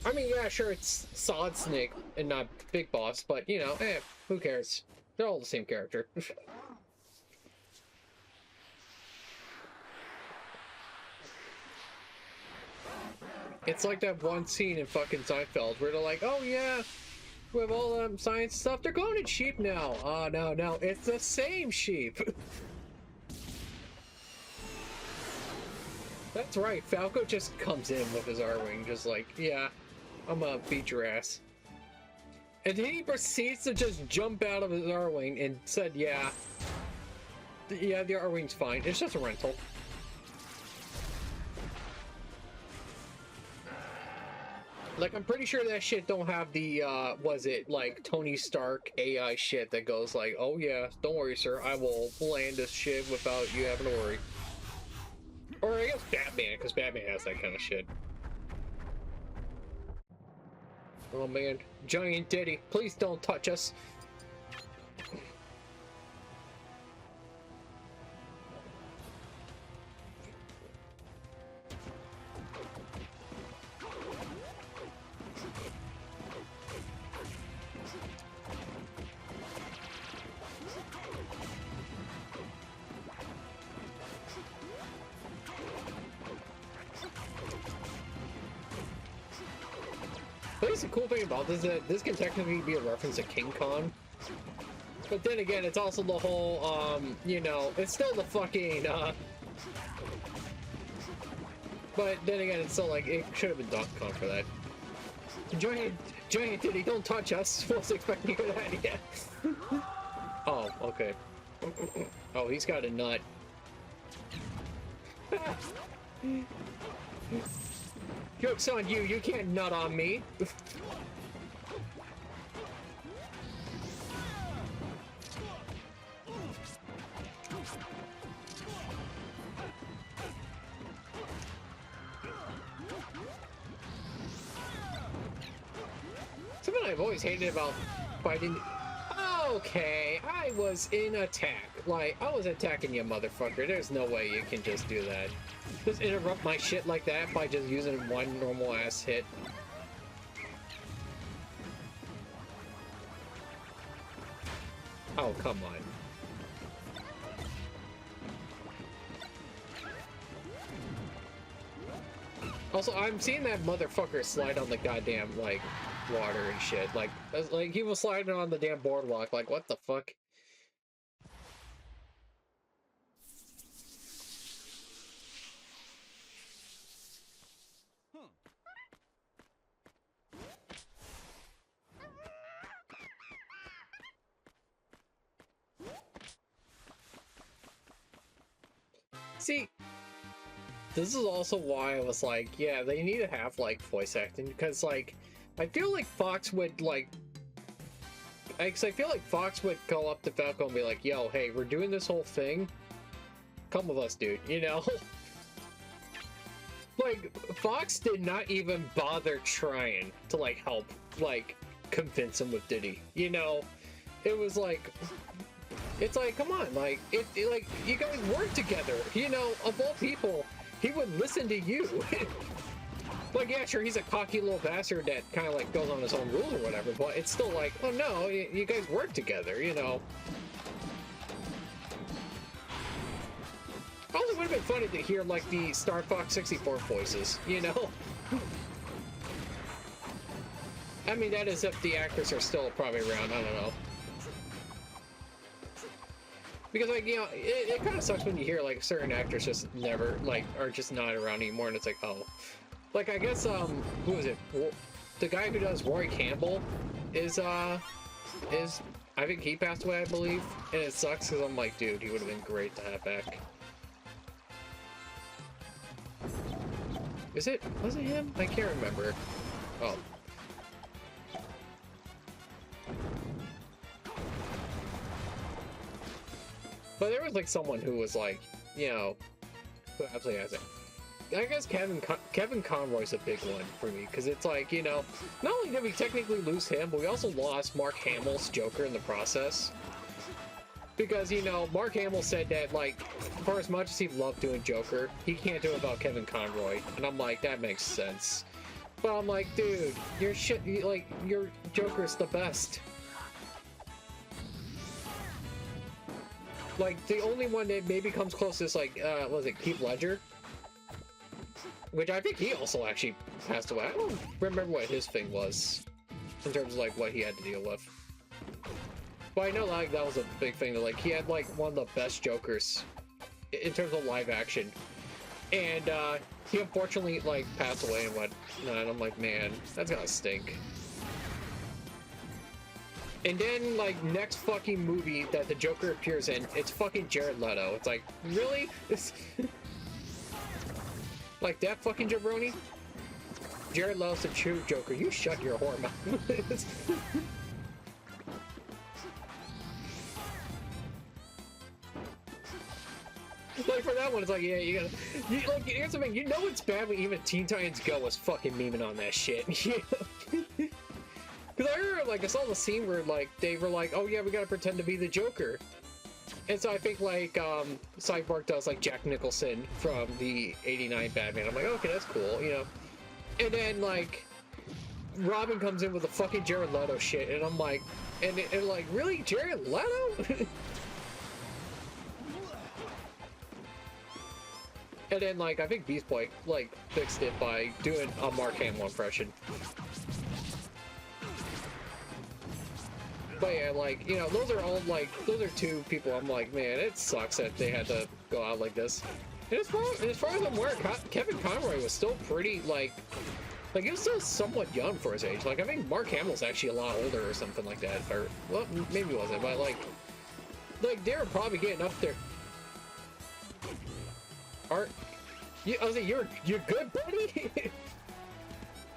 [SPEAKER 1] I mean, yeah, sure, it's Solid Snake and not Big Boss, but you know, who cares? They're all the same character. It's like that one scene in fucking Seinfeld where they're like, oh yeah, with all science stuff, they're cloning sheep now. Oh, no, it's the same sheep. That's right, Falco just comes in with his R-Wing, just like, yeah, I'm gonna beat your ass. And then he proceeds to just jump out of his R-Wing and said, yeah, the R-Wing's fine, it's just a rental. Like, I'm pretty sure that shit don't have the, was it, like, Tony Stark AI shit that goes like, oh yeah, don't worry, sir, I will land this shit without you having to worry. Or I guess Batman, because Batman has that kind of shit. Oh man, Giant Diddy, please don't touch us. I think the cool thing about this is that this can technically be a reference to King Kong. But then again, it's also the whole, you know, it's still the fucking, but then again, it's still like, it should have been Donkey Kong for that. Giant Diddy, don't touch us. I wasn't expecting to hear that yet. Oh, okay. Oh, he's got a nut. Joke's on you, you can't nut on me. Something I've always hated about fighting. Okay, I was in attack. Like, I was attacking you, motherfucker. There's no way you can just do that. Just interrupt my shit like that by just using one normal ass hit. Oh, come on. Also, I'm seeing that motherfucker slide on the goddamn, like, water and shit. Like he was sliding on the damn boardwalk. Like, what the fuck? See, this is also why I was like, yeah, they need to have, like, voice acting, because, like, I feel like Fox would, like, Because I feel like Fox would call up to Falco and be like, yo, hey, we're doing this whole thing. Come with us, dude, you know? Like, Fox did not even bother trying to, like, help, like, convince him with Diddy, you know? It was like, it's like, come on, like, like, you guys work together, you know? Of all people, he would listen to you. Like, yeah, sure, he's a cocky little bastard that kind of, like, goes on his own rules or whatever, but it's still like, oh, no, you guys work together, you know? Also, it would have been funny to hear, like, the Star Fox 64 voices, you know? I mean, that is if the actors are still probably around, I don't know. Because, like, you know, it kind of sucks when you hear, like, certain actors just never, like, are just not around anymore, and it's like, oh. Like, I guess, who is it? The guy who does Roy Campbell is, I think he passed away, I believe, and it sucks because I'm like, dude, he would have been great to have back. Was it him? I can't remember. Oh. But there was, like, someone who was, like, you know, who absolutely has it. I guess Kevin Conroy's a big one for me, because it's like, you know, not only did we technically lose him, but we also lost Mark Hamill's Joker in the process. Because, you know, Mark Hamill said that, like, for as much as he loved doing Joker, he can't do it without Kevin Conroy. And I'm like, that makes sense. But I'm like, dude, your Joker's the best. Like, the only one that maybe comes close is, like, was it Heath Ledger? Which I think he also actually passed away. I don't remember what his thing was, in terms of, like, what he had to deal with. But I know, like, that was a big thing, that, like, he had, like, one of the best Jokers in terms of live action. And, he unfortunately, like, passed away and whatnot, and I'm like, man, that's gonna stink. And then, like, next fucking movie that the Joker appears in, it's fucking Jared Leto. It's like, really? Like that fucking jabroni? Jared Leto's the true Joker. You shut your whore mouth. Like, for that one, it's like, yeah, you gotta... like, here's the thing, you know it's bad when even Teen Titans Go was fucking memeing on that shit. Because I remember, like, I saw the scene where, like, they were like, oh yeah, we gotta pretend to be the Joker. And so I think, like, Cyborg does, like, Jack Nicholson from the '89 Batman. I'm like, okay, that's cool, you know. And then, like, Robin comes in with the fucking Jared Leto shit, and I'm like, and like, really, Jared Leto? And then, like, I think Beast Boy, like, fixed it by doing a Mark Hamill impression. But yeah, like, you know, those are all, like, those are two people I'm like, man, it sucks that they had to go out like this. And as far as I'm aware, Kevin Conroy was still pretty, like, he was still somewhat young for his age. Like, I think Mark Hamill's actually a lot older or something like that. Or, well, maybe he wasn't, but, like, they were probably getting up there. I was like, you're good, buddy?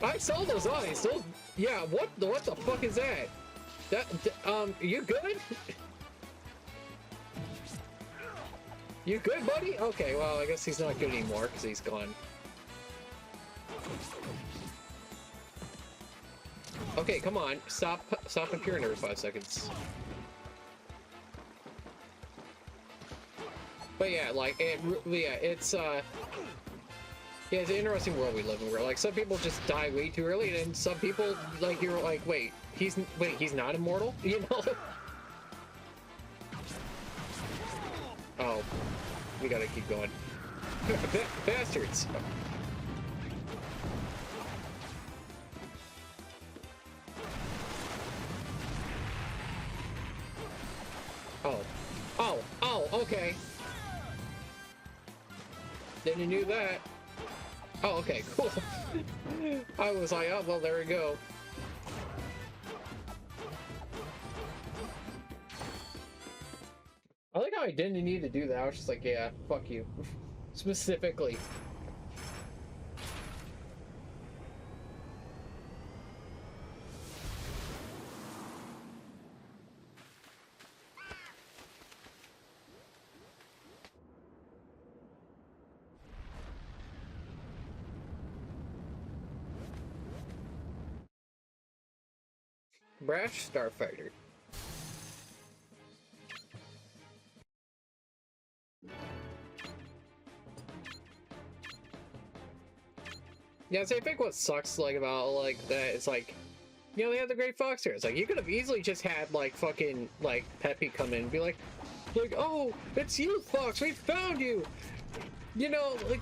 [SPEAKER 1] I saw those eyes. Those, yeah, what the fuck is that? You good? You good, buddy? Okay, well, I guess he's not good anymore because he's gone. Okay, come on. Stop appearing every 5 seconds. But yeah, like, it's an interesting world we live in where, like, some people just die way too early, and some people, like, you're like, wait, he's not immortal? You know? Oh, we gotta keep going. Bastards! Oh, okay. Then you knew that. Oh, okay, cool. I was like, oh, well, there we go. I like how I didn't need to do that. I was just like, yeah, fuck you. Specifically. Brash Starfighter. Yeah, so I think what sucks like about like that is like, you know, they have the Great Fox here. It's like you could have easily just had like fucking like Peppy come in and be like, oh, it's you, Fox, we found you. You know, like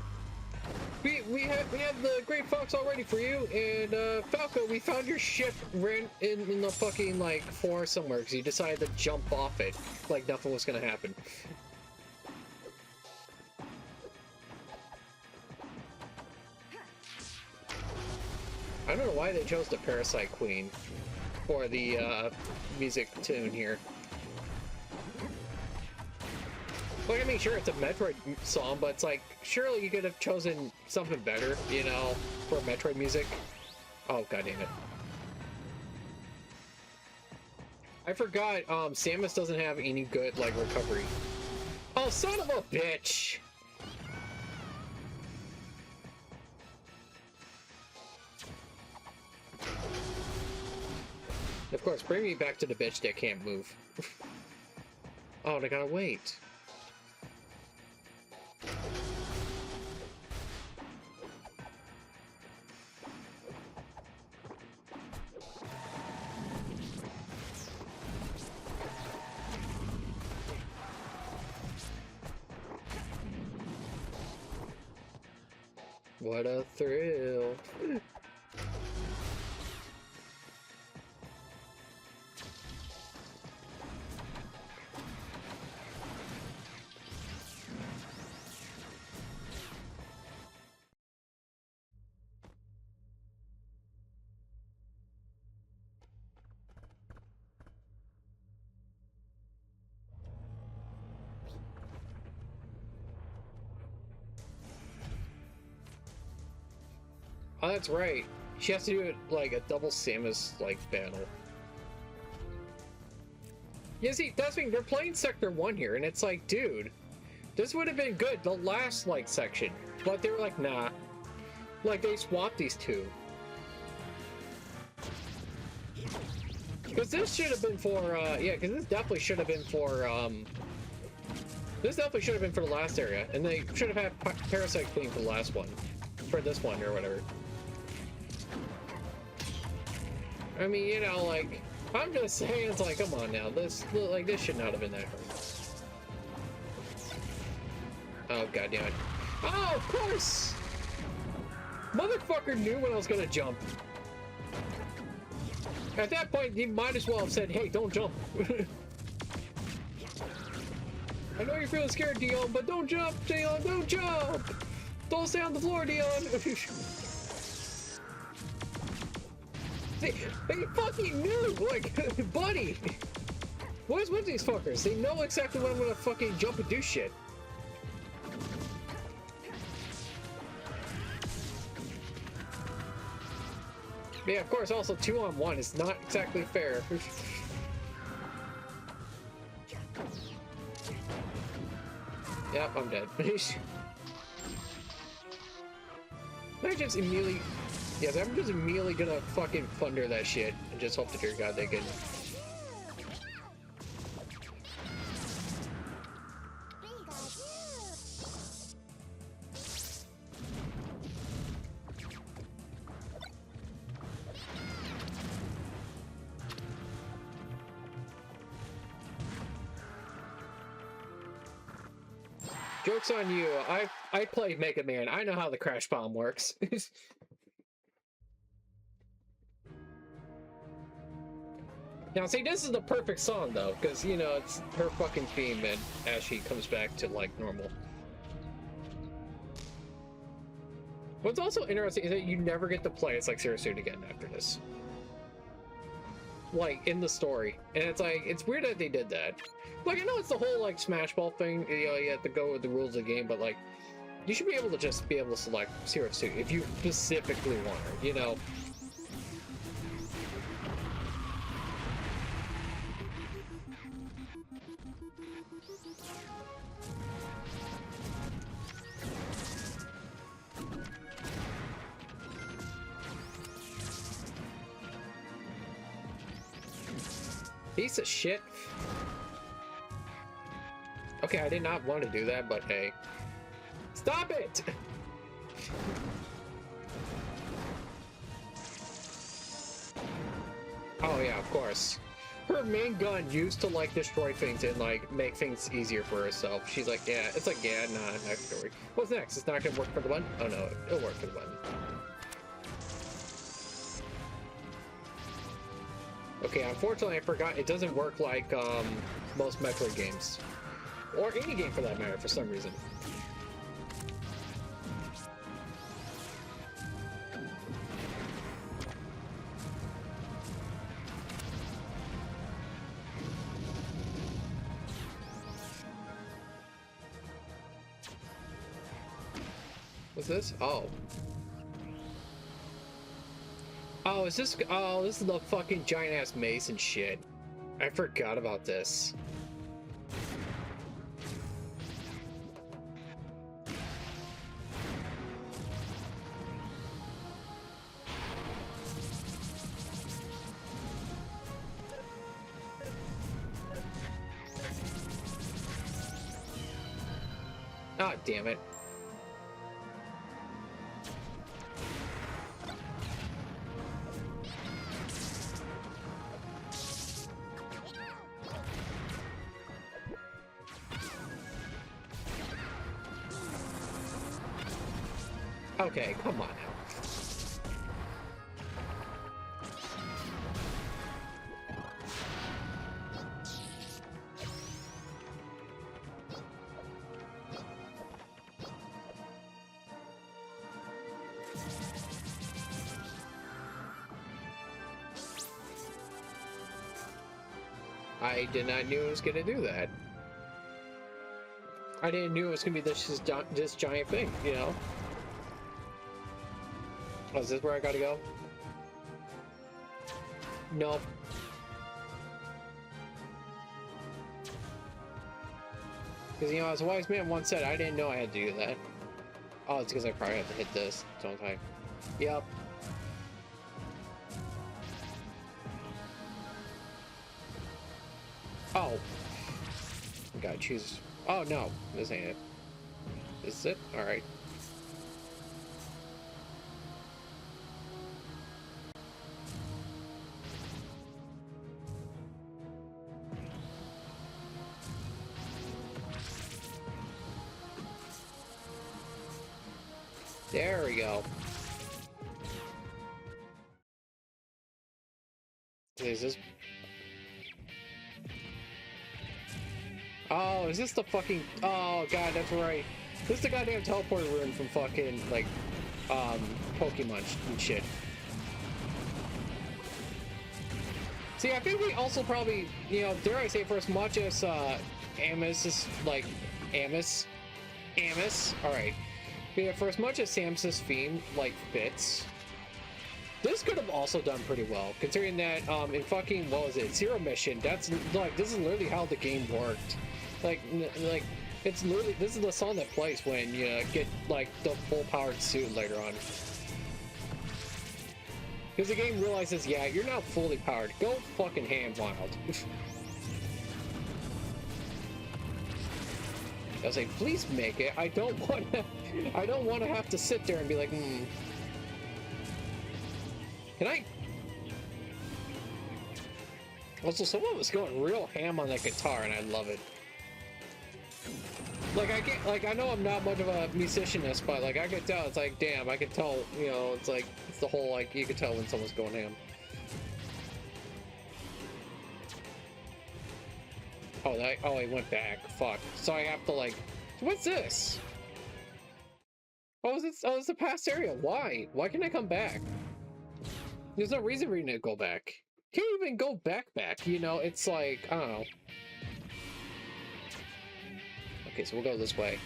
[SPEAKER 1] we have the Great Fox all ready for you, and Falco, we found your ship ran in the fucking like forest somewhere because you decided to jump off it like nothing was gonna happen. I don't know why they chose the Parasite Queen for the music tune here. Like, I mean, sure, it's a Metroid song, but it's like, surely you could have chosen something better, you know, for Metroid music. Oh, god damn it. I forgot, Samus doesn't have any good, like, recovery. Oh, son of a bitch! Of course, bring me back to the bitch that can't move. Oh, I gotta wait. What a thrill. Oh, that's right. She has to do it like a double Samus like battle. Yeah, see, that's the thing. They're playing Sector 1 here, and it's like, dude, this would have been good the last like section, but they were like, nah. Like they swapped these two. Because this should have been for, yeah, because this definitely should have been for, this definitely should have been for the last area, and they should have had Parasite Queen for the last one, for this one or whatever. I mean, you know, like, I'm just saying, it's like, come on now, this should not have been that hard. Oh, goddammit. Oh, of course! Motherfucker knew when I was gonna jump. At that point, he might as well have said, hey, don't jump. I know you're feeling scared, Dion, but don't jump, Dion, don't jump! Don't stay on the floor, Dion! They fucking knew! Like, buddy! What is with these fuckers? They know exactly when I'm gonna fucking jump and do shit. Yeah, of course, also 2-on-1 is not exactly fair. Yep, I'm dead. I just immediately... Yes, I'm just immediately gonna fucking thunder that shit and just hope to dear God they can... Joke's on you. I played Mega Man. I know how the crash bomb works. Now, see, this is the perfect song, though, because, you know, it's her fucking theme, and as she comes back to, like, normal. What's also interesting is that you never get to play as, like, Zero Suit again after this. Like, in the story. And it's, like, it's weird that they did that. Like, I know it's the whole, like, Smash Ball thing, you know, you have to go with the rules of the game, but, like, you should be able to just be able to select Zero Suit if you specifically want her, you know? Piece of shit. Okay, I did not want to do that, but hey. Stop it! Oh yeah, of course. Her main gun used to like destroy things and like make things easier for herself. She's like, yeah, it's like, yeah, nah, next story. What's next? It's not gonna work for the button? Oh no, it'll work for the button. Okay, unfortunately I forgot it doesn't work like most Metroid games. Or any game for that matter, for some reason. What's this? Oh. Oh, is this? Oh, this is the fucking giant ass mace and shit. I forgot about this. Ah, damn it. Okay, come on now. I did not knew it was gonna do that. I didn't knew it was gonna be this giant thing, you know? Oh, is this where I gotta go? Nope. Because, you know, as a wise man once said, I didn't know I had to do that. Oh, it's because I probably have to hit this, don't I? Yep. Oh. Gotta choose. Oh, no. This ain't it. This is it? Alright. There we go. Is this? Oh, is this the fucking? Oh god, that's right. This is the goddamn teleporter room from fucking like, Pokemon and shit. See, I think we also probably, you know, dare I say, for as much as Amos is like Amos, all right. Yeah, for as much as Samus's theme like fits, this could have also done pretty well, considering that in fucking, what was it, Zero Mission, that's like, this is literally how the game worked. Like it's literally, this is the song that plays when you get like the full powered suit later on. Because the game realizes, yeah, you're not fully powered, go fucking ham wild. I was like, please make it. I don't want to have to sit there and be like, Can I? Also, someone was going real ham on that guitar, and I love it. Like, I can't, like, I know I'm not much of a musicianist, but like, I could tell. It's like, damn, I could tell. You know, it's like, it's the whole, like, you could tell when someone's going ham. Oh, that, oh, it went back. Fuck. So I have to like, what's this? Oh, it's the past area. Why? Why can't I come back? There's no reason for me to go back. Can't even go back, you know? It's like, I don't know. Okay, so we'll go this way.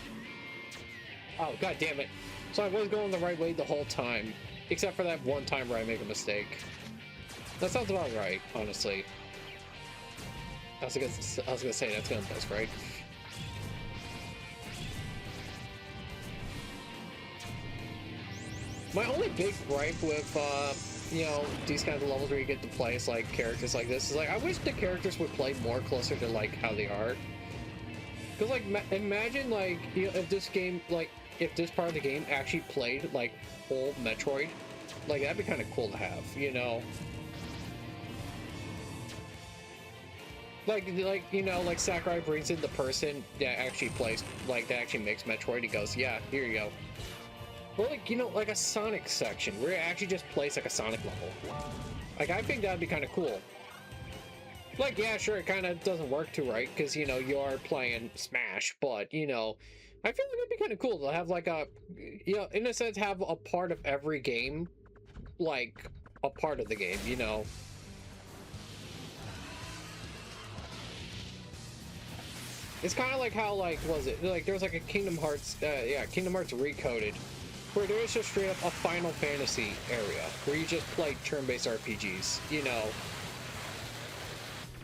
[SPEAKER 1] Oh, god damn it. So I was going the right way the whole time. Except for that one time where I make a mistake. That sounds about right, honestly. I was gonna say, that's gonna best, right? My only big gripe with you know, these kinds of levels where you get to play as like characters like this. Is like I wish the characters would play more closer to like how they are. Because like imagine like, you know, if this game, like if this part of the game actually played like full Metroid, like that'd be kind of cool to have, you know. Like you know, like Sakurai brings in the person that actually plays, like that actually makes Metroid. He goes, yeah, here you go. Or like, you know, like a Sonic section where it actually just plays like a Sonic level. Like I think that'd be kind of cool. Like, yeah, sure, it kind of doesn't work too right because, you know, you are playing Smash, but, you know, I feel like it'd be kind of cool to have like a, you know, in a sense, have a part of every game, like a part of the game, you know. It's kind of like how, like, was it like there was like a Kingdom Hearts, yeah, Kingdom Hearts Recoded, where there is just straight up a Final Fantasy area where you just play turn-based RPGs, you know.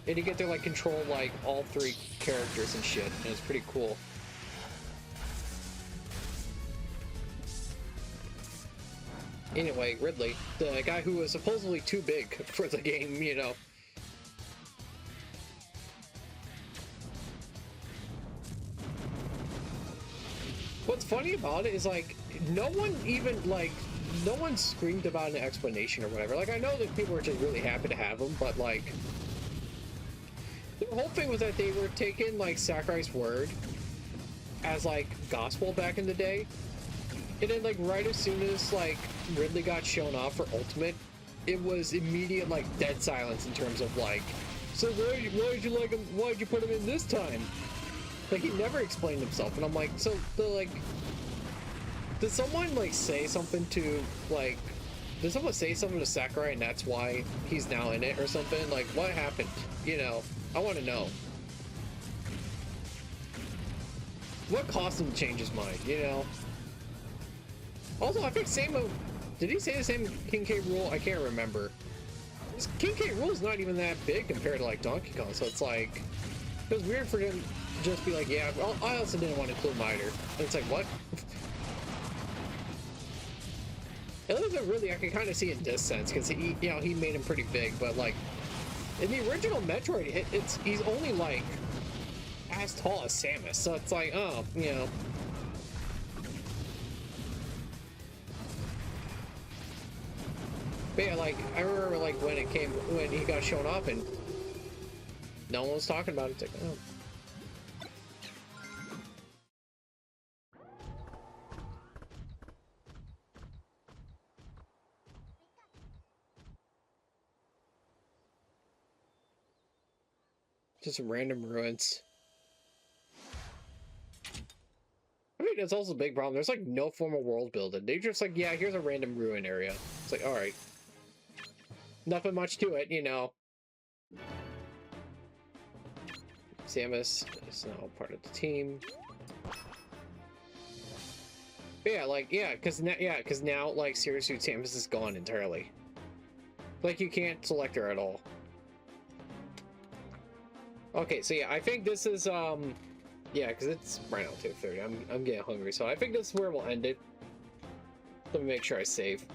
[SPEAKER 1] And you get to like control like all three characters and shit, and it's pretty cool. Anyway, Ridley, the guy who was supposedly too big for the game, you know. What's funny about it is like no one screamed about an explanation or whatever. Like I know that people were just really happy to have him, but like the whole thing was that they were taking like Sakurai's word as like gospel back in the day, and then like right as soon as like Ridley got shown off for Ultimate, it was immediate like dead silence in terms of like, so why did you like him? Why did you put him in this time? Like he never explained himself, and I'm like, so the like, did someone like say something to like, did someone say something to Sakurai and that's why he's now in it or something? Like what happened? You know, I want to know. What caused him to change his mind? You know. Also, I think Samo, did he say the same King K. Rool? I can't remember. This King K. Rool is not even that big compared to like Donkey Kong, so it's like, it was weird for him to just be like, yeah, well, I also didn't want to include Miter. And it's like, what? It wasn't really, I can kind of see it in this sense, because he, you know, he made him pretty big, but like, in the original Metroid, he's only like, as tall as Samus, so it's like, oh, you know. But yeah, like, I remember, like, when he got shown off and no one was talking about it, it's like, oh. Just random ruins. I mean, that's also a big problem. There's, like, no formal world building. They're just like, yeah, here's a random ruin area. It's like, alright. Nothing much to it, you know. Samus is now part of the team. But yeah, like, yeah, because now, like, seriously, Samus is gone entirely. Like, you can't select her at all. Okay, so yeah, I think this is, yeah, because it's right now 2:30. I'm getting hungry, so I think this is where we'll end it. Let me make sure I save.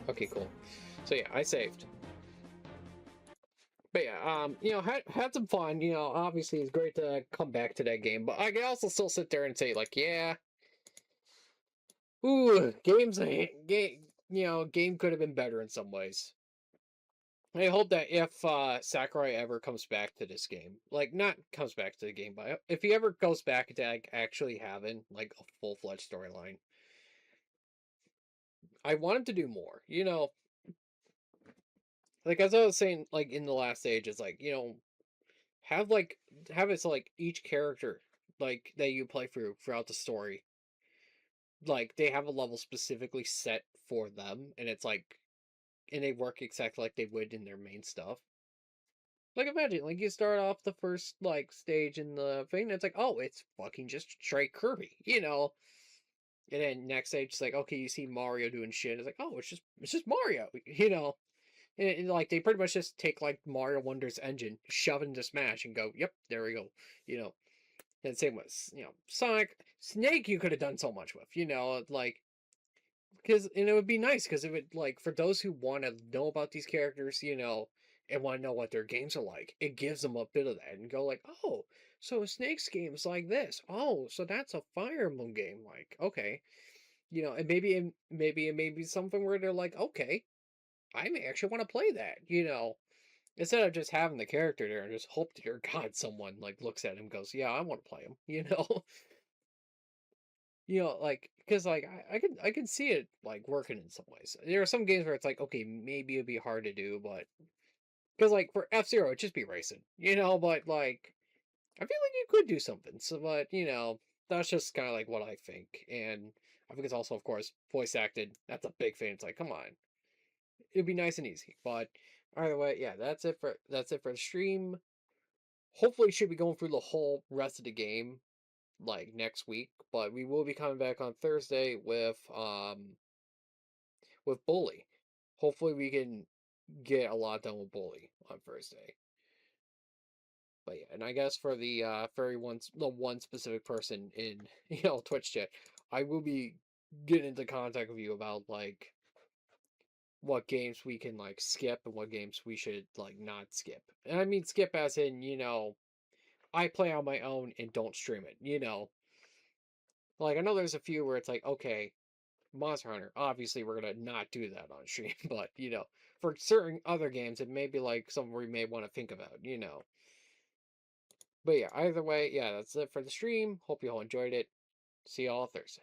[SPEAKER 1] Okay, cool. So yeah, I saved. But yeah, you know, had some fun. You know, obviously it's great to come back to that game, but I can also still sit there and say like, yeah, ooh, game, you know, game could have been better in some ways. I hope that if Sakurai ever comes back to this game, like not comes back to the game, but if he ever goes back to like actually having like a full-fledged storyline, I want him to do more. You know, like as I was saying, like in the last stage, it's like, you know, have it so like each character like that you play throughout the story, like they have a level specifically set for them, and it's like, and they work exactly like they would in their main stuff. Like imagine, like you start off the first like stage in the thing, and it's like, oh, it's fucking just straight Kirby, you know. And then next stage, it's like, okay, you see Mario doing shit. It's like, oh, it's just Mario, you know. And like they pretty much just take like Mario Wonder's engine, shove it into Smash, and go, yep, there we go, you know. And same with, you know, Sonic. Snake you could have done so much with, you know, like because and it would be nice because it would like for those who want to know about these characters, you know, and want to know what their games are like, it gives them a bit of that and go like, oh, so Snake's game's like this. Oh, so that's a Fire Emblem game. Like, okay, you know, and maybe it may be something where they're like, okay, I may actually want to play that, you know. Instead of just having the character there and just hope to your god someone like looks at him and goes, yeah, I want to play him, you know. You know, like, because like I can see it like working in some ways. There are some games where it's like, okay, maybe it'd be hard to do, but because like for F-Zero, it'd just be racing, you know. But like, I feel like you could do something. So, but you know, that's just kind of like what I think, and I think it's also, of course, voice acted. That's a big thing. It's like, come on, it'd be nice and easy. But either way, yeah, that's it for the stream. Hopefully, should be going through the whole rest of the game like next week, but we will be coming back on Thursday with Bully. Hopefully we can get a lot done with Bully on Thursday. But yeah, and I guess for everyone's the one specific person in Twitch chat, I will be getting into contact with you about like what games we can like skip and what games we should like not skip. And I mean skip as in, I play on my own and don't stream it, Like I know there's a few where it's like, okay, Monster Hunter, obviously we're gonna not do that on stream, but for certain other games, it may be like something we may want to think about. But yeah, either way, yeah, that's it for the stream. Hope you all enjoyed it. See y'all Thursday.